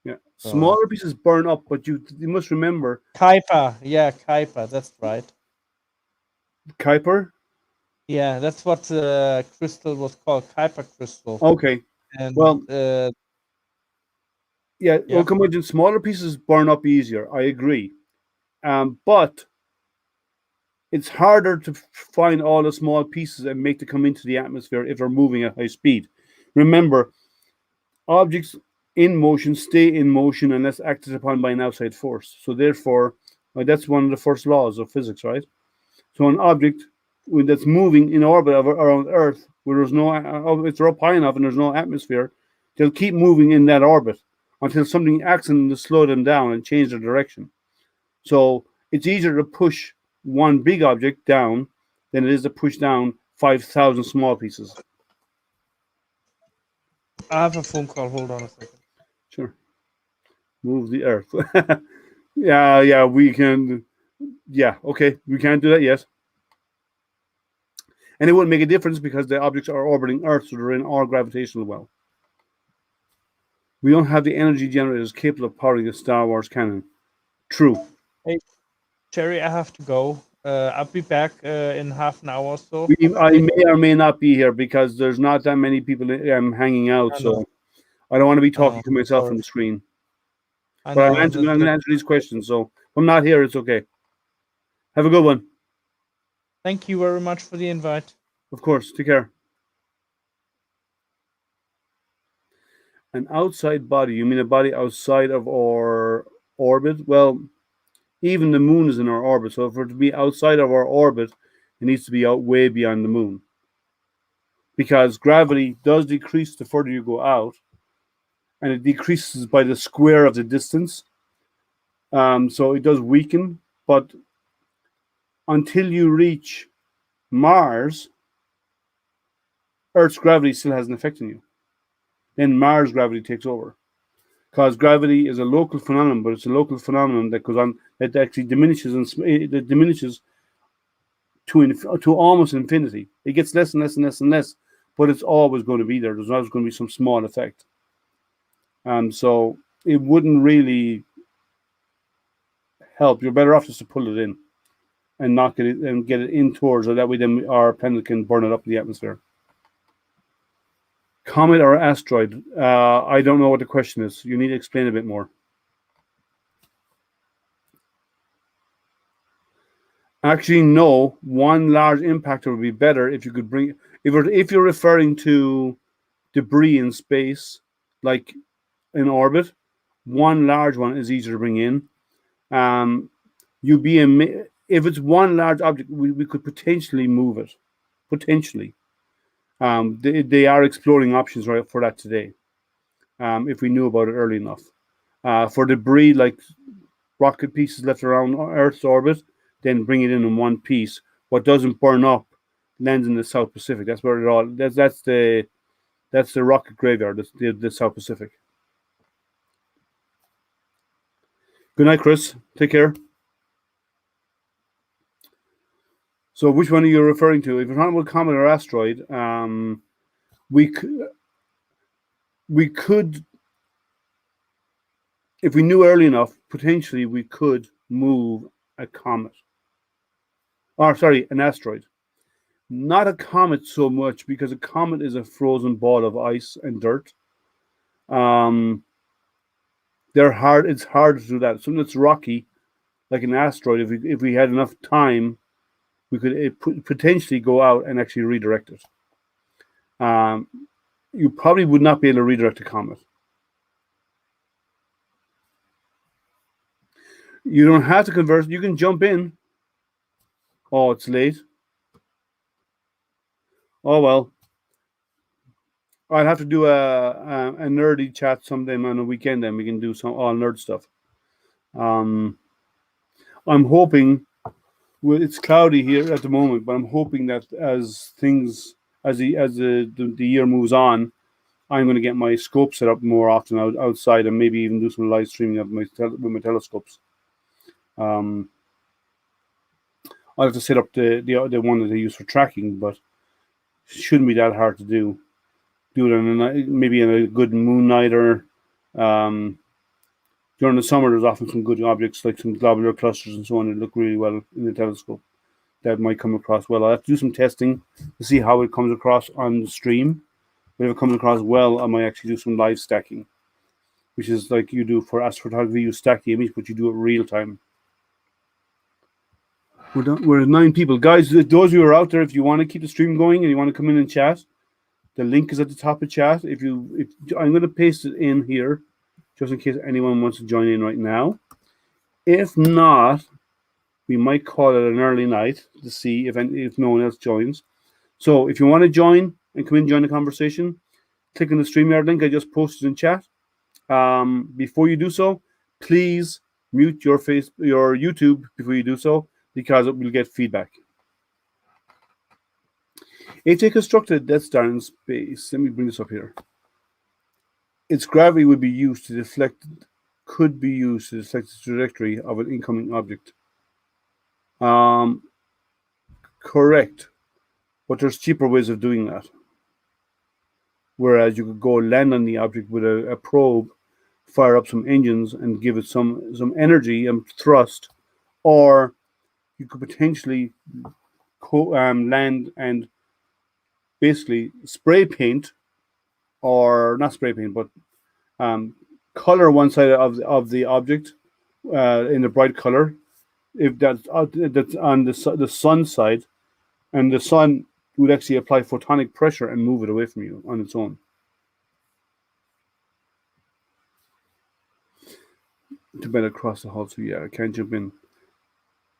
Yeah. Smaller pieces burn up, but you must remember. Kuiper. Yeah, Kuiper. That's right. Kuiper? Yeah, that's what the crystal was called. Kuiper crystal. Okay. And well, well, come on, smaller pieces burn up easier. I agree. But it's harder to find all the small pieces and make them come into the atmosphere if they're moving at high speed. Remember, objects in motion stay in motion unless acted upon by an outside force. So therefore, that's one of the first laws of physics, right? So an object that's moving in orbit around Earth, where there's no, if they're up high enough and there's no atmosphere, they'll keep moving in that orbit until something acts on them to slow them down and change their direction. So it's easier to push one big object down than it is to push down 5,000 small pieces. I have a phone call. Hold on a second. Sure. Move the Earth. Yeah, we can. Yeah, okay, we can't do that yet. And it wouldn't make a difference because the objects are orbiting Earth, so they're in our gravitational well. We don't have the energy generators capable of powering a Star Wars cannon. True. Hey, Jerry, I have to go. I'll be back in half an hour or so. I may or may not be here because there's not that many people hanging out, so I don't want to be talking to myself on the screen. But I'm going to answer these questions, so if I'm not here, it's okay. Have a good one. Thank you very much for the invite. Of course. Take care. An outside body. You mean a body outside of our orbit? Well, even the moon is in our orbit. So for it to be outside of our orbit, it needs to be out way beyond the moon. Because gravity does decrease the further you go out. And it decreases by the square of the distance. So it does weaken. But until you reach Mars, Earth's gravity still has an effect on you. Then Mars gravity takes over. Because gravity is a local phenomenon, but it's a local phenomenon that goes on, that actually diminishes, and that diminishes to almost infinity. It gets less and less and less and less, but it's always going to be there. There's always going to be some small effect. So it wouldn't really help. You're better off just to pull it in and not get it and get it in towards, so that way then our planet can burn it up in the atmosphere. Comet or asteroid? I don't know what the question is. You need to explain a bit more. Actually, no. One large impactor would be better if you could bring. If you're referring to debris in space, like in orbit, one large one is easier to bring in. If it's one large object, we could potentially move it. Potentially. They are exploring options right for that today. If we knew about it early enough. For debris like rocket pieces left around Earth's orbit, then bring it in one piece. What doesn't burn up lands in the South Pacific. That's where it all. That's the rocket graveyard. The South Pacific. Good night, Chris. Take care. So, which one are you referring to? If you're talking about comet or asteroid, we could, if we knew early enough, potentially we could move a comet. Or sorry, an asteroid. Not a comet so much, because a comet is a frozen ball of ice and dirt. They're hard. It's hard to do that. Something that's rocky, like an asteroid. If we had enough time, we could potentially go out and actually redirect it. You probably would not be able to redirect a comet. You don't have to convert. You can jump in. Oh, it's late. Oh well. I'll have to do a nerdy chat sometime on a weekend. Then we can do some all nerd stuff. I'm hoping. Well, it's cloudy here at the moment, but I'm hoping that as the year moves on, I'm going to get my scope set up more often outside, and maybe even do some live streaming of with my telescopes. I'll have to set up the one that I use for tracking, but it shouldn't be that hard to do. Do it on maybe in a good moon night, or during the summer. There's often some good objects like some globular clusters and so on that look really well in the telescope. That might come across well. I'll have to do some testing to see how it comes across on the stream. But if it comes across well, I might actually do some live stacking, which is like you do for astrophotography. You stack the image, but you do it real time. We're at 9 people. Guys, those of you who are out there, if you want to keep the stream going and you want to come in and chat, the link is at the top of chat. If I'm going to paste it in here, just in case anyone wants to join in right now. If not, we might call it an early night to see if no one else joins. So if you want to join and come in and join the conversation, click on the StreamYard link I just posted in chat. Before you do so, please mute your YouTube before you do so, because it will get feedback. If they constructed a Death Star in space, let me bring this up here. Its gravity could be used to deflect the trajectory of an incoming object. Correct. But there's cheaper ways of doing that. Whereas you could go land on the object with a probe, fire up some engines, and give it some energy and thrust, or you could potentially land and basically spray paint, or not spray paint, but color one side of the object in a bright color. If that's on the sun side, and the sun would actually apply photonic pressure and move it away from you on its own. To better across the hall, so yeah, I can't jump in.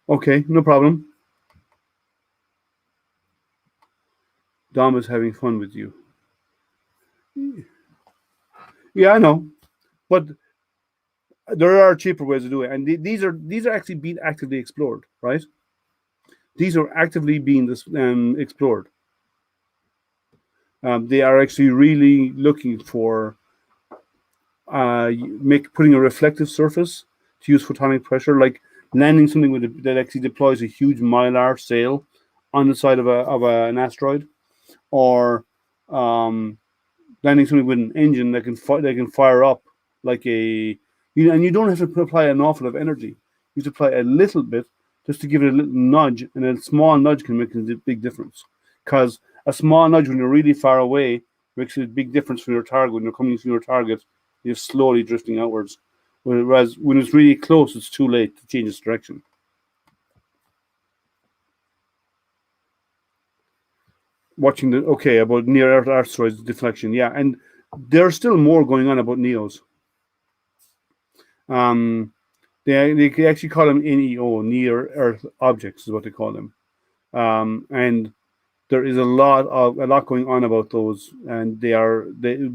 Okay, no problem. Dom is having fun with you. Yeah, I know, but there are cheaper ways to do it, and these are actually being actively explored, right? These are actively being explored. They are actually really looking for putting a reflective surface to use photonic pressure, like landing something that actually deploys a huge mylar sail on the side of an asteroid, or landing something with an engine that can fire up like and you don't have to apply an awful lot of energy. You just apply a little bit just to give it a little nudge, and a small nudge can make a big difference. Because a small nudge when you're really far away makes a big difference for your target. When you're coming to your target, you're slowly drifting outwards. Whereas when it's really close, it's too late to change its direction. Watching about near Earth asteroids deflection, yeah, and there's still more going on about NEOs. They actually call them NEO, near Earth objects, is what they call them, and there is a lot going on about those, and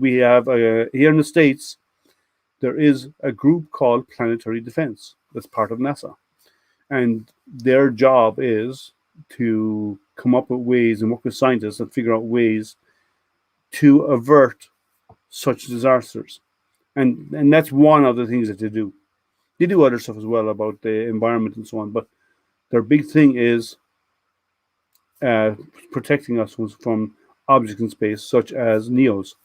we have here in the States. There is a group called Planetary Defense that's part of NASA, and their job is to come up with ways and work with scientists and figure out ways to avert such disasters. And that's one of the things that they do. They do other stuff as well about the environment and so on, but their big thing is protecting us from objects in space, such as NEOs.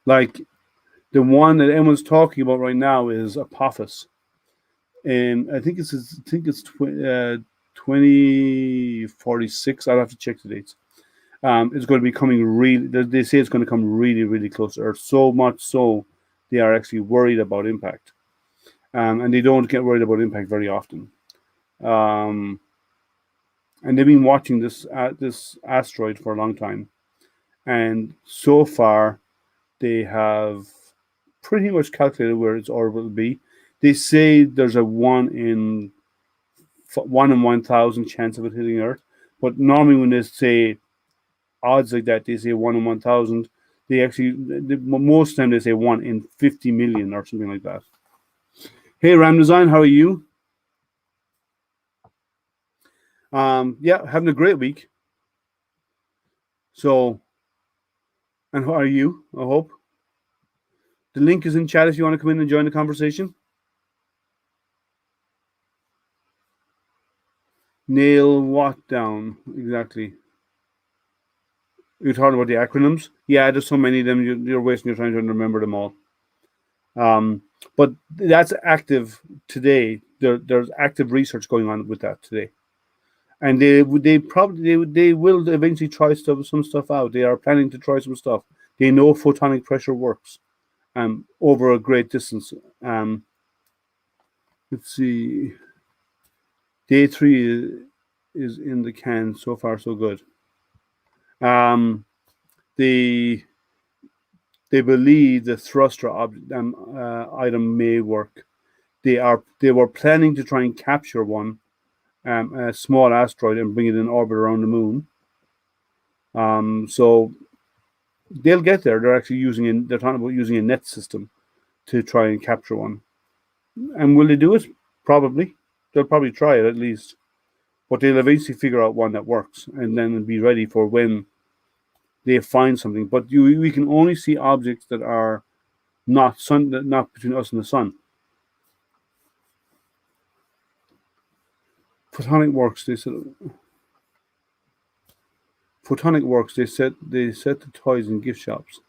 Like the one that everyone's talking about right now is Apophis, and I think it's 2046. I'll have to check the dates. It's going to be coming really. They say it's going to come really, really close to Earth. So much so, they are actually worried about impact, and they don't get worried about impact very often. And they've been watching this asteroid for a long time, and so far, they have pretty much calculated where its orbit will be. They say there's a 1 in 1,000 chance of it hitting Earth, but normally when they say odds like that, they say 1 in 1,000. They actually, most of the time they say 1 in 50 million or something like that. Hey, Ram Design, how are you? Yeah, having a great week. So, and how are you? I hope. The link is in chat if you want to come in and join the conversation. Nail what down exactly? You're talking about the acronyms? Yeah, there's so many of them. You're wasting your time trying to remember them all. But that's active today. There's active research going on with that today, and they will eventually try some stuff out. They are planning to try some stuff. They know photonic pressure works, over a great distance. Let's see. Day 3 is in the can. So far, so good. They believe the thruster item may work. They were planning to try and capture one, a small asteroid, and bring it in orbit around the moon. So they'll get there. They're actually they're talking about using a net system to try and capture one. And will they do it? Probably. They'll probably try it at least. But they'll eventually figure out one that works and then be ready for when they find something. But we can only see objects that are not between us and the sun. Photonic works. They said. Photonic works. They set the toys in gift shops.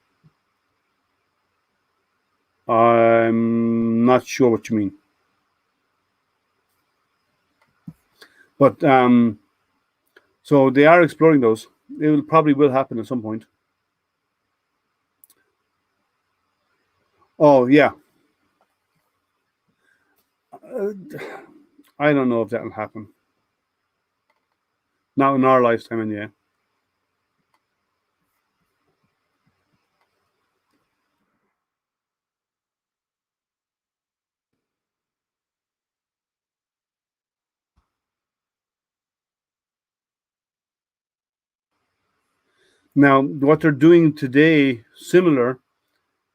I'm not sure what you mean. But so they are exploring those. It probably will happen at some point. Oh yeah. I don't know if that will happen. Not in our lifetime, and yeah. Now, what they're doing today, similar,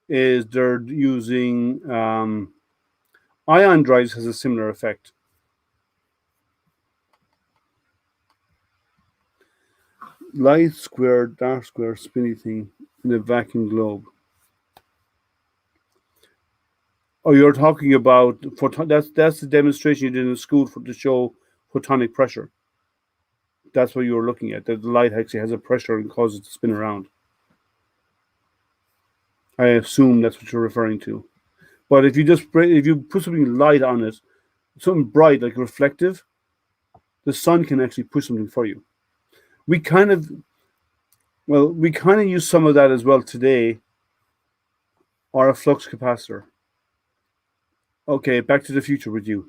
is they're using ion drives has a similar effect. light square, dark square, spinny thing in a vacuum globe. Oh, you're talking about that's the demonstration you did in school to show photonic pressure. That's what you were looking at. That the light actually has a pressure and causes it to spin around. I assume that's what you're referring to. But if you put something light on it, something bright like reflective, the sun can actually push something for you. We kind of use some of that as well today, or a flux capacitor. Okay, Back to the Future with you.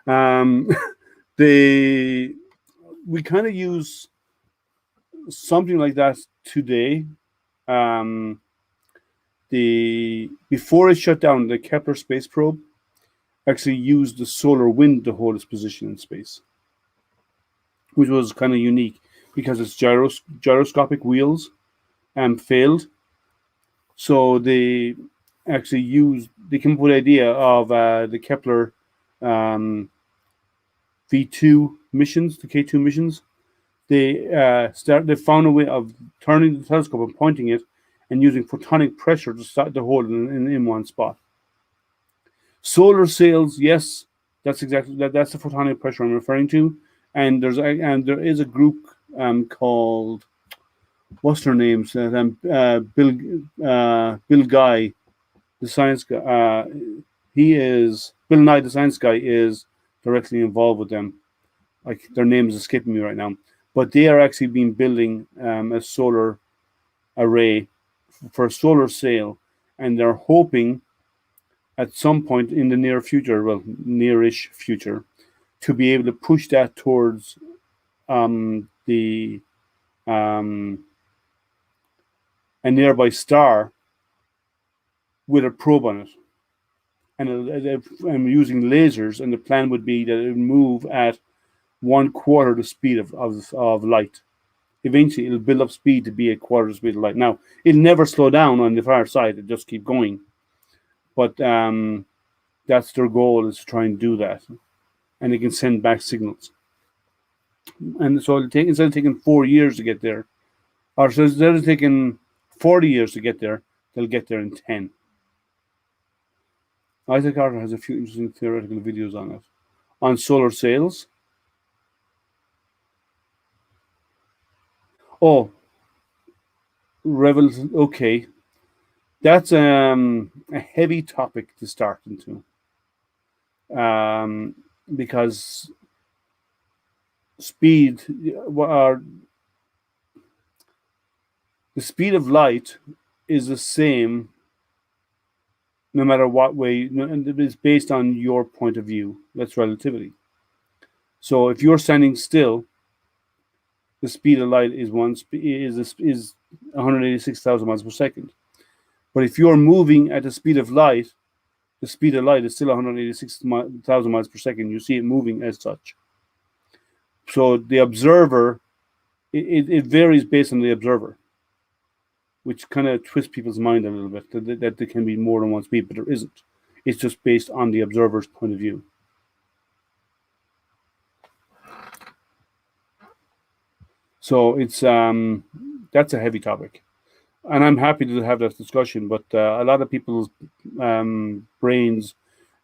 Um, we kind of use something like that today. Before it shut down, the Kepler space probe actually used the solar wind to hold its position in space, which was kind of unique because its gyroscopic wheels failed. So they came up with the idea of the Kepler V2 missions, the K2 missions. They found a way of turning the telescope and pointing it and using photonic pressure to hold it in one spot. Solar sails, yes, that's the photonic pressure I'm referring to. And there is a group called, what's their names? Bill Guy, the science guy. Bill Nye, the science guy, is directly involved with them. Like, their name is escaping me right now, but they are actually building a solar array for a solar sail, and they're hoping at some point in the near future, well, nearish future, to be able to push that towards a nearby star with a probe on it, and I'm using lasers, and the plan would be that it would move at 1/4 the speed of light. Eventually, it'll build up speed to be a quarter the speed of light. Now, it'll never slow down on the far side; it'll just keep going. But that's their goal, is to try and do that, and they can send back signals. And so instead of taking 4 years to get there, or so instead of taking 40 years to get there, they'll get there in 10. Isaac Arthur has a few interesting theoretical videos on it. On solar sails. Oh, okay. That's a heavy topic to start into. Because the speed of light is the same no matter what way, and it is based on your point of view. That's relativity. So if you're standing still, the speed of light is 186,000 miles per second. But if you're moving at the speed of light is still 186,000 miles per second. You see it moving as such. So the observer, it varies based on the observer, which kind of twists people's mind a little bit, that there can be more than one speed, but there isn't. It's just based on the observer's point of view. So it's that's a heavy topic, and I'm happy to have that discussion. But a lot of people's brains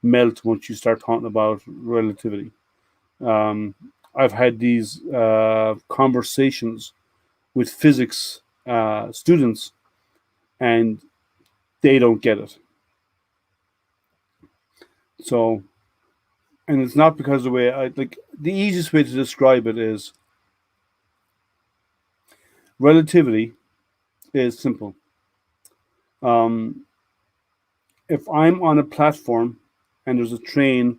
melt once you start talking about relativity. I've had these conversations with physics students, and they don't get it. So, and it's not because of the way the easiest way to describe it is relativity is simple. If I'm on a platform and there's a train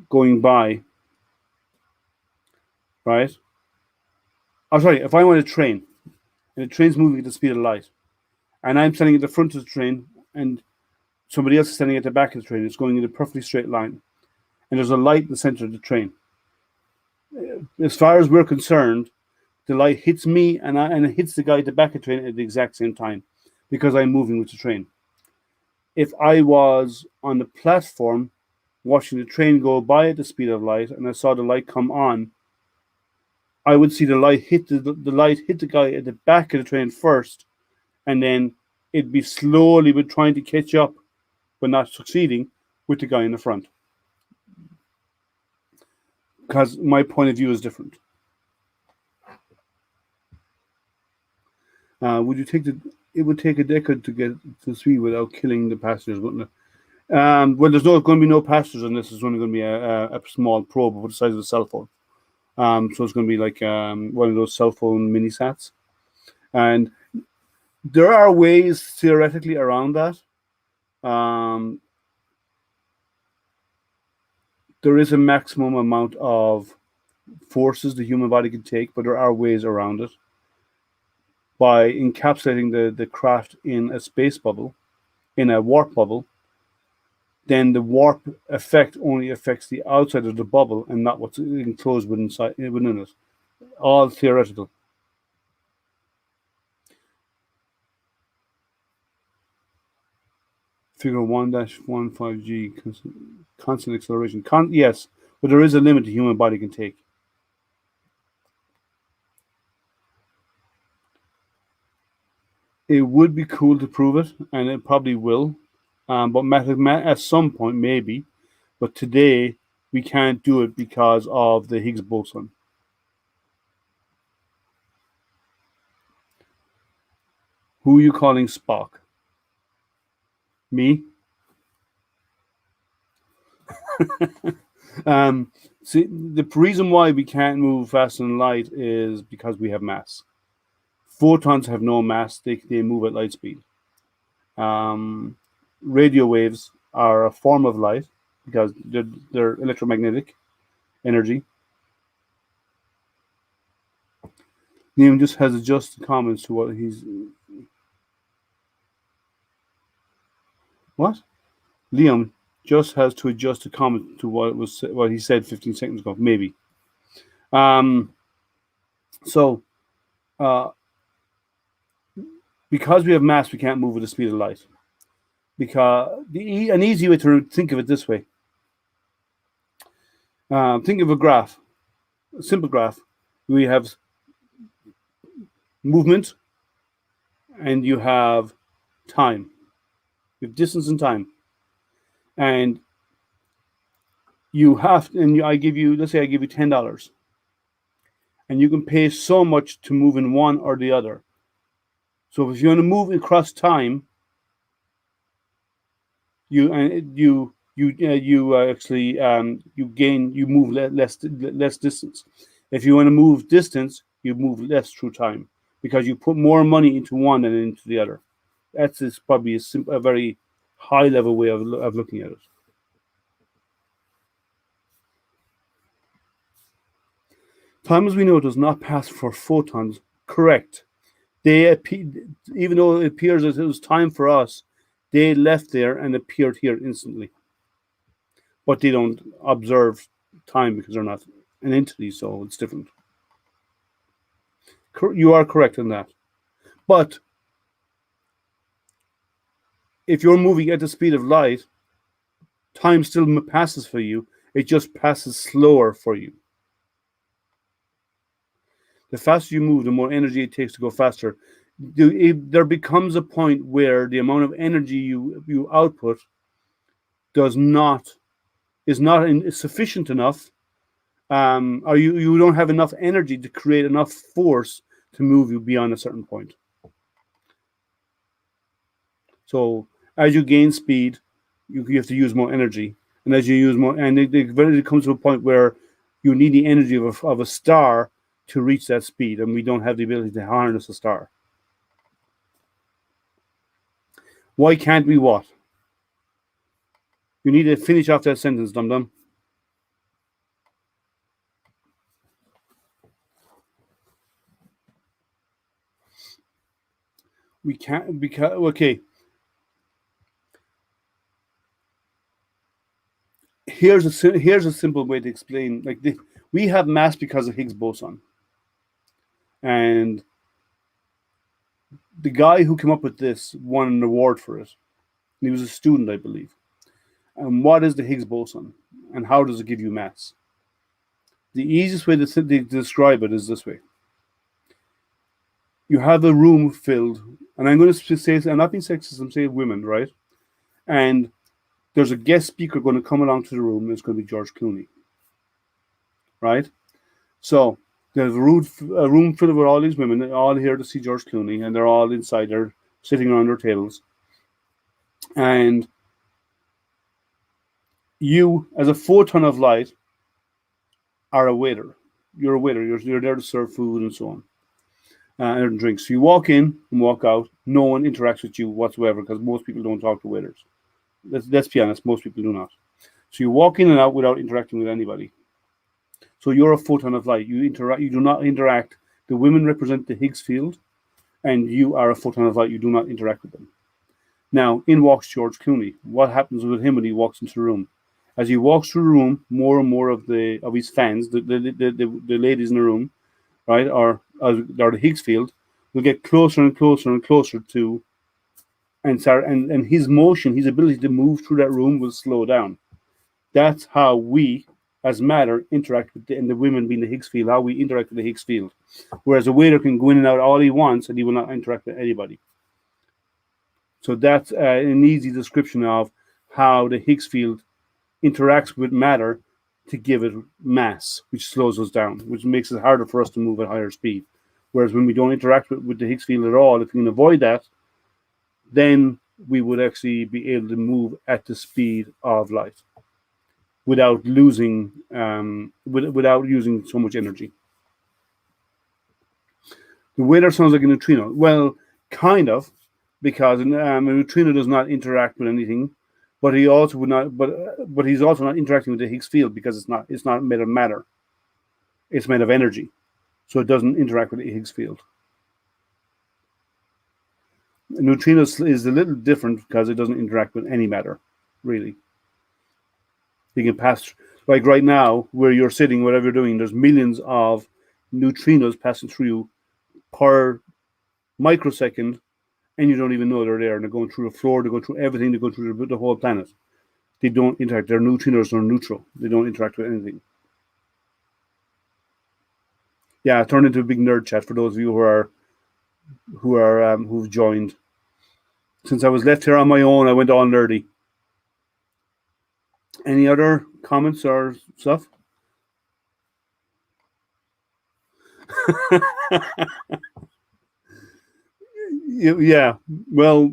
going by, right? I'm sorry, if I'm on a train and the train's moving at the speed of light, and I'm standing at the front of the train and somebody else is standing at the back of the train, it's going in a perfectly straight line, and there's a light in the center of the train. As far as we're concerned, the light hits me and it hits the guy at the back of the train at the exact same time, because I'm moving with the train. If I was on the platform watching the train go by at the speed of light and I saw the light come on, I would see the light hit the light hit the guy at the back of the train first, and then it'd be slowly but trying to catch up, but not succeeding with the guy in the front. Because my point of view is different. Would you take the? It would take a decade to get to speed without killing the passengers, wouldn't it? Well, there's going to be no passengers on this. It's only going to be a small probe of the size of a cell phone. So it's going to be like one of those cell phone mini sats. And there are ways theoretically around that. There is a maximum amount of forces the human body can take, but there are ways around it. By encapsulating the craft in a space bubble, in a warp bubble, then the warp effect only affects the outside of the bubble and not what's enclosed within it. All theoretical. Figure 1-15G, constant acceleration. Yes, but there is a limit the human body can take. It would be cool to prove it, and it probably will. But at some point, maybe. But today, we can't do it because of the Higgs boson. Who are you calling Spock? Me? See, the reason why we can't move faster than light is because we have mass. Photons have no mass; they move at light speed. Radio waves are a form of light because they're electromagnetic energy. Liam just has adjusted comments to what he's. What? Liam just has to adjust the comment to what he said 15 seconds ago, maybe. So, because we have mass, we can't move at the speed of light. Because an easy way to think of it this way. Think of a graph, a simple graph. We have movement, and you have time. You have distance and time. And I give you, let's say I give you $10. And you can pay so much to move in one or the other. So if you want to move across time, you move less distance. If you want to move distance, you move less through time because you put more money into one than into the other. That's probably a very high level way of looking at it. Time, as we know, does not pass for photons. Correct. Even though it appears as it was time for us, they left there and appeared here instantly. But they don't observe time because they're not an entity, so it's different. You are correct in that. But if you're moving at the speed of light, time still passes for you. It just passes slower for you. The faster you move, the more energy it takes to go faster. There becomes a point where the amount of energy you output is not sufficient enough, or you don't have enough energy to create enough force to move you beyond a certain point. So as you gain speed, you have to use more energy, and as you use more, and it comes to a point where you need the energy of a star to reach that speed, and we don't have the ability to harness a star. Why can't we what? You need to finish off that sentence, dum-dum. We can't because okay. Here's a simple way to explain. We have mass because of Higgs boson, and the guy who came up with this won an award for it. He was a student, I believe. And what is the Higgs boson, and how does it give you mass? The easiest way to describe it is this way. You have a room filled, and I'm going to say, I'm not being sexist, I'm saying women, right? And there's a guest speaker going to come along to the room, and it's going to be George Clooney, right? So there's a room filled with all these women, they're all here to see George Clooney, and they're all inside there, sitting around their tables. And you, as a photon of light, are a waiter. You're a waiter. You're there to serve food and so on, and drinks. So you walk in and walk out. No one interacts with you whatsoever because most people don't talk to waiters. Let's be honest. Most people do not. So you walk in and out without interacting with anybody. So you're a photon of light. You interact. You do not interact. The women represent the Higgs field, and you are a photon of light. You do not interact with them. Now, in walks George Clooney. What happens with him when he walks into the room? As he walks through the room, more and more of his fans, the ladies in the room, right, or the Higgs field, will get closer and closer and closer to, and his motion, his ability to move through that room will slow down. That's how we, as matter, interact with and the women being the Higgs field, how we interact with the Higgs field. Whereas a waiter can go in and out all he wants, and he will not interact with anybody. So that's an easy description of how the Higgs field interacts with matter to give it mass, which slows us down, which makes it harder for us to move at higher speed. Whereas when we don't interact with the Higgs field at all, if we can avoid that, then we would actually be able to move at the speed of light without losing, without using so much energy. The waiter sounds like a neutrino. Well, kind of, because a neutrino does not interact with anything. But he also would not. But he's also not interacting with the Higgs field because it's not made of matter. It's made of energy, so it doesn't interact with the Higgs field. A neutrino is a little different because it doesn't interact with any matter, really. You can pass, like right now, where you're sitting, whatever you're doing. There's millions of neutrinos passing through you per microsecond, and you don't even know they're there. And they're going through the floor, they're going through everything, they're going through the whole planet. They don't interact. They're neutrinos or neutral. They don't interact with anything. Yeah, it turned into a big nerd chat for those of you who've joined. Since I was left here on my own, I went all nerdy. Any other comments or stuff? Yeah. Well,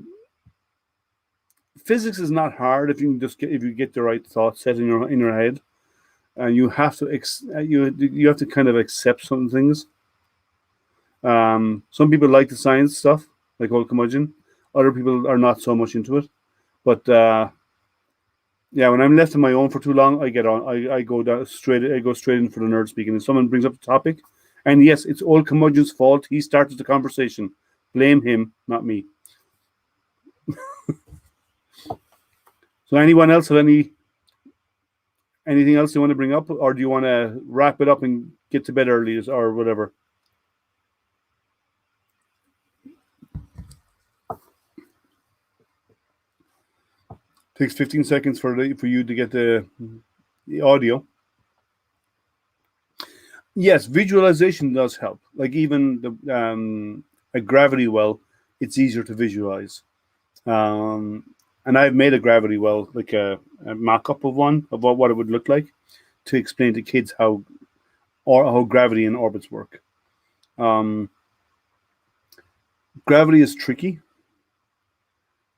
physics is not hard if you get the right thought set in your head, and you have to you have to kind of accept some things. Some people like the science stuff, like old curmudgeon. Other people are not so much into it. But yeah, when I'm left on my own for too long, I get on. I go straight in for the nerd speaking. And someone brings up the topic, and yes, it's old curmudgeon's fault. He started the conversation. Blame him, not me. So anyone else have anything else you want to bring up, or do you want to wrap it up and get to bed early or whatever? Takes 15 seconds for you to get the audio. Yes, visualization does help. Like even a gravity well, it's easier to visualize. And I've made a gravity well, like a mock-up of one, of what it would look like, to explain to kids how gravity and orbits work. Gravity is tricky.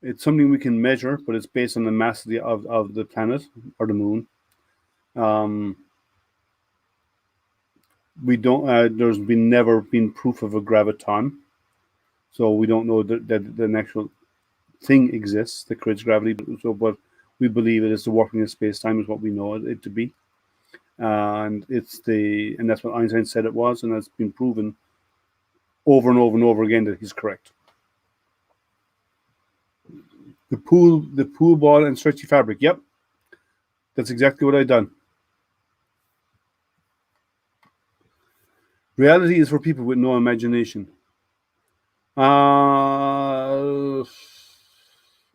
It's something we can measure, but it's based on the mass of the planet or the moon. We don't. There's never been proof of a graviton, so we don't know that the actual thing exists that creates gravity. But we believe it is the working of space-time is what we know it to be, and that's what Einstein said it was, and that's been proven over and over and over again that he's correct. The pool ball and stretchy fabric. Yep, that's exactly what I've done. Reality is for people with no imagination.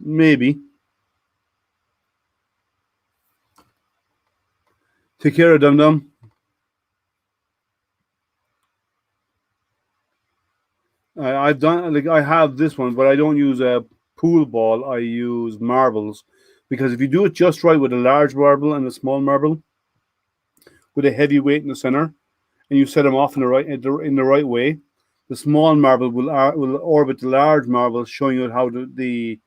Maybe. Take care, dum dum. I've done like I have this one, but I don't use a pool ball. I use marbles because if you do it just right with a large marble and a small marble with a heavy weight in the center, and you set them off in the right way, the small marble will orbit the large marble, showing you how the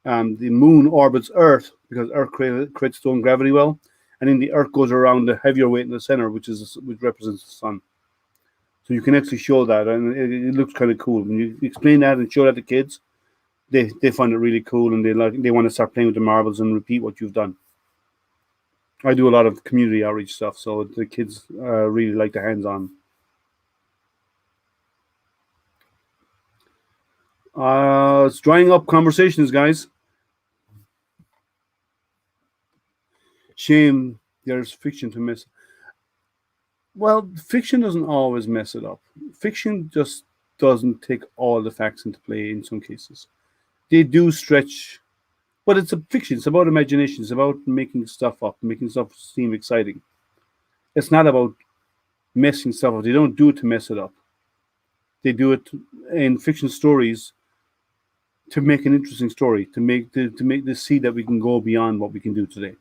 moon orbits Earth because Earth creates its own gravity well, and then the Earth goes around the heavier weight in the center, which represents the sun. So you can actually show that, and it looks kind of cool when you explain that and show that to kids. They find it really cool, and they want to start playing with the marbles and repeat what you've done. I do a lot of community outreach stuff, so the kids really like the hands-on. It's drying up conversations, guys. Shame there's fiction to miss. Well, fiction doesn't always mess it up. Fiction just doesn't take all the facts into play in some cases. They do stretch, but it's a fiction. It's about imagination. It's about making stuff up, making stuff seem exciting. It's not about messing stuff up. They don't do it to mess it up. They do it in fiction stories to make an interesting story, to make this see that we can go beyond what we can do today.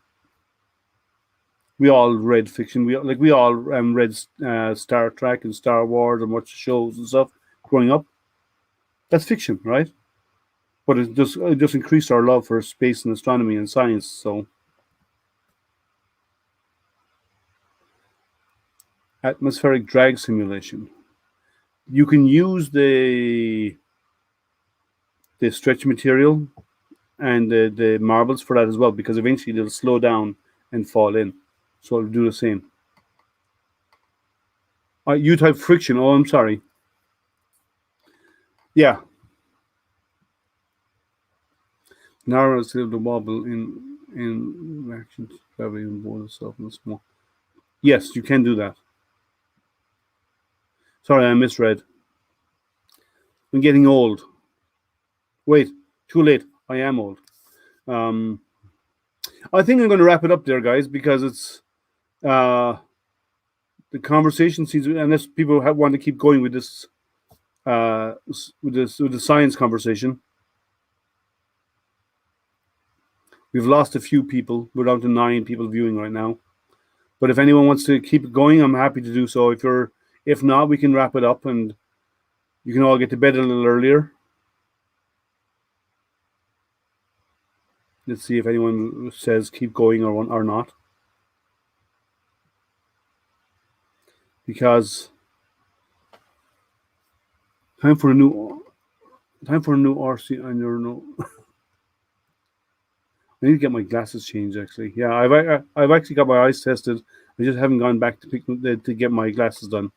We all read fiction. We all read Star Trek and Star Wars and watched shows and stuff growing up. That's fiction, right? But it just increased our love for space and astronomy and science. So, atmospheric drag simulation. You can use the stretch material and the marbles for that as well, because eventually they'll slow down and fall in. So I'll do the same. You type friction. Oh, I'm sorry. Yeah. Narrow still the wobble in reactions, traveling on board itself and small. Yes, you can do that. Sorry, I misread. I'm getting old. Wait, too late. I am old. I think I'm going to wrap it up there, guys, because it's the conversation seems, unless people want to keep going with this with the science conversation. We've lost a few people. We're down to 9 people viewing right now. But if anyone wants to keep it going, I'm happy to do so. If not, we can wrap it up and you can all get to bed a little earlier. Let's see if anyone says keep going or not. Because time for a new RC. I never know. I need to get my glasses changed. Actually, yeah, I've actually got my eyes tested. I just haven't gone back to get my glasses done.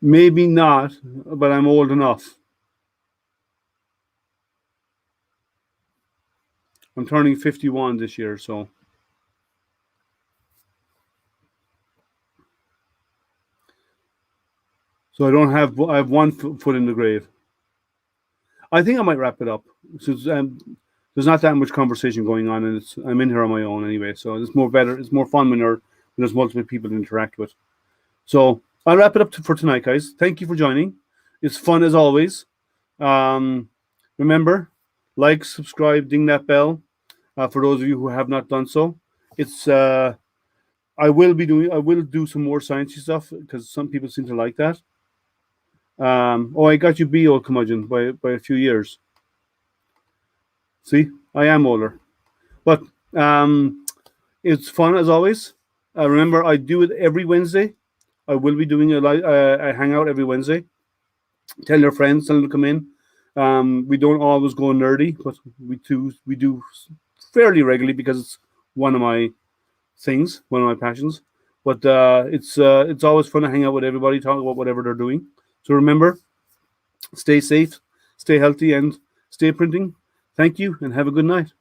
Maybe not, but I'm old enough. I'm turning 51 this year, so. So I have one foot in the grave. I think I might wrap it up since there's not that much conversation going on, and I'm in here on my own anyway. So it's more fun when there's multiple people to interact with. So I'll wrap it up for tonight, guys. Thank you for joining. It's fun as always. Remember, like, subscribe, ding that bell. For those of you who have not done so, it's I will do some more sciencey stuff because some people seem to like that. I got you B, old curmudgeon, by a few years. See, I am older, but it's fun as always. Remember, I do it every Wednesday. I will be doing a hangout every Wednesday. Tell your friends, tell them to come in. We don't always go nerdy, but we do fairly regularly because it's one of my things, one of my passions. But it's always fun to hang out with everybody, talk about whatever they're doing. So remember, stay safe, stay healthy, and stay printing. Thank you, and have a good night.